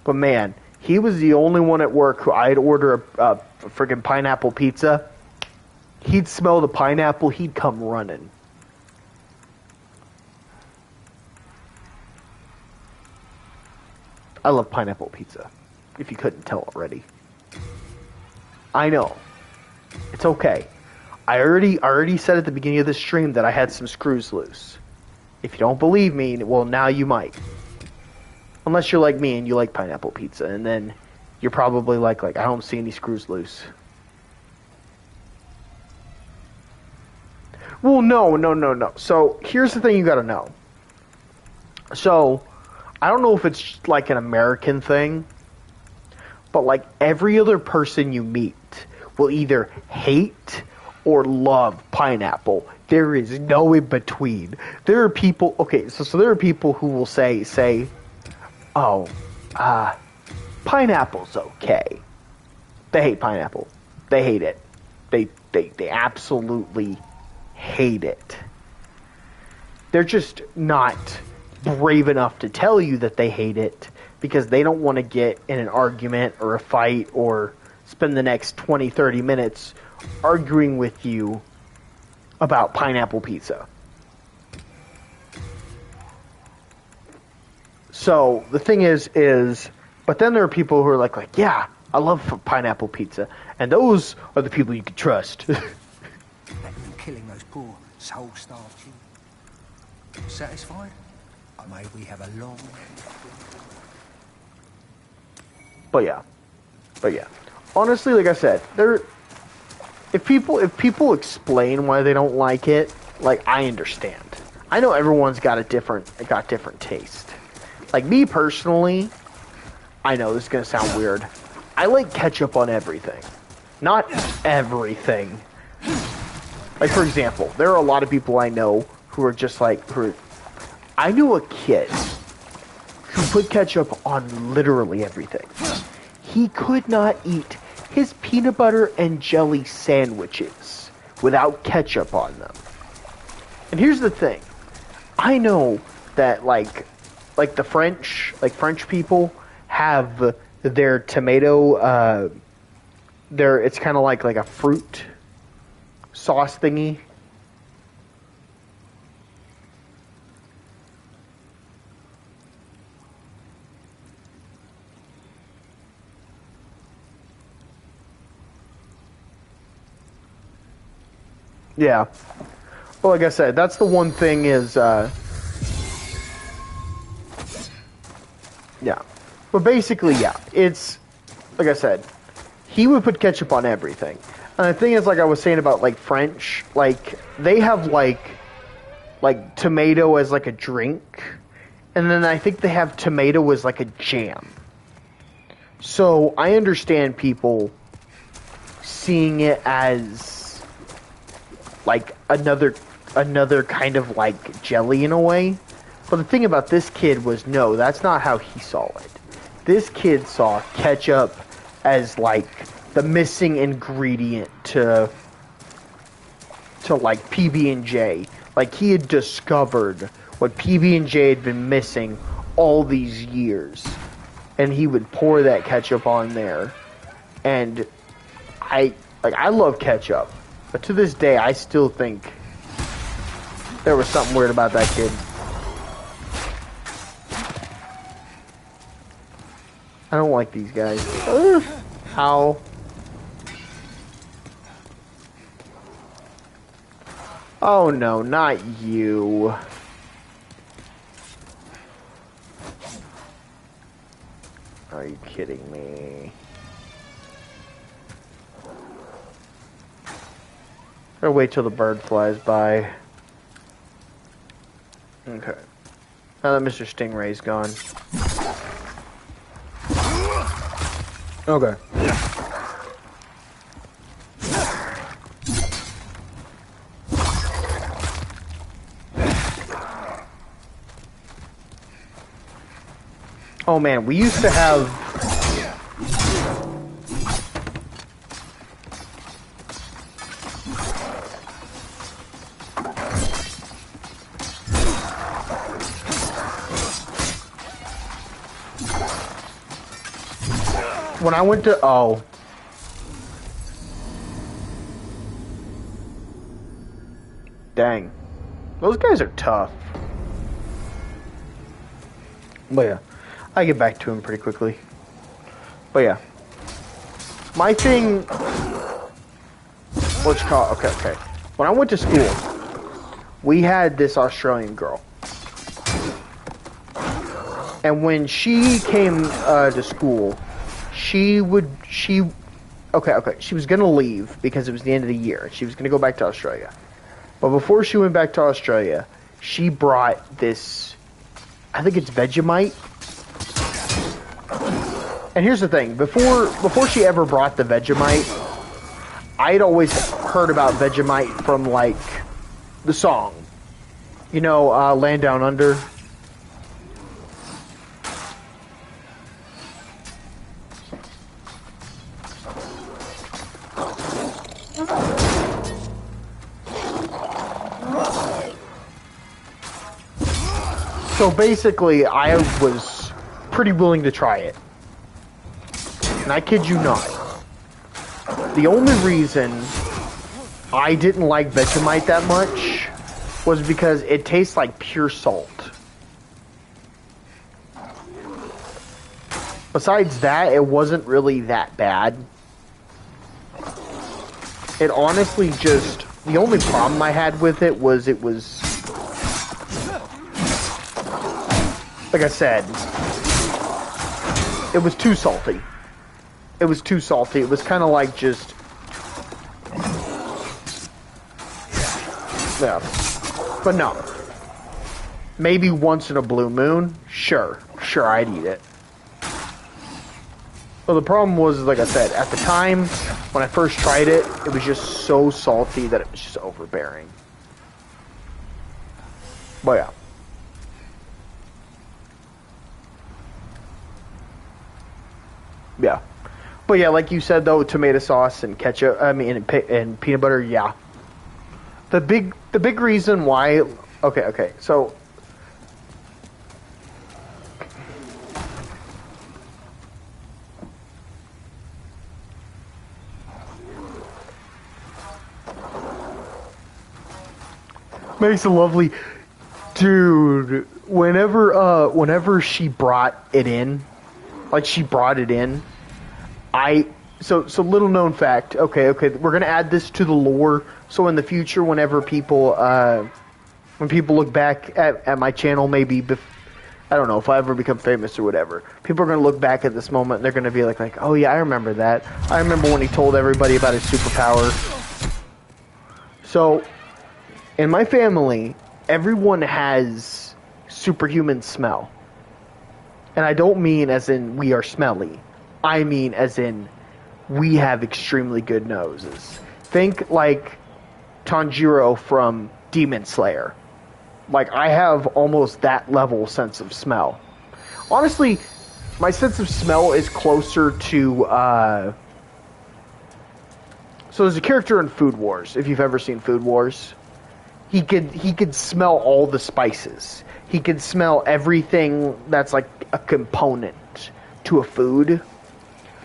But man, he was the only one at work who I'd order a freaking pineapple pizza. He'd smell the pineapple, he'd come running. I love pineapple pizza, if you couldn't tell already. I know. It's okay. I already said at the beginning of the stream that I had some screws loose. If you don't believe me, well, now you might. Unless you're like me and you like pineapple pizza, and then you're probably like I don't see any screws loose. Well, no. So, here's the thing you gotta know. So, I don't know if it's like an American thing, but like every other person you meet will either hate or love pineapple. There is no in between. There are people, okay, so there are people who will say, oh, pineapple's okay. They hate pineapple. They hate it. They absolutely hate it. They're just not brave enough to tell you that they hate it because they don't want to get in an argument or a fight or spend the next 20-30 minutes arguing with you about pineapple pizza. So the thing is but then there are people who are like yeah, I love pineapple pizza, and those are the people you can trust. Better than killing those poor soul-starved children. Satisfied? Or may we have a long... But yeah. Honestly, like I said, if people explain why they don't like it, like I understand. I know everyone's got different taste. Like me personally, I know this is gonna sound weird. I like ketchup on everything. Not everything. Like for example, there are a lot of people I know who are just like I knew a kid who put ketchup on literally everything. He could not eat his peanut butter and jelly sandwiches without ketchup on them. And here's the thing. I know that like the French people have their tomato it's kind of like a fruit sauce thingy. Yeah. Well, like I said, that's the one thing is, yeah. But basically, yeah, it's, like I said, he would put ketchup on everything. And the thing is, like I was saying about, like, French, like, they have, like tomato as, like, a drink. And then I think they have tomato as, like, a jam. So, I understand people seeing it as like another kind of like jelly in a way. But the thing about this kid was that's not how he saw it. This kid saw ketchup as like the missing ingredient to like PB&J. Like he had discovered what PB&J had been missing all these years, and he would pour that ketchup on there. And I love ketchup, but to this day I still think there was something weird about that kid. I don't like these guys. Ugh. How? Oh no, not you. Are you kidding me? Or wait till the bird flies by. Okay. Now that Mr. Stingray's gone. Okay. Oh man, we used to have... When I went to... Oh. Dang. Those guys are tough. But yeah. I get back to him pretty quickly. But yeah. My thing... What's it called? Okay. When I went to school, we had this Australian girl. And when she came to school... She was gonna leave because it was the end of the year. She was gonna go back to Australia. But before she went back to Australia, she brought this, I think it's Vegemite. And here's the thing, before she ever brought the Vegemite, I'd always heard about Vegemite from like the song. You know, Land Down Under. So basically, I was pretty willing to try it. And I kid you not. The only reason I didn't like Vegemite that much was because it tastes like pure salt. Besides that, it wasn't really that bad. It honestly just... The only problem I had with it was like I said, it was too salty. It was too salty. It was kind of like just... Yeah. But no. Maybe once in a blue moon? Sure, I'd eat it. Well, the problem was, like I said, at the time, when I first tried it, it was just so salty that it was just overbearing. But yeah. Yeah. But yeah, like you said though, tomato sauce and ketchup, and peanut butter, yeah. The big reason why, okay, so makes a lovely dude. Whenever she brought it in, so little known fact. Okay, we're gonna add this to the lore. So in the future, whenever people, when people look back at my channel, maybe I don't know if I ever become famous or whatever, people are gonna look back at this moment and they're gonna be like, oh yeah, I remember that. I remember when he told everybody about his superpower. So in my family, everyone has superhuman smell. And I don't mean as in we are smelly. I mean as in we have extremely good noses. Think like Tanjiro from Demon Slayer. Like, I have almost that level sense of smell. Honestly, my sense of smell is closer to So there's a character in Food Wars, if you've ever seen Food Wars. He could smell all the spices. He could smell everything that's like a component to a food.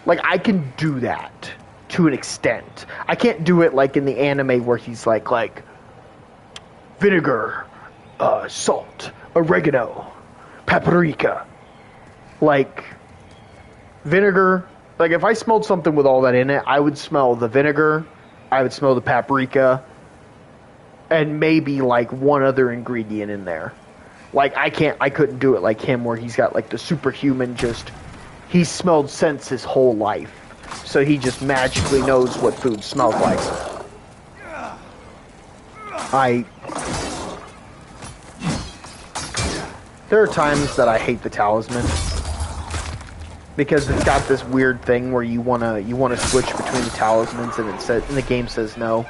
Like, I can do that to an extent. I can't do it like in the anime where he's like vinegar, salt, oregano, paprika. Like, vinegar, like if I smelled something with all that in it, I would smell the vinegar, I would smell the paprika, and maybe like one other ingredient in there. Like, I couldn't do it like him where he's got like the superhuman he's smelled scents his whole life. So he just magically knows what food smells like. There are times that I hate the talisman. Because it's got this weird thing where you wanna switch between the talismans and the game says no.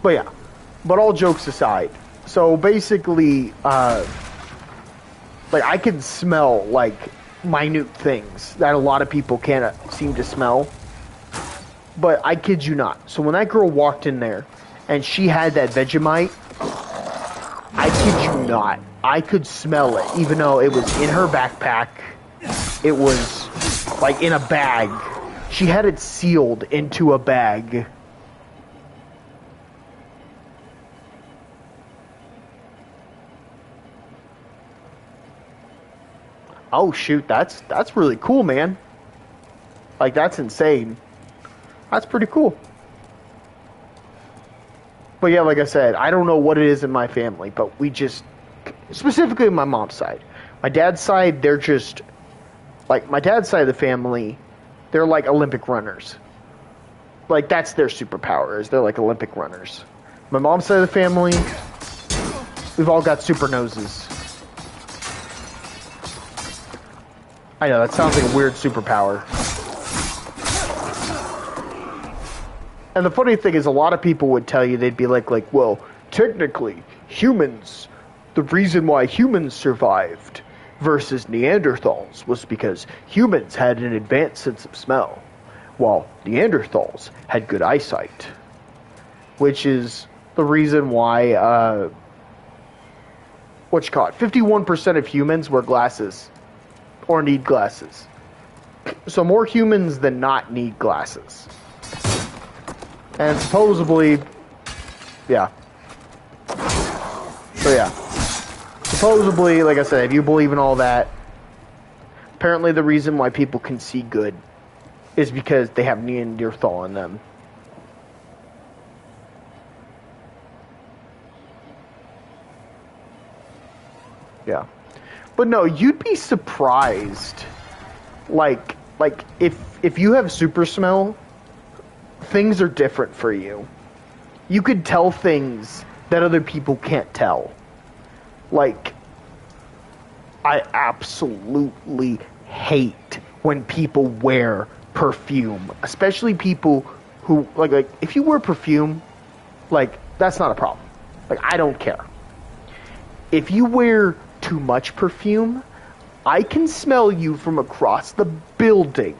But yeah, but all jokes aside, so basically, like I can smell like minute things that a lot of people can't seem to smell. But I kid you not. So when that girl walked in there and she had that Vegemite, I kid you not, I could smell it, even though it was in her backpack. It was like in a bag. She had it sealed into a bag. Oh shoot, that's really cool, man. Like, that's insane. That's pretty cool. But yeah, like I said, I don't know what it is in my family, but we just, specifically my mom's side. My dad's side, they're just, like, my dad's side of the family, they're like Olympic runners. Like, that's their superpower, is they're like Olympic runners. My mom's side of the family, we've all got super noses. I know, that sounds like a weird superpower. And the funny thing is, a lot of people would tell you, they'd be like, well, technically, humans, the reason why humans survived versus Neanderthals was because humans had an advanced sense of smell, while Neanderthals had good eyesight. Which is the reason why, 51% of humans wear glasses. Or need glasses. So more humans than not need glasses. And supposedly, yeah. So yeah. Supposedly, like I said, if you believe in all that, apparently the reason why people can see good is because they have Neanderthal in them. Yeah. But no, you'd be surprised. Like if you have super smell, things are different for you. You could tell things that other people can't tell. Like, I absolutely hate when people wear perfume, especially people who like if you wear perfume, like, that's not a problem. Like, I don't care. If you wear too much perfume, I can smell you from across the building.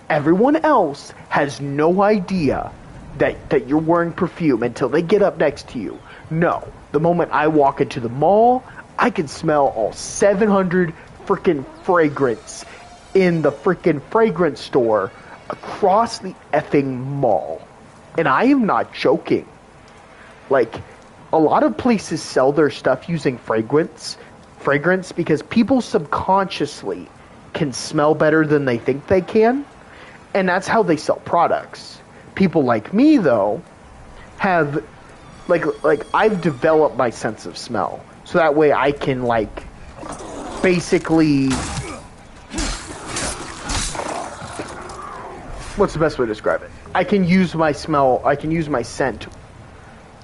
Everyone else has no idea that you're wearing perfume until they get up next to you. No, the moment I walk into the mall, I can smell all 700 freaking fragrance in the freaking fragrance store across the effing mall. And I am not joking. Like, a lot of places sell their stuff using fragrance because people subconsciously can smell better than they think they can, and that's how they sell products. People like me, though, have like I've developed my sense of smell, so that way I can, like, basically, what's the best way to describe it? I can use my smell, I can use my scent,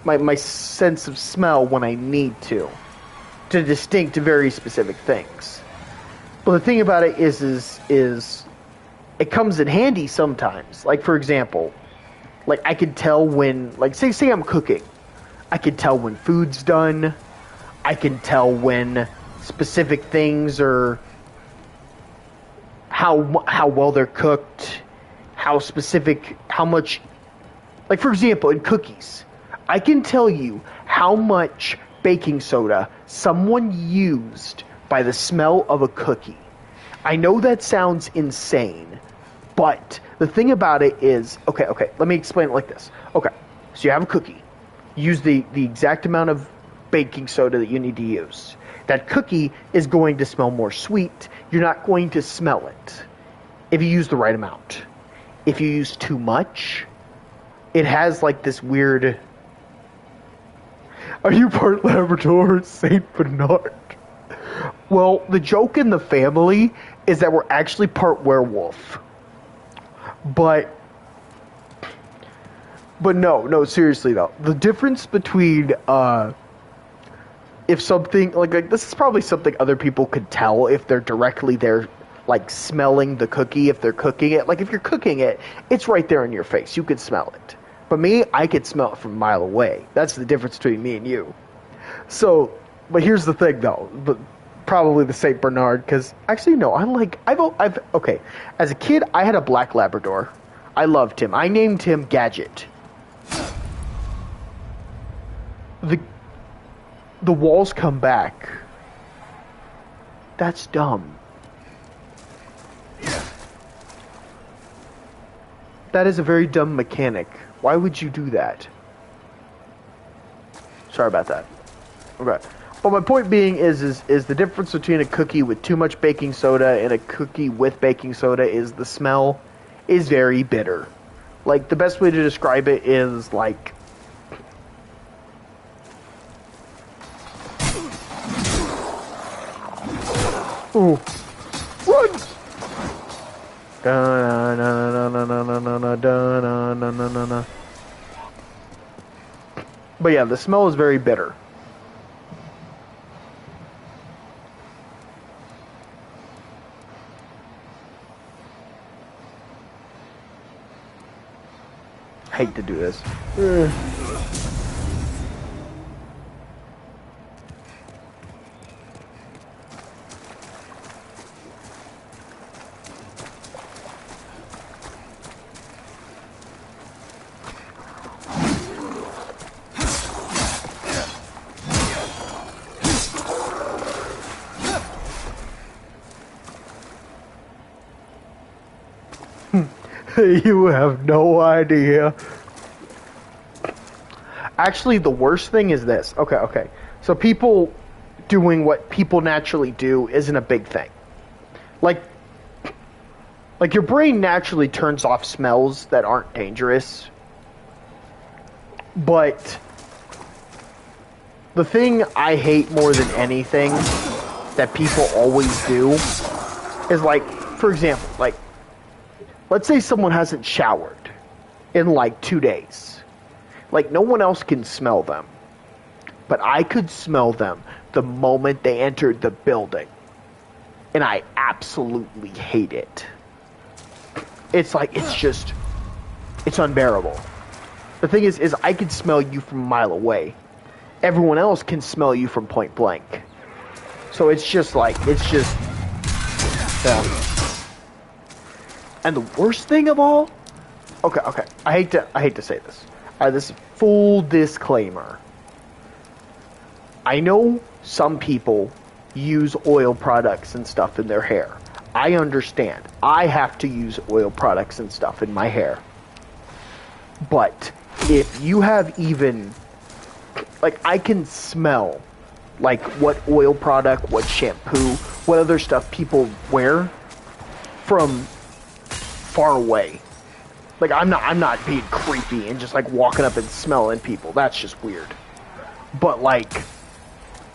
my sense of smell when I need to distinct very specific things. But the thing about it is it comes in handy sometimes. Like, for example, like, I could tell when, like, say I'm cooking, I could tell when food's done. I can tell when specific things are how well they're cooked, how much, like for example, in cookies, I can tell you how much baking soda someone used by the smell of a cookie. I know that sounds insane, but the thing about it is, okay, let me explain it like this. Okay, so you have a cookie. Use the exact amount of baking soda that you need to use. That cookie is going to smell more sweet. You're not going to smell it if you use the right amount. If you use too much, it has like this weird... Are you part Labrador, Saint Bernard? Well, the joke in the family is that we're actually part werewolf. But no, seriously though. The difference between if something like this is probably something other people could tell if they're directly there, like smelling the cookie if they're cooking it. Like if you're cooking it, it's right there in your face. You could smell it. But me, I could smell it from a mile away. That's the difference between me and you. So, but here's the thing though. But probably the Saint Bernard, because actually no, I've okay. As a kid, I had a black Labrador. I loved him. I named him Gadget. The walls come back. That's dumb. That is a very dumb mechanic. Why would you do that? Sorry about that. Okay. But my point being is the difference between a cookie with too much baking soda and a cookie with baking soda is the smell is very bitter. Like, the best way to describe it is like... Ooh. Run! But yeah, the smell is very bitter. Hate to do this. You have no idea. Actually, the worst thing is this. Okay. So people doing what people naturally do isn't a big thing. Like your brain naturally turns off smells that aren't dangerous. But the thing I hate more than anything that people always do is, like, for example, like, let's say someone hasn't showered in like 2 days. Like, no one else can smell them. But I could smell them the moment they entered the building. And I absolutely hate it. It's like, it's unbearable. The thing is I can smell you from a mile away. Everyone else can smell you from point blank. So it's just like, yeah. And the worst thing of all, okay, I hate to say this. This is full disclaimer. I know some people use oil products and stuff in their hair. I understand. I have to use oil products and stuff in my hair. But if you have even, like, I can smell, like, what oil product, what shampoo, what other stuff people wear from far away. Like, I'm not being creepy and just like walking up and smelling people. That's just weird. But like,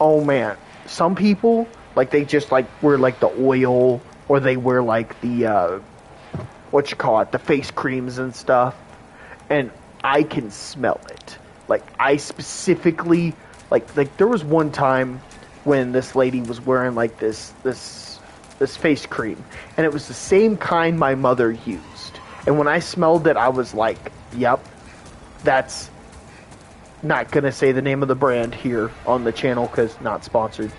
oh man, some people, like, they just like wear like the oil, or they wear like the the face creams and stuff, and I can smell it. Like, I specifically like there was one time when this lady was wearing like this face cream, and it was the same kind my mother used. And when I smelled it, I was like, yep, that's Not gonna say the name of the brand here on the channel because not sponsored.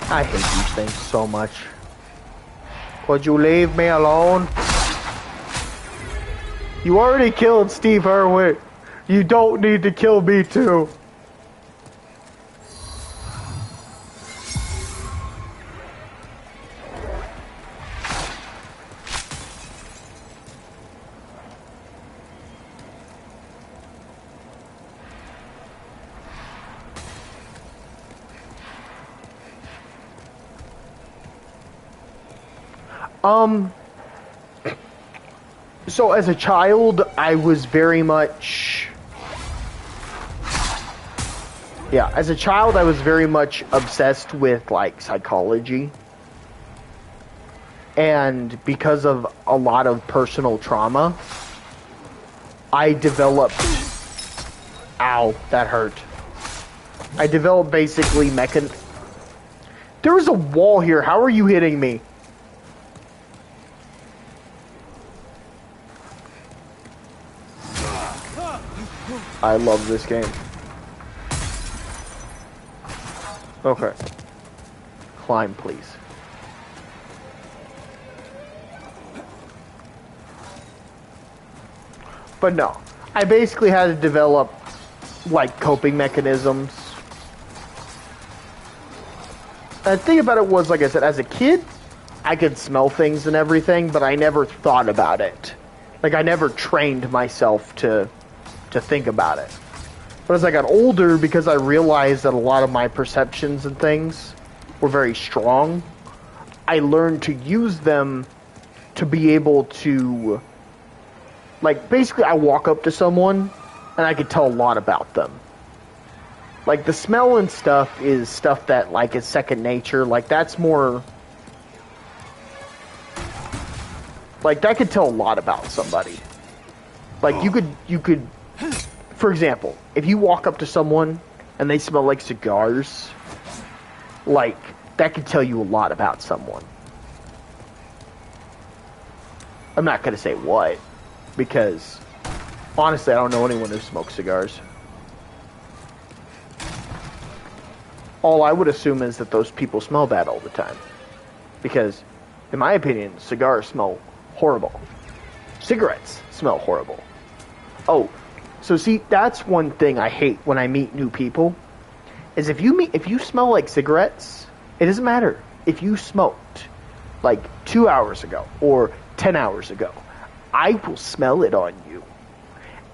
I hate these things so much. Would you leave me alone? You already killed Steve Irwin. You don't need to kill me too. So as a child, I was very much... Yeah, as a child, I was very much obsessed with, like, psychology. And because of a lot of personal trauma, I developed... Ow, that hurt. I developed basically There was a wall here. How are you hitting me? I love this game. Okay. Climb, please. But no. I basically had to develop, like, coping mechanisms. And the thing about it was, like I said, as a kid, I could smell things and everything, but I never thought about it. Like, I never trained myself to think about it. But as I got older, because I realized that a lot of my perceptions and things were very strong, I learned to use them to be able to, like, basically I walk up to someone and I could tell a lot about them. Like, the smell and stuff is stuff that, like, is second nature. Like, that's more... Like, that could tell a lot about somebody. Like, you could... For example, if you walk up to someone and they smell like cigars, like, that could tell you a lot about someone. I'm not going to say what, because, honestly, I don't know anyone who smokes cigars. All I would assume is that those people smell bad all the time. Because, in my opinion, cigars smell horrible. Cigarettes smell horrible. Oh, so see, that's one thing I hate when I meet new people, is if you smell like cigarettes, it doesn't matter if you smoked like 2 hours ago or 10 hours ago. I will smell it on you.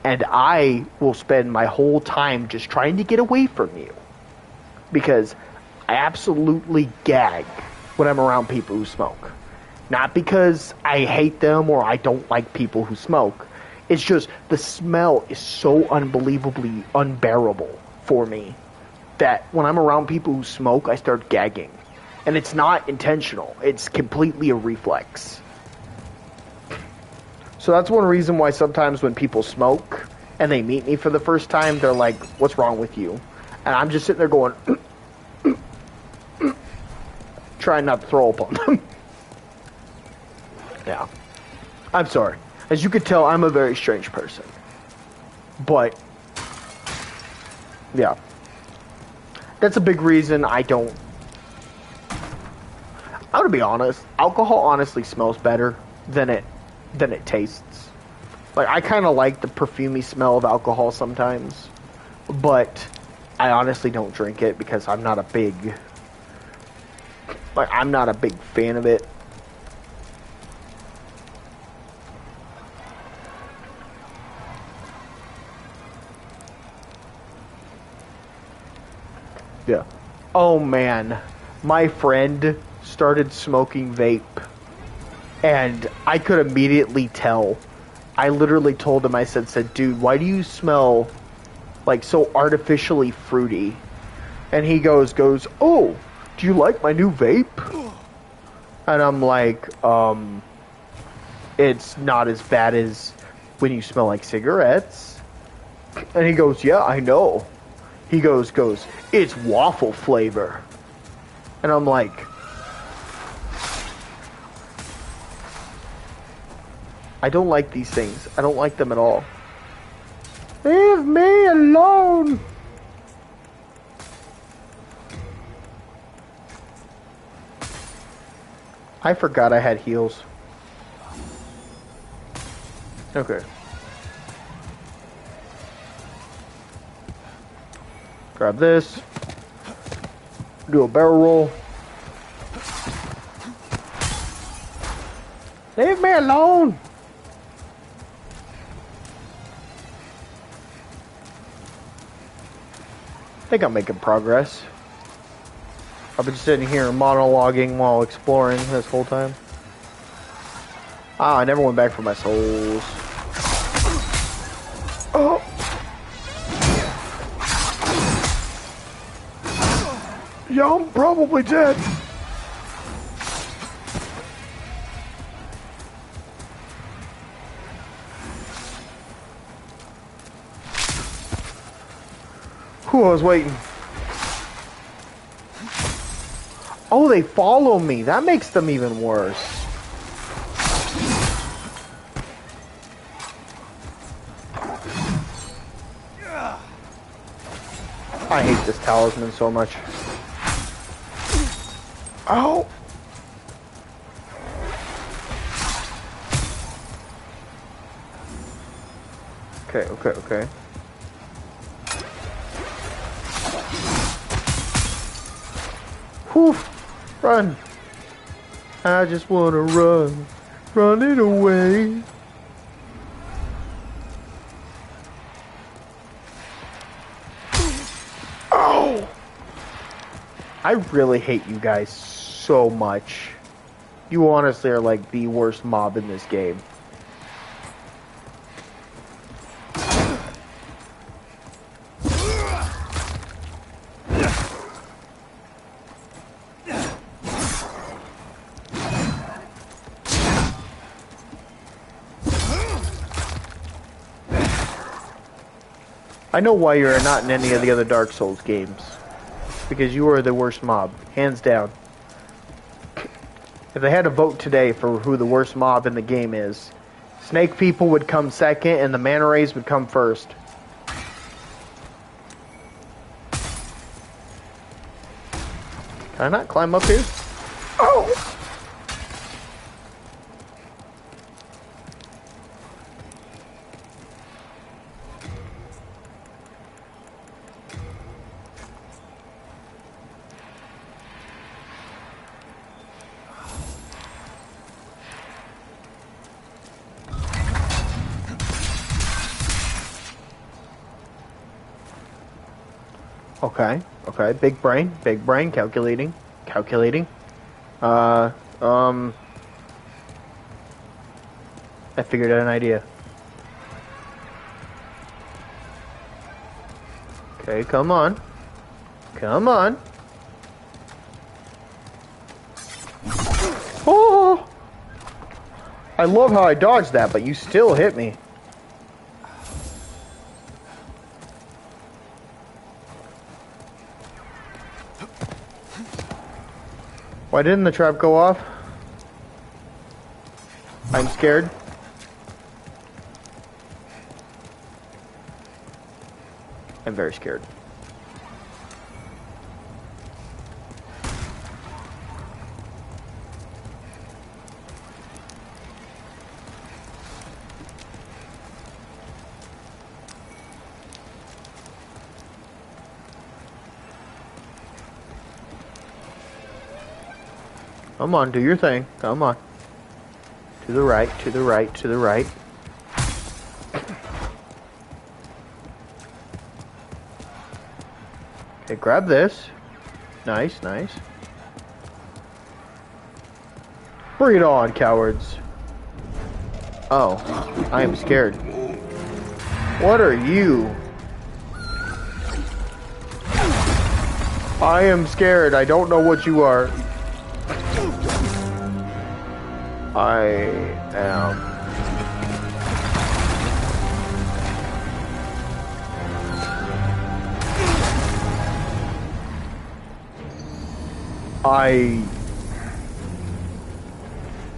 And I will spend my whole time just trying to get away from you. Because I absolutely gag when I'm around people who smoke. Not because I hate them or I don't like people who smoke. It's just the smell is so unbelievably unbearable for me that when I'm around people who smoke, I start gagging. And it's not intentional. It's completely a reflex. So that's one reason why sometimes when people smoke and they meet me for the first time, they're like, "What's wrong with you?" And I'm just sitting there going, trying not to throw up on them. Yeah. I'm sorry. As you could tell, I'm a very strange person. But, yeah. That's a big reason I don't... I'm gonna be honest. Alcohol honestly smells better than it tastes. Like, I kind of like the perfumey smell of alcohol sometimes. But I honestly don't drink it because I'm not a big... Like, I'm not a big fan of it. Yeah. Oh man, my friend started smoking vape, and I could immediately tell. I literally told him, I said, "Dude, why do you smell like so artificially fruity?" And he goes, "Oh, do you like my new vape?" And I'm like, "It's not as bad as when you smell like cigarettes." And he goes, "Yeah, I know." He goes, it's waffle flavor. And I'm like, I don't like these things. I don't like them at all. Leave me alone! I forgot I had heals. Okay. Grab this. Do a barrel roll. Leave me alone! I think I'm making progress. I've been sitting here monologuing while exploring this whole time. Ah, I never went back for my souls. Oh! Yeah, I'm probably dead. Whew, I was waiting. Oh, they follow me. That makes them even worse. I hate this talisman so much. Ow! Okay. Whew! Run! I just wanna run. Run it away. Oh! I really hate you guys so much. You honestly are like the worst mob in this game. I know why you're not in any of the other Dark Souls games. Because you are the worst mob. Hands down. If they had a vote today for who the worst mob in the game is, Snake People would come second and the Manta Rays would come first. Can I not climb up here? Oh! Okay, big brain, calculating. I figured out an idea. Okay, come on. Oh! I love how I dodged that, but you still hit me. Why didn't the trap go off? I'm scared. I'm very scared. Come on, do your thing. Come on. To the right, to the right, to the right. Okay, grab this. Nice. Bring it on, cowards. Oh, I am scared. What are you? I am scared. I don't know what you are. I am.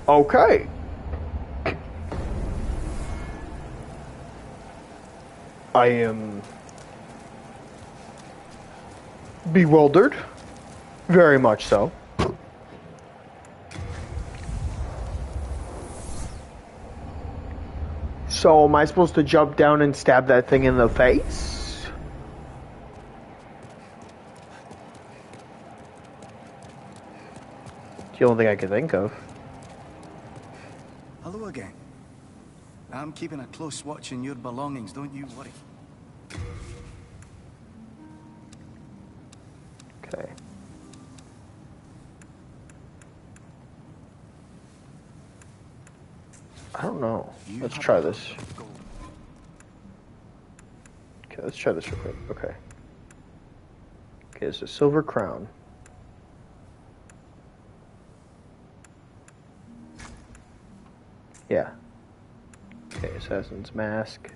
Okay. I am bewildered. Very much so. So, am I supposed to jump down and stab that thing in the face? It's the only thing I can think of. Hello again. I'm keeping a close watch on your belongings, don't you worry. Okay. I don't know. Let's try this. Okay, let's try this real quick. Okay. Okay, it's a silver crown. Yeah. Okay, Assassin's Mask.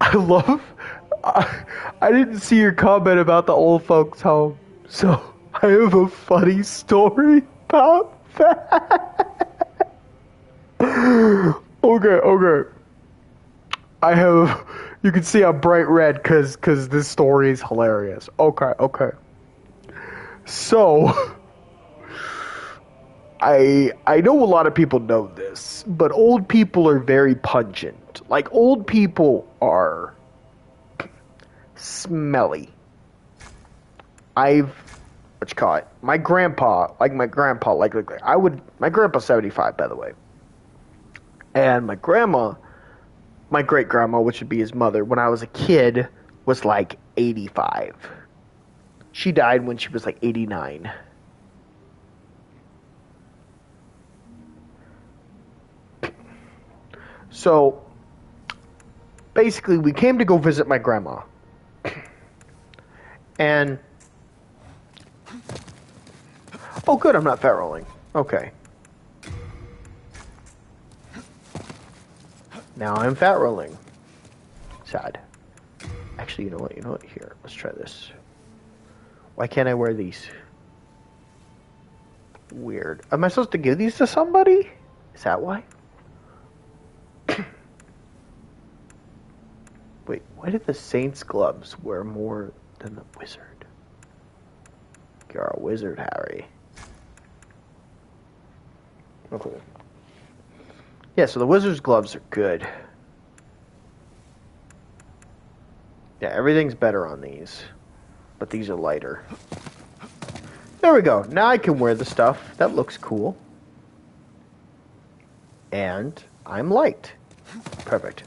I love. I didn't see your comment about the old folks' home, so I have a funny story about that. Okay. I have. You can see I'm bright red because this story is hilarious. Okay. So. I know a lot of people know this, but old people are very pungent. Like, old people are smelly. My grandpa's 75, by the way. And my grandma, my great-grandma, which would be his mother, when I was a kid, was like 85. She died when she was like 89. So, basically, we came to go visit my grandma. And... Oh, good, I'm not fat rolling. Okay. Now I'm fat rolling. Sad. Actually, you know what? Here, let's try this. Why can't I wear these? Weird. Am I supposed to give these to somebody? Is that why? Wait, why did the Saint's gloves wear more than the wizard? You're a wizard, Harry. Okay. Yeah, so the wizard's gloves are good. Yeah, everything's better on these. But these are lighter. There we go. Now I can wear the stuff. That looks cool. And I'm light. Perfect.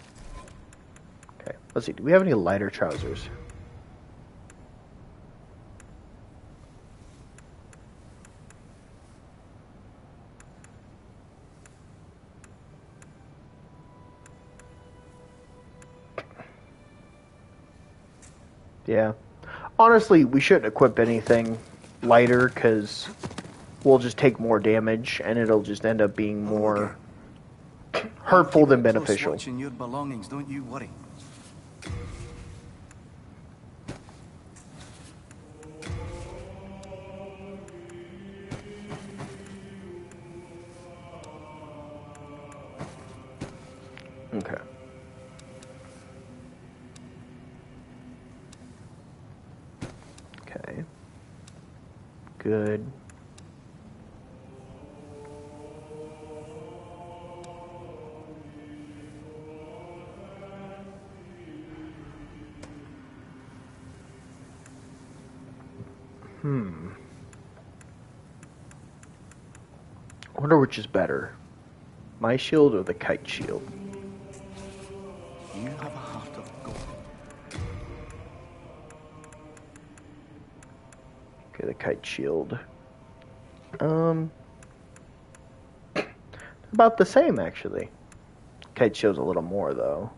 Okay, let's see. Do we have any lighter trousers? Yeah. Honestly, we shouldn't equip anything lighter because we'll just take more damage and it'll just end up being more hurtful than beneficial. Watching your belongings, don't you worry. Okay. Okay. Good. I wonder which is better. My shield or the kite shield? You have a heart of gold. Okay, the kite shield. There's About the same, actually. Kite shows a little more, though.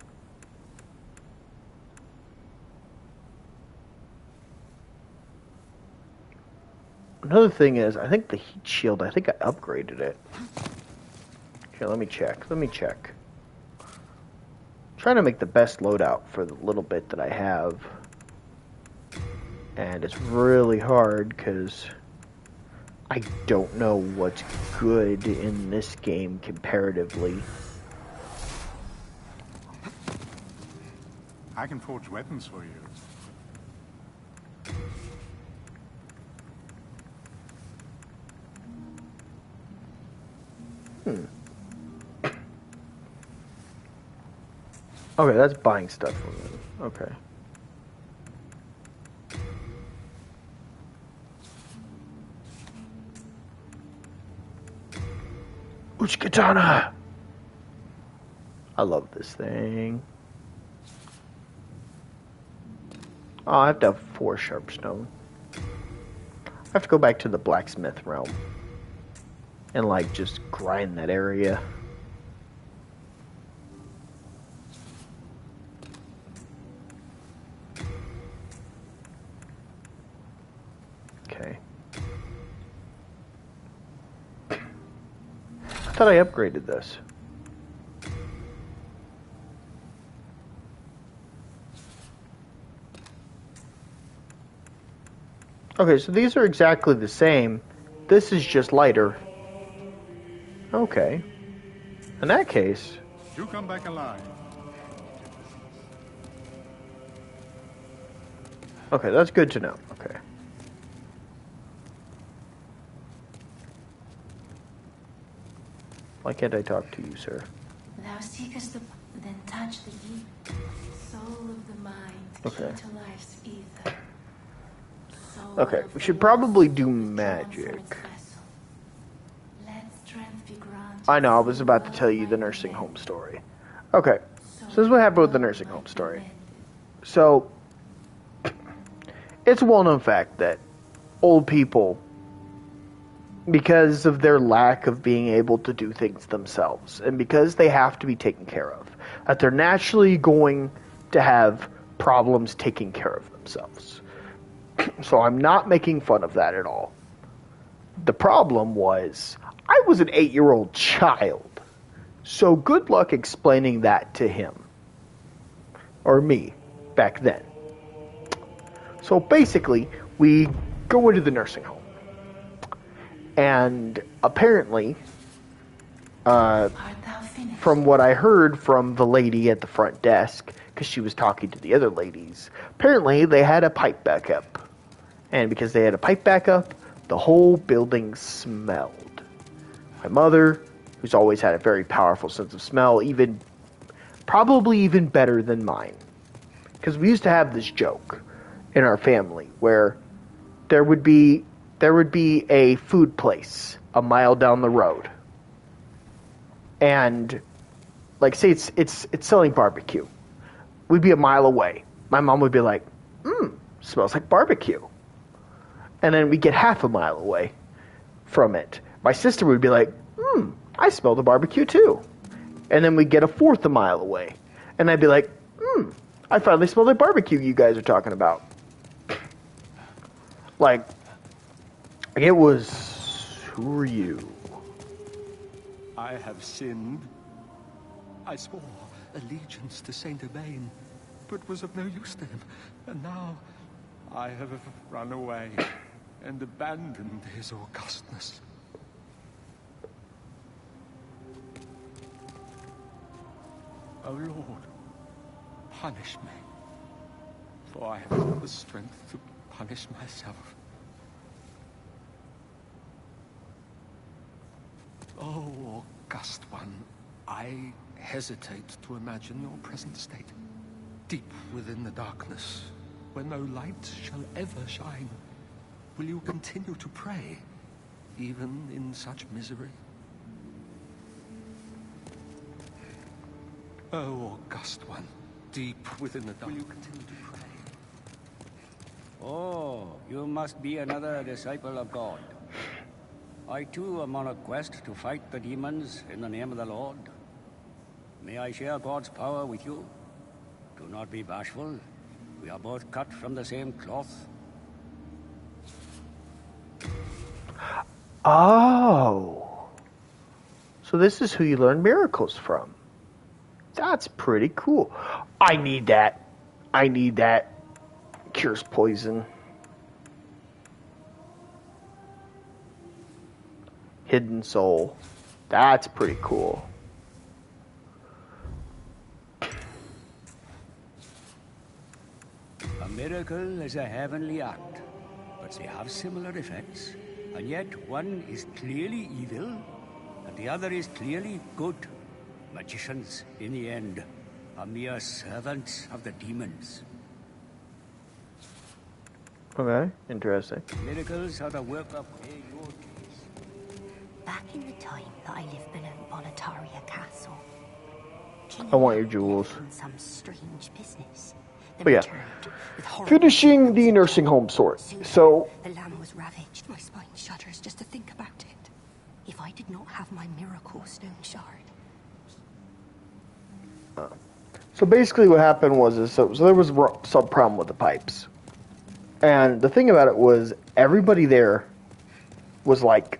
Another thing is, I think the heat shield, I think I upgraded it. Here, let me check. I'm trying to make the best loadout for the little bit that I have. And it's really hard because I don't know what's good in this game comparatively. I can forge weapons for you. Okay, that's buying stuff from them. Okay. Uchikatana! I love this thing. Oh, I have to have 4 sharpstone. I have to go back to the blacksmith realm. And, like, just grind that area. Okay. I thought I upgraded this. Okay, so these are exactly the same. This is just lighter. Okay. In that case... You come back alive. Okay, that's good to know. Okay. Why can't I talk to you, sir? Thou seekest the... then touch the deep soul of the mind, Okay. key to life's ether. Soul Okay, of we the should life probably do withdrawn from magic. its vessel. Let strength be granted I know, I was through about to love tell you the by nursing men. home story. Okay, so this is what happened with the nursing home story. Mended. So, it's a well-known fact that old people, because of their lack of being able to do things themselves, and because they have to be taken care of, that they're naturally going to have problems taking care of themselves. So I'm not making fun of that at all. The problem was, I was an 8-year-old child. So good luck explaining that to him. Or me, back then. So basically, we go into the nursing home. And apparently, Art thou finished? from what I heard from the lady at the front desk, because she was talking to the other ladies, apparently they had a pipe backup. And because they had a pipe backup, the whole building smelled. My mother, who's always had a very powerful sense of smell, probably even better than mine. Because we used to have this joke in our family where there would be a food place a mile down the road. And like say it's selling barbecue. We'd be a mile away. My mom would be like, smells like barbecue. And then we get half a mile away from it. My sister would be like, I smell the barbecue too. And then we get a fourth a mile away. And I'd be like, I finally smell the barbecue you guys are talking about. Like, it was, who are you? I have sinned. I swore allegiance to Saint Urbain, but was of no use to him. And now I have run away and abandoned his augustness. O Lord, punish me, for I have not the strength to punish myself. Oh, August One, I hesitate to imagine your present state. Deep within the darkness, where no light shall ever shine, will you continue to pray, even in such misery? Oh, August One, deep within the dark, will you continue to pray? Oh, you must be another disciple of God. I too am on a quest to fight the demons in the name of the Lord. May I share God's power with you? Do not be bashful. We are both cut from the same cloth. Oh. So this is who you learn miracles from. That's pretty cool. I need that. I need that. Cures poison. Hidden soul. That's pretty cool. A miracle is a heavenly act, but they have similar effects. And yet one is clearly evil, and the other is clearly good. Magicians, in the end, are mere servants of the demons. Okay, interesting. Miracles are the work of your case. Back in the time that I lived below Boletaria Castle, I want your jewels. some strange business. But yeah, finishing the nursing home sort. So the land was ravaged. My spine shudders just to think about it. If I did not have my miracle stone shard. So basically what happened was, so there was some problem with the pipes. And the thing about it was, everybody there was like,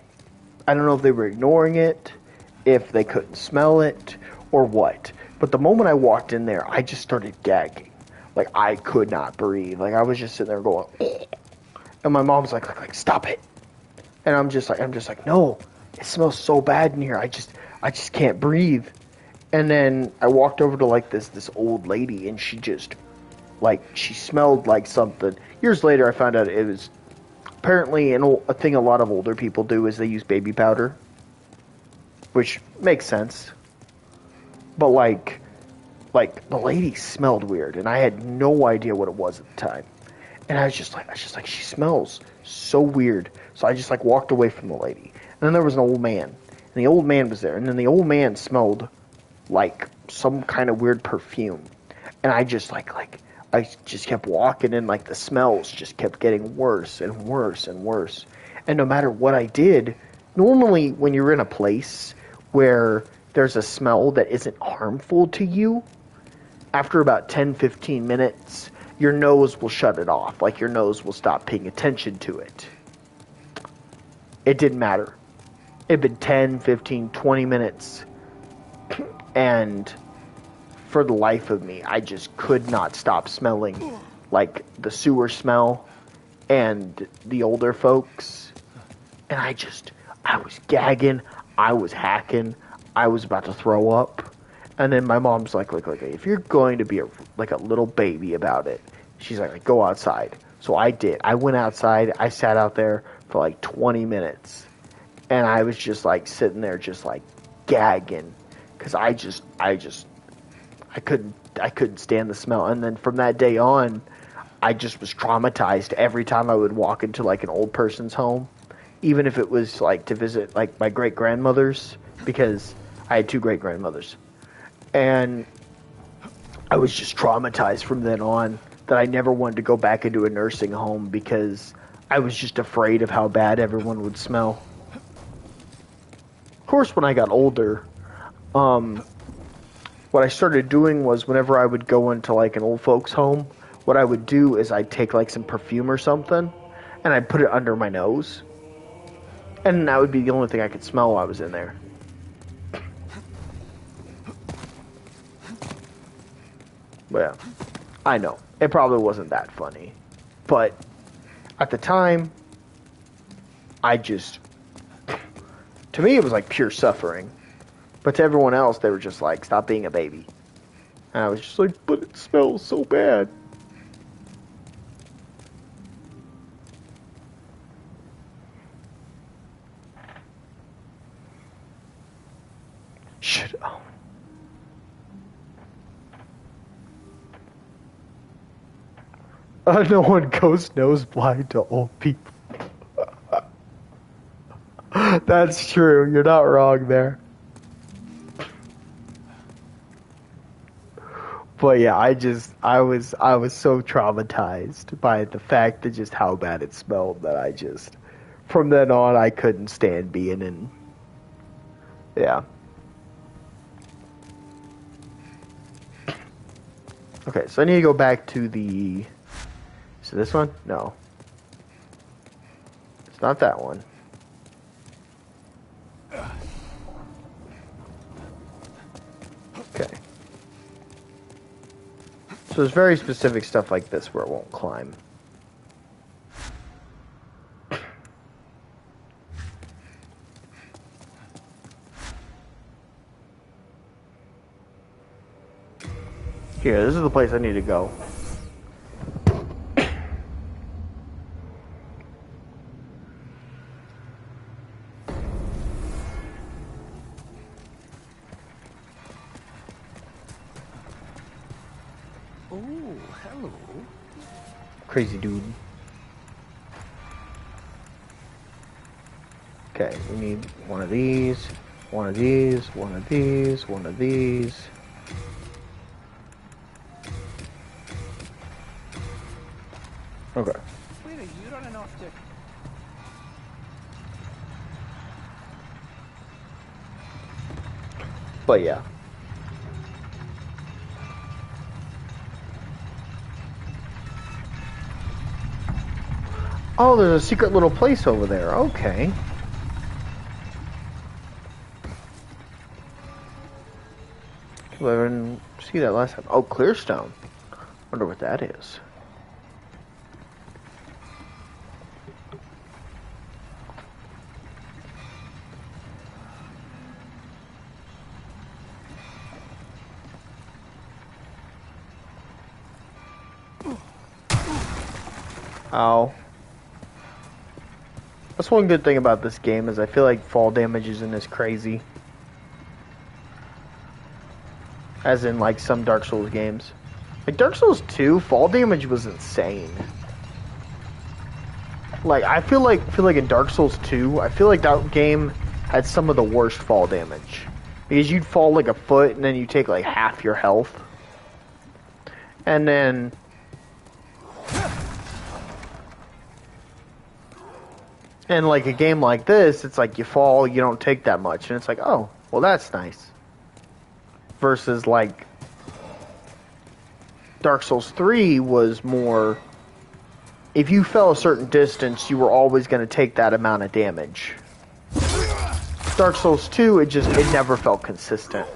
I don't know if they were ignoring it, if they couldn't smell it, or what. But the moment I walked in there, I just started gagging. Like, I could not breathe. Like, I was just sitting there going, and my mom's like, stop it. And I'm just like, no, it smells so bad in here. I just can't breathe. And then I walked over to like this old lady, and she just, like, she smelled like something. Years later, I found out it was apparently a thing a lot of older people do is they use baby powder, which makes sense. But like the lady smelled weird, and I had no idea what it was at the time. And I was just like, she smells so weird. So I just like walked away from the lady. And then there was an old man, and the old man was there, and then the old man smelled like some kind of weird perfume. And I just I just kept walking, and like the smells just kept getting worse and worse and worse. And no matter what I did, normally when you're in a place where there's a smell that isn't harmful to you, after about 10-15 minutes, your nose will shut it off. Like, your nose will stop paying attention to it. It didn't matter. It'd been 10, 15, 20 minutes. And for the life of me, I just could not stop smelling like the sewer smell and the older folks. And I was gagging. I was hacking. I was about to throw up. And then my mom's like, if you're going to be a little baby about it, she's like, go outside. So I did. I went outside. I sat out there for like 20 minutes. And I was just like sitting there just like gagging. Because I couldn't stand the smell. And then from that day on, I just was traumatized every time I would walk into like an old person's home. Even if it was like to visit like my great-grandmother's, because I had 2 great-grandmothers. And I was just traumatized from then on that I never wanted to go back into a nursing home because I was just afraid of how bad everyone would smell. Of course, when I got older, what I started doing was whenever I would go into like an old folks home, what I would do is I'd take like some perfume or something and I'd put it under my nose. And that would be the only thing I could smell while I was in there. But yeah, I know. It probably wasn't that funny. But at the time, to me it was like pure suffering. But to everyone else, they were just like, stop being a baby. And I was just like, but it smells so bad. Shit. Oh. No one goes nose blind to old people. That's true. You're not wrong there. But yeah, I was so traumatized by the fact that just how bad it smelled that from then on, I couldn't stand being in. Yeah. Okay, so I need to go back to the... Is it this one? No. It's not that one. Okay. So there's very specific stuff like this where it won't climb. Here, this is the place I need to go. Oh, hello. Crazy dude. Okay, we need one of these, one of these, one of these, one of these. Okay. Where are you running off to? But yeah. Oh, there's a secret little place over there. Okay. I didn't see that last time. Oh, Clearstone. Wonder what that is. Ow. That's one good thing about this game is I feel like fall damage isn't as crazy as in like some Dark Souls games. Like Dark Souls 2, fall damage was insane. Like I feel like in Dark Souls 2, I feel like that game had some of the worst fall damage. Because you'd fall like a foot and then you take like half your health. And then and like a game like this, it's like you fall, you don't take that much. And it's like, oh, well that's nice. Versus like Dark Souls 3 was more, if you fell a certain distance, you were always going to take that amount of damage. Dark Souls 2, it never felt consistent.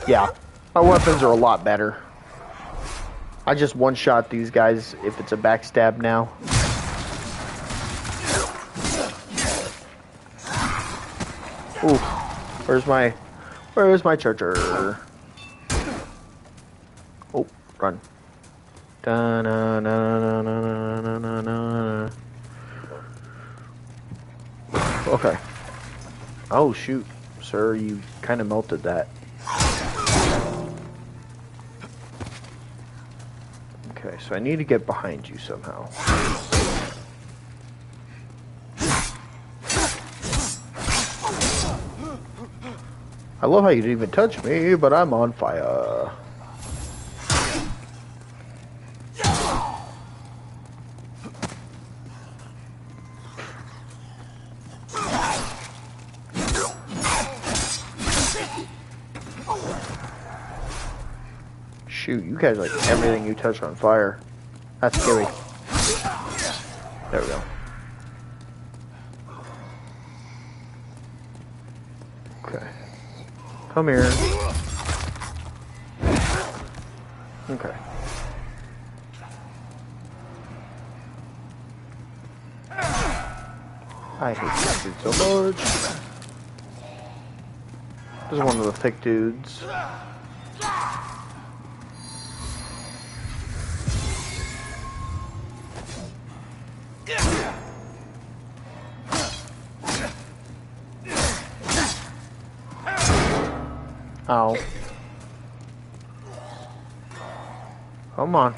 Yeah, my weapons are a lot better. I just one-shot these guys if it's a backstab now. Ooh, where's my charger? Oh, run. Da-na-na-na-na-na-na-na. Okay. Oh, shoot. Sir, you kind of melted that. Okay, so I need to get behind you somehow. I love how you didn't even touch me, but I'm on fire. Shoot, you guys like everything you touch on fire. That's scary. There we go. Okay. Come here. Okay. I hate this dude so much. This is one of the thick dudes. Ow. Come on.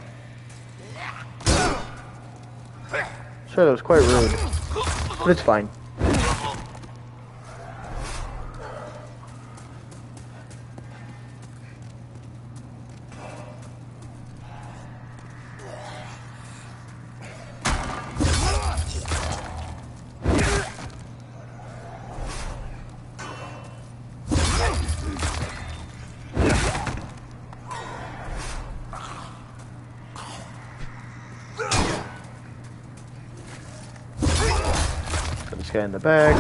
Sure, that was quite rude. But it's fine. guy in the back.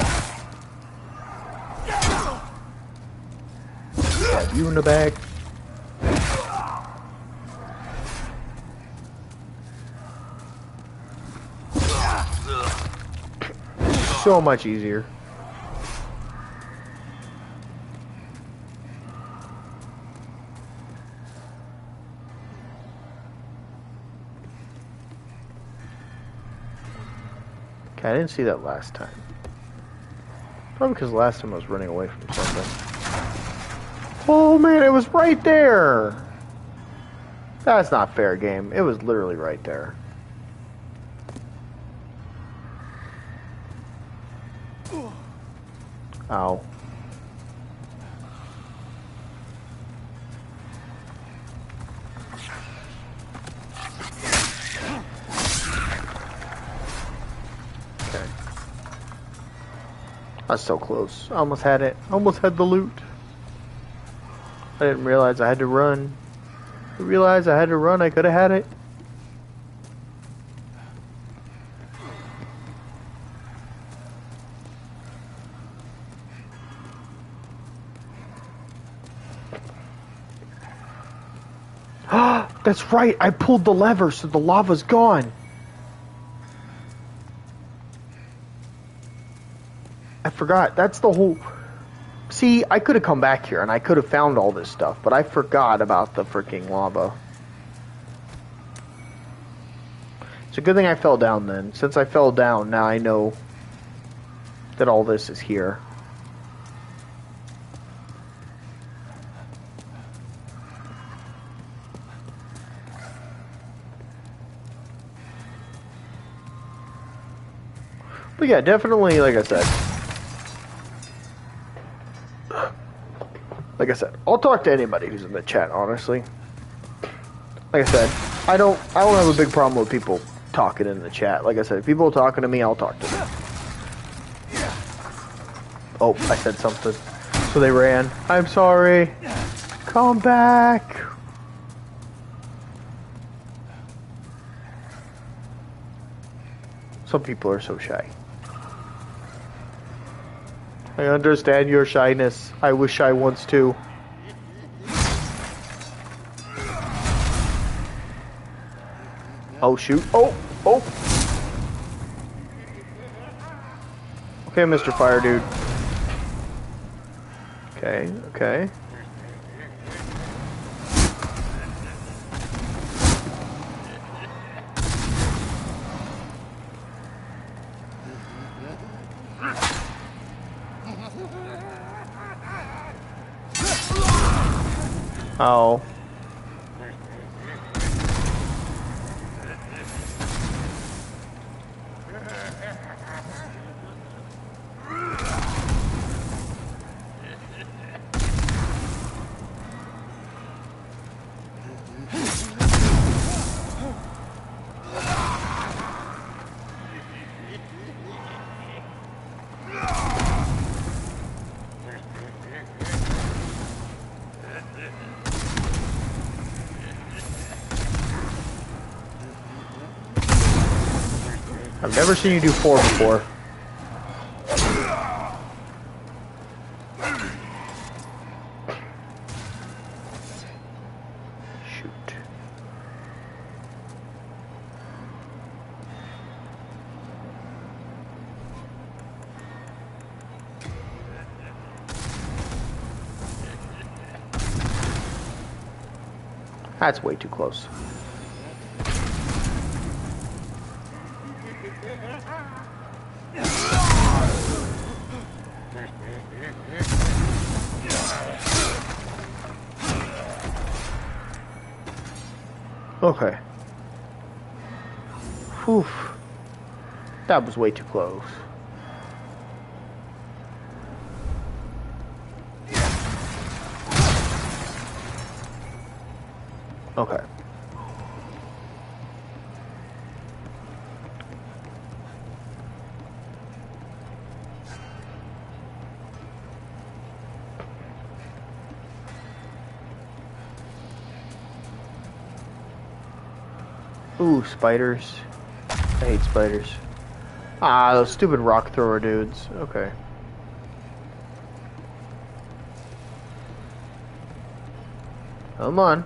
Stab you in the back. So much easier. Okay, I didn't see that last time. Probably because last time I was running away from something. Oh man, it was right there! That's not fair, game. It was literally right there. Ow. Okay. I was so close. I almost had it. I almost had the loot. I didn't realize I had to run. I realized I had to run. I could have had it. That's right, I pulled the lever so the lava's gone. I forgot, that's the whole... See, I could have come back here and I could have found all this stuff, but I forgot about the freaking lava. It's a good thing I fell down then. Since I fell down, now I know that all this is here. But yeah, definitely, like I said, I'll talk to anybody who's in the chat, honestly. Like I said, I don't have a big problem with people talking in the chat. Like I said, if people are talking to me, I'll talk to them. Oh, I said something. So they ran. I'm sorry. Come back. Some people are so shy. I understand your shyness. I was shy once too. Oh shoot. Oh! Oh! Okay, Mr. Fire Dude. Okay, okay. Oh. I've never seen you do 4 before. Shoot. That's way too close. Okay. Whew. That was way too close. Okay. Ooh, spiders. I hate spiders. Ah, those stupid rock thrower dudes. Okay. Come on.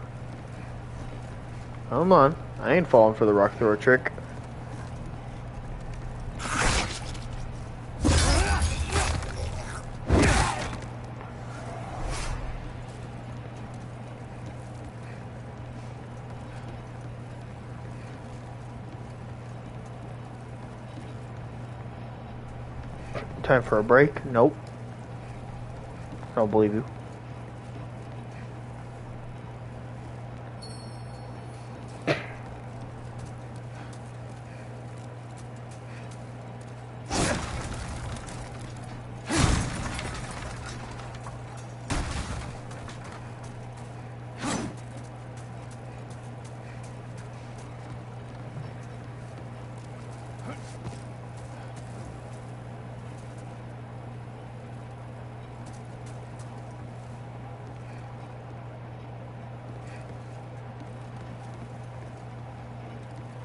Come on. I ain't falling for the rock thrower trick. Time for a break? Nope. I don't believe you.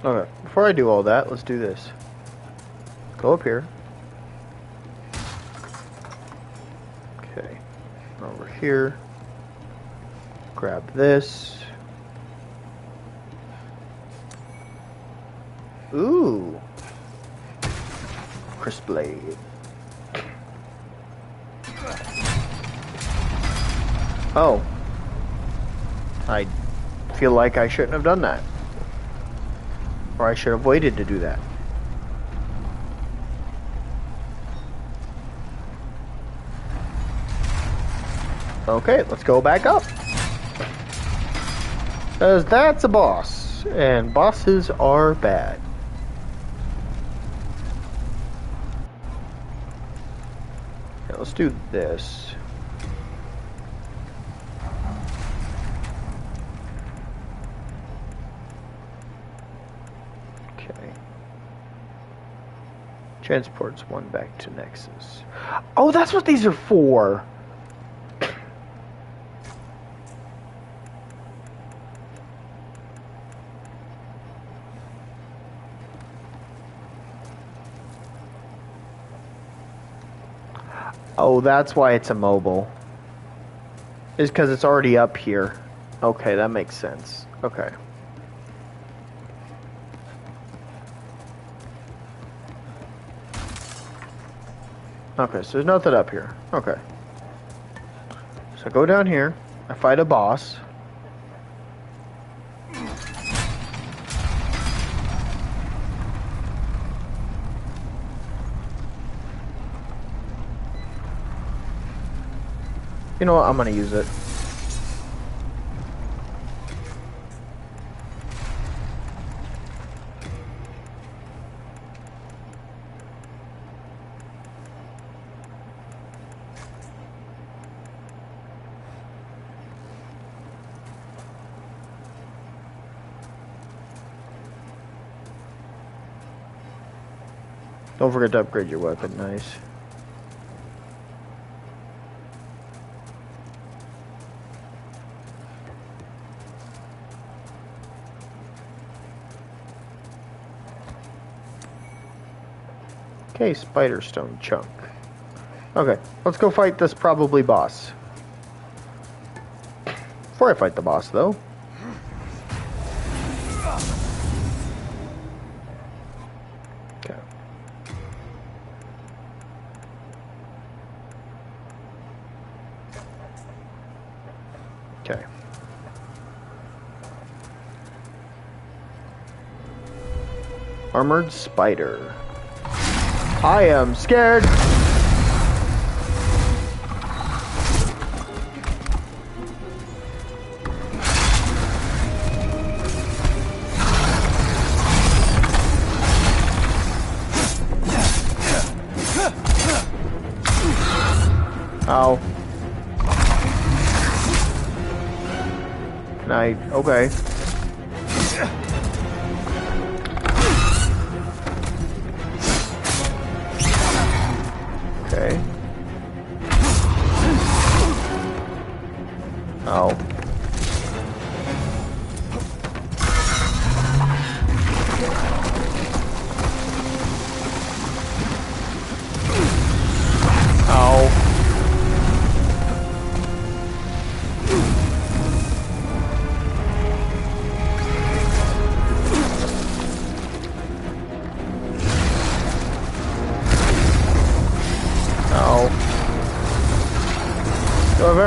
Okay, before I do all that, let's do this. Go up here. Okay, over here. Grab this. Ooh. Crisp blade. Oh. I feel like I shouldn't have done that. Or I should have waited to do that. Okay, let's go back up. Because that's a boss. And bosses are bad. Okay, let's do this. Transports one back to Nexus. Oh, that's what these are for! Oh, that's why it's immobile. Is because it's already up here. Okay, that makes sense. Okay. Okay, so there's nothing up here. Okay. So I go down here. I fight a boss. You know what? I'm gonna use it. Don't forget to upgrade your weapon, nice. Okay, spider stone chunk. Okay, let's go fight this probably boss. Before I fight the boss, though. Okay. Okay. Armored spider. I am scared. Ow. Can I? Okay. Okay. Ow.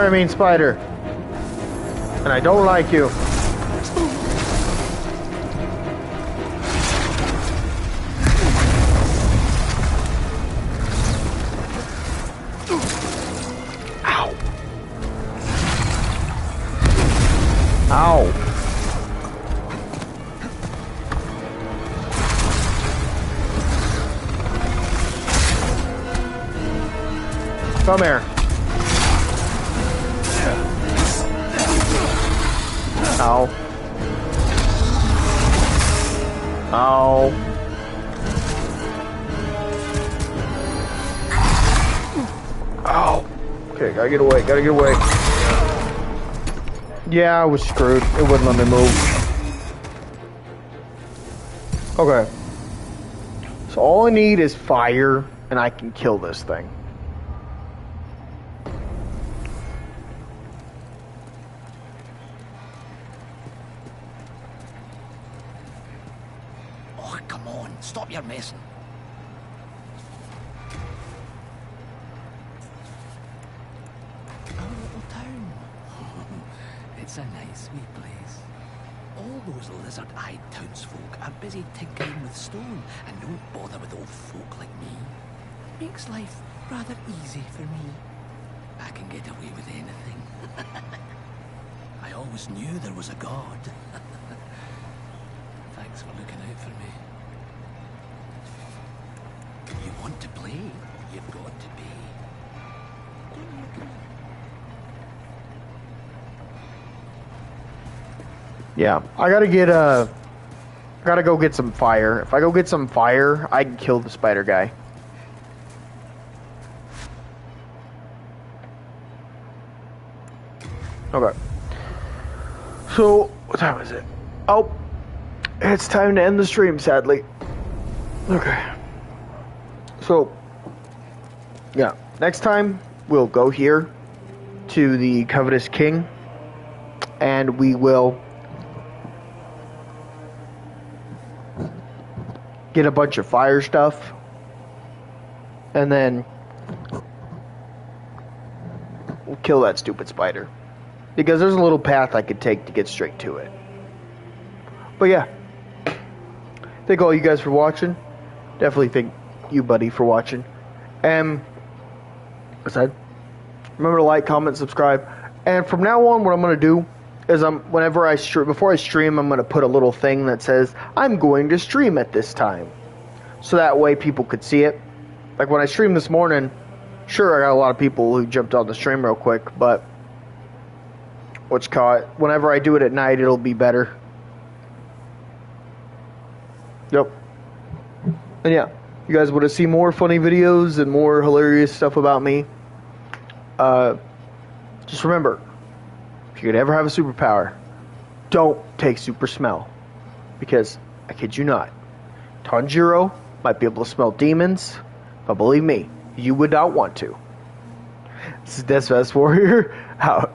I mean spider. And I don't like you. Ow. Ow. Come here. Ow. Ow. Ow. Okay, gotta get away, gotta get away. Yeah, I was screwed. It wouldn't let me move. Okay. So all I need is fire, and I can kill this thing. Oh, come on. Stop your messing. Our little town. It's a nice wee place. All those lizard-eyed townsfolk are busy tinkering with stone and don't bother with old folk like me. Makes life rather easy for me. I can get away with anything. I always knew there was a god. Thanks for looking out for me. You want to play? You've got to pay. Don't you agree? Yeah, I gotta go get some fire. If I go get some fire, I can kill the spider guy. Okay. So, what time is it? Oh, it's time to end the stream, sadly. Okay. So, yeah, next time we'll go here to the Covetous King, and we will get a bunch of fire stuff, and then we'll kill that stupid spider. Because there's a little path I could take to get straight to it. But yeah. Thank all you guys for watching. Definitely thank you, buddy, for watching. And besides, remember to like, comment, subscribe. And from now on, what I'm going to do is whenever I stream, before I stream, I'm going to put a little thing that says, I'm going to stream at this time. So that way people could see it. Like when I streamed this morning, sure, I got a lot of people who jumped on the stream real quick, but whenever I do it at night, it'll be better. Yep. And yeah, you guys want to see more funny videos and more hilarious stuff about me? Just remember, if you could ever have a superpower, don't take super smell. Because, I kid you not, Tanjiro might be able to smell demons, but believe me, you would not want to. This is Death Fast Warrior, out.